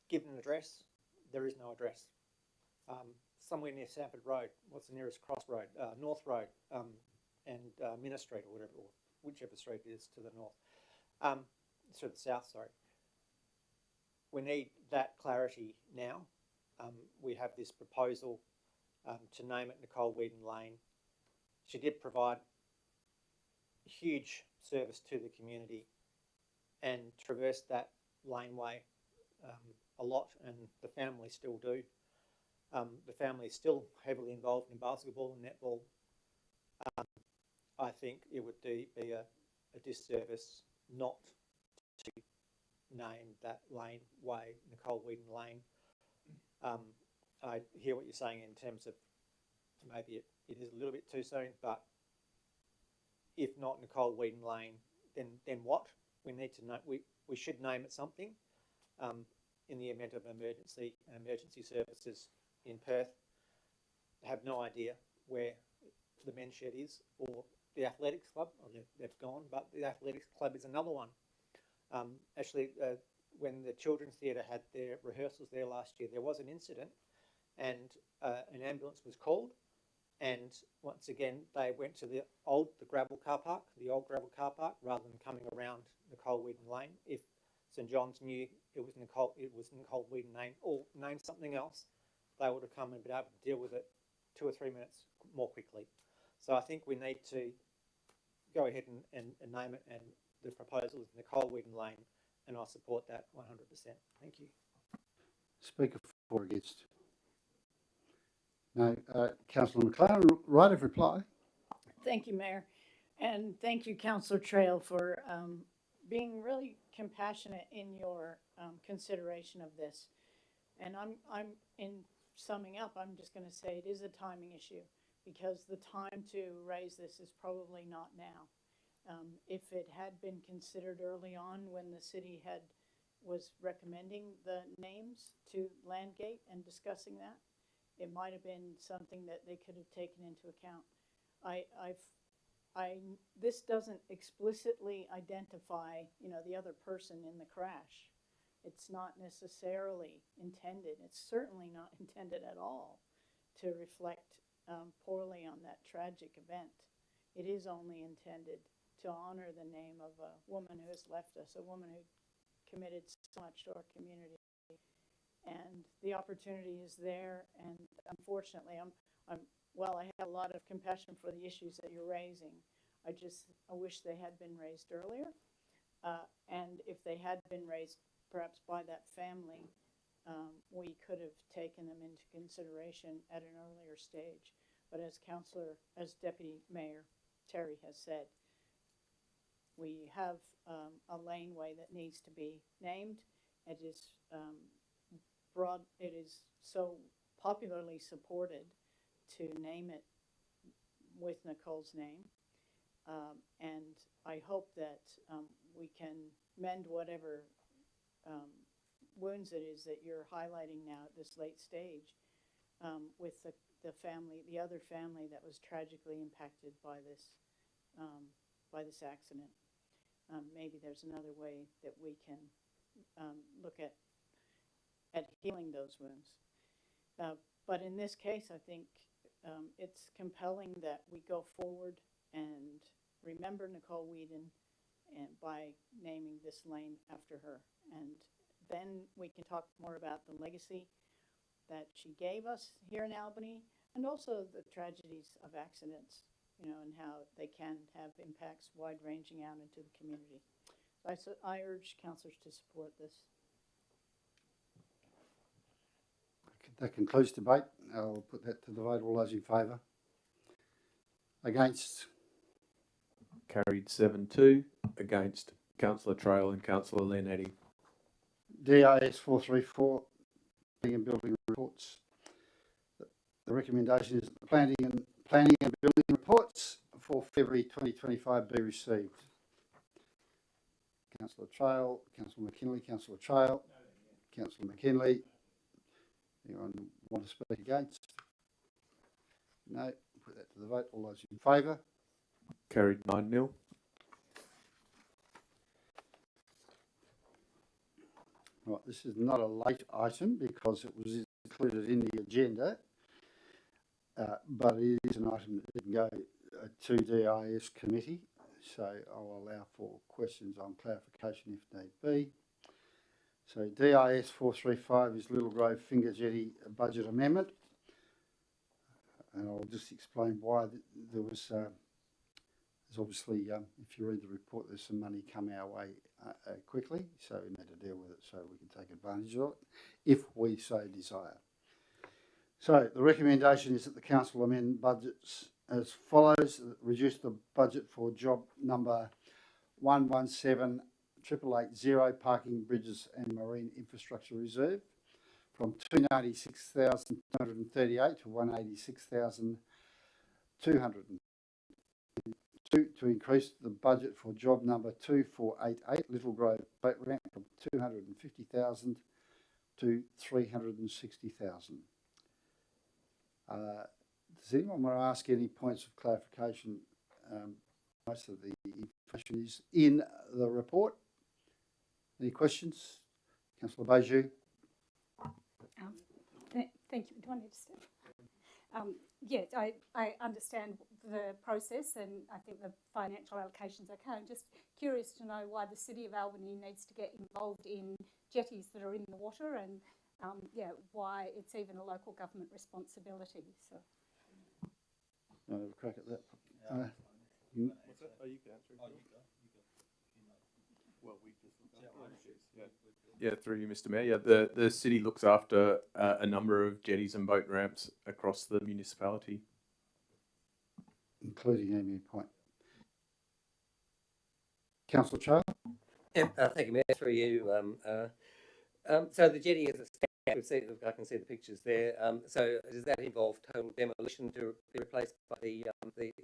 give an address, there is no address. Somewhere near Sanford Road, what's the nearest crossroad? North Road and Minna Street or whatever, or whichever street it is to the north. To the south, sorry. We need that clarity now. We have this proposal to name it Nicole Whedon Lane. She did provide huge service to the community and traversed that laneway a lot, and the family still do. The family is still heavily involved in basketball and netball. I think it would be a disservice not to name that laneway Nicole Whedon Lane. I hear what you're saying in terms of maybe it is a little bit too soon, but if not Nicole Whedon Lane, then what? We need to know. We should name it something. In the event of emergency services in Perth, I have no idea where the men's shed is or the athletics club. Oh, they've gone, but the athletics club is another one. Actually, when the Children's Theatre had their rehearsals there last year, there was an incident and an ambulance was called. And once again, they went to the old gravel car park, rather than coming around Nicole Whedon Lane. If St John's knew it was Nicole Whedon Lane or named something else, they would have come and been able to deal with it 2 or 3 minutes more quickly. So I think we need to go ahead and name it, and the proposal is Nicole Whedon Lane, and I support that 100%. Thank you. Speaker 4 against. No. Councillor McLaren, right of reply. Thank you, Mayor. And thank you, Councillor Trail, for being really compassionate in your consideration of this. And I'm in summing up, I'm just going to say it is a timing issue because the time to raise this is probably not now. If it had been considered early on when the city was recommending the names to Landgate and discussing that, it might have been something that they could have taken into account. This doesn't explicitly identify, the other person in the crash. It's not necessarily intended. It's certainly not intended at all to reflect poorly on that tragic event. It is only intended to honor the name of a woman who has left us, a woman who committed so much to our community. And the opportunity is there, and unfortunately, I have a lot of compassion for the issues that you're raising. I wish they had been raised earlier, and if they had been raised perhaps by that family, we could have taken them into consideration at an earlier stage. But as Deputy Mayor Terry has said, we have a laneway that needs to be named. It is it is so popularly supported to name it with Nicole's name. And I hope that we can mend whatever wounds it is that you're highlighting now at this late stage with the other family that was tragically impacted by this accident. Maybe there's another way that we can look at healing those wounds. But in this case, I think it's compelling that we go forward and remember Nicole Whedon and by naming this lane after her. And then we can talk more about the legacy that she gave us here in Albany, and also the tragedies of accidents, and how they can have impacts wide-ranging out into the community. So I urge councillors to support this. That concludes debate. I'll put that to the vote. All those in favour? Against? Carried 7-2. Against Councillor Trail and Councillor Leonetti. DIS 434, planning and building reports. The recommendation is the planning and building reports for February 2025 be received. Councillor Trail, Councillor McKinley, Councillor Trail, Councillor McKinley. Anyone want to speak against? No. Put that to the vote. All those in favour? Carried 9-0. Right, this is not a late item because it was included in the agenda, but it is an item that didn't go to DIS committee, so I'll allow for questions on clarification if need be. So DIS 435 is Little Grove Finger Jetty budget amendment, and I'll just explain why there was. There's obviously, if you read the report, there's some money come our way quickly, so we need to deal with it so we can take advantage of it, if we so desire. So the recommendation is that the council amend budgets as follows: reduce the budget for job number 117880, parking, bridges and marine infrastructure reserve, from 296,238 to 186,200. To increase the budget for job number 2488, Little Grove boat ramp, from 250,000 to 360,000. Does anyone want to ask any points of clarification? Most of the information is in the report. Any questions? Councillor Bijou. Thank you. Do I need to step? Yes, I understand the process, and I think the financial allocations are okay. I'm just curious to know why the City of Albany needs to get involved in jetties that are in the water, and why it's even a local government responsibility. So, I'll have a crack at that. What's that? Oh, you can answer. Yeah, through you, Mr. Mayor. Yeah, the city looks after a number of jetties and boat ramps across the municipality, including Emu Point. Councillor Charles? Thank you, Mayor. Through you. So the jetty is a stand. I can see the pictures there. So does that involve total demolition to be replaced by the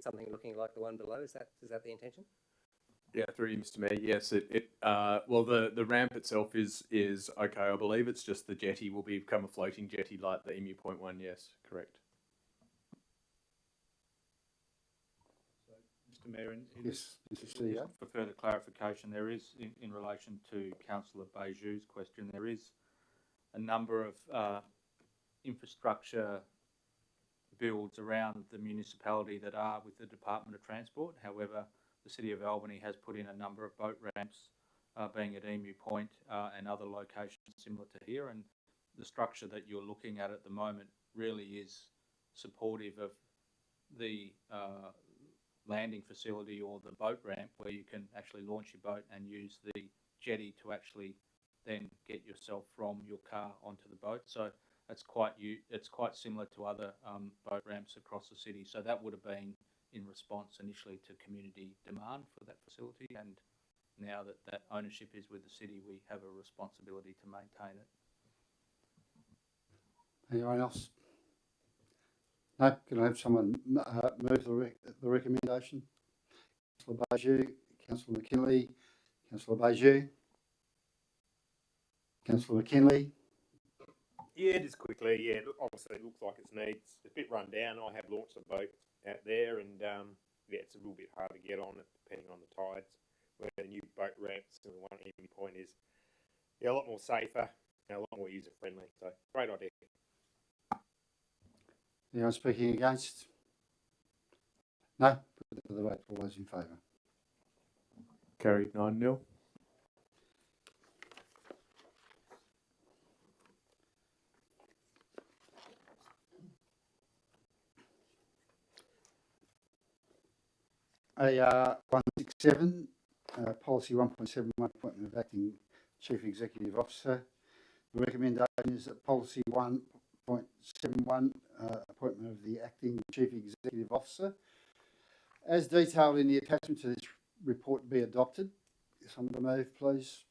something looking like the one below? Is that the intention? Yeah, through you, Mr. Mayor. Yes, well, the ramp itself is okay. I believe it's just the jetty will become a floating jetty like the Emu Point one. Yes, correct. Mr. Mayor, yes, just for further clarification, there is, in relation to Councillor Beju's question, there is a number of infrastructure builds around the municipality that are with the Department of Transport. However, the City of Albany has put in a number of boat ramps, being at Emu Point and other locations similar to here. And the structure that you're looking at the moment really is supportive of the landing facility or the boat ramp, where you can actually launch your boat and use the jetty to actually then get yourself from your car onto the boat. So it's quite similar to other boat ramps across the city. So that would have been in response initially to community demand for that facility, and now that that ownership is with the city, we have a responsibility to maintain it. Anyone else? No? Can I have someone move the recommendation? Councillor Beju, Councillor McKinley, Councillor Beju, Councillor McKinley. Yeah, just quickly. Yeah, obviously it looks like it needs a bit run down. I have launched a boat out there, and yeah, it's a little bit hard to get on it depending on the tides. Where the new boat ramps and the one at Emu Point is a lot more safer and a lot more user friendly. So great idea. Anyone speaking against? No? Put it to the vote. All those in favour? Carried 9-0. AR 167, policy 1.71, appointment of acting chief executive officer. The recommendation is that policy 1.71, appointment of the acting chief executive officer, as detailed in the attachment to this report, be adopted. Someone to move, please.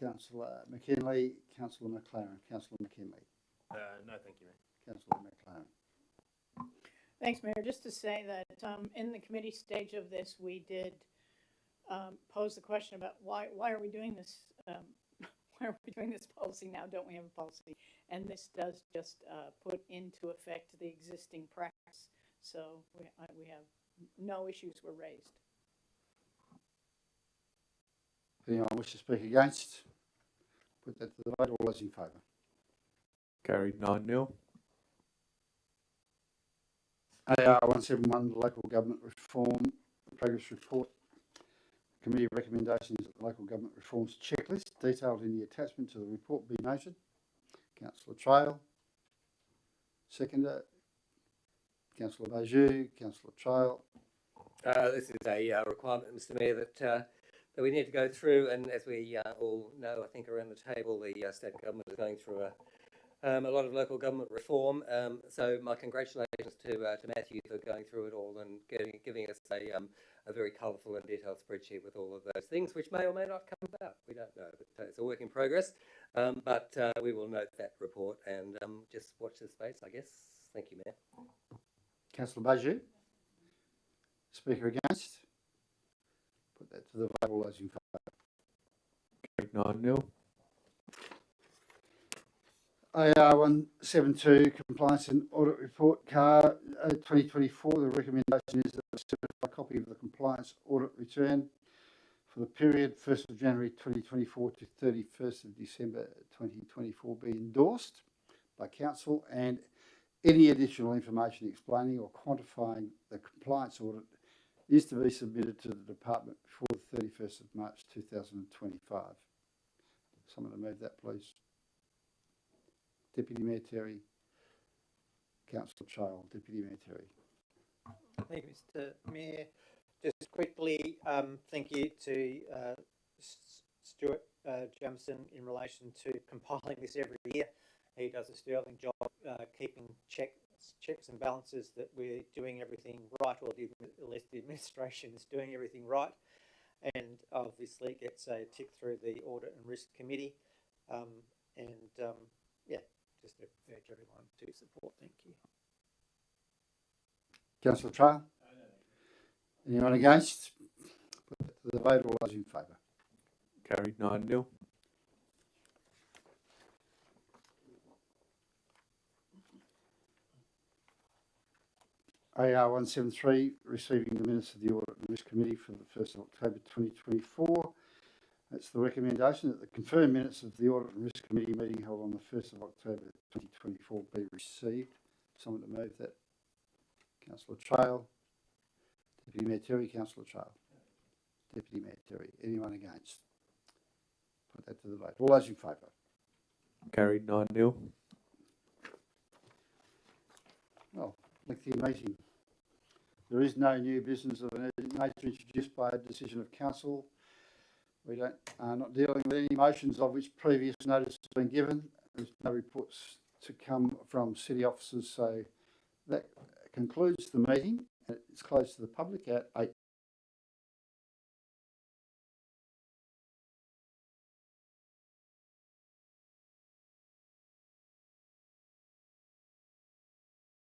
Councillor McKinley, Councillor McLaren. Councillor McKinley. No, thank you, Mayor. Councillor McLaren. Thanks, Mayor. Just to say that in the committee stage of this, we did pose the question about why are we doing this? Why are we doing this policy now? Don't we have a policy? And this does just put into effect the existing practice. So we have no issues were raised. Anyone wish to speak against? Put that to the vote. All those in favour? Carried 9-0. AR 171, local government reform progress report. Committee recommendation is that the local government reforms checklist detailed in the attachment to the report be noted. Councillor Trail. Seconder. Councillor Beju. Councillor Trail. This is a requirement, Mr. Mayor, that we need to go through, and as we all know, I think around the table, the state government is going through a lot of local government reform. So my congratulations to Matthew for going through it all and giving us a very colourful and detailed spreadsheet with all of those things, which may or may not come about. We don't know, but it's a work in progress. But we will note that report and just watch this space, I guess. Thank you, Mayor. Councillor Beju. Speaker against? Put that to the vote. All those in favour? Carried 9-0. AR 172, compliance and audit report, CAR 2024. The recommendation is that a certified copy of the compliance audit return for the period 1st of January 2024 to 31st of December 2024 be endorsed by Council, and any additional information explaining or quantifying the compliance audit is to be submitted to the Department before the 31st of March 2025. Someone to move that, please. Deputy Mayor Terry. Councillor Child. Deputy Mayor Terry. Thank you, Mr. Mayor. Just quickly, Thank you to Stuart Jamison in relation to compiling this every year. He does a sterling job keeping checks and balances that we're doing everything right, or at least the administration is doing everything right, and obviously gets a tick through the Audit and Risk Committee. Yeah, just urge everyone to support. Thank you. Councillor Trail? Anyone against? Put that to the vote. All those in favour? Carried 9-0. AR 173, receiving the minutes of the Audit and Risk Committee for the 1st of October 2024. That's the recommendation that the confirmed minutes of the Audit and Risk Committee meeting held on the 1st of October 2024 be received. Someone to move that. Councillor Trail. Deputy Mayor Terry. Councillor Trail. Deputy Mayor Terry. Anyone against? Put that to the vote. All those in favour? Carried 9-0. Well, lengthy meeting. There is no new business of an urgent nature introduced by a decision of council. We are not dealing with any motions of which previous notice has been given. There's no reports to come from city officers, so that concludes the meeting. It's closed to the public at 8.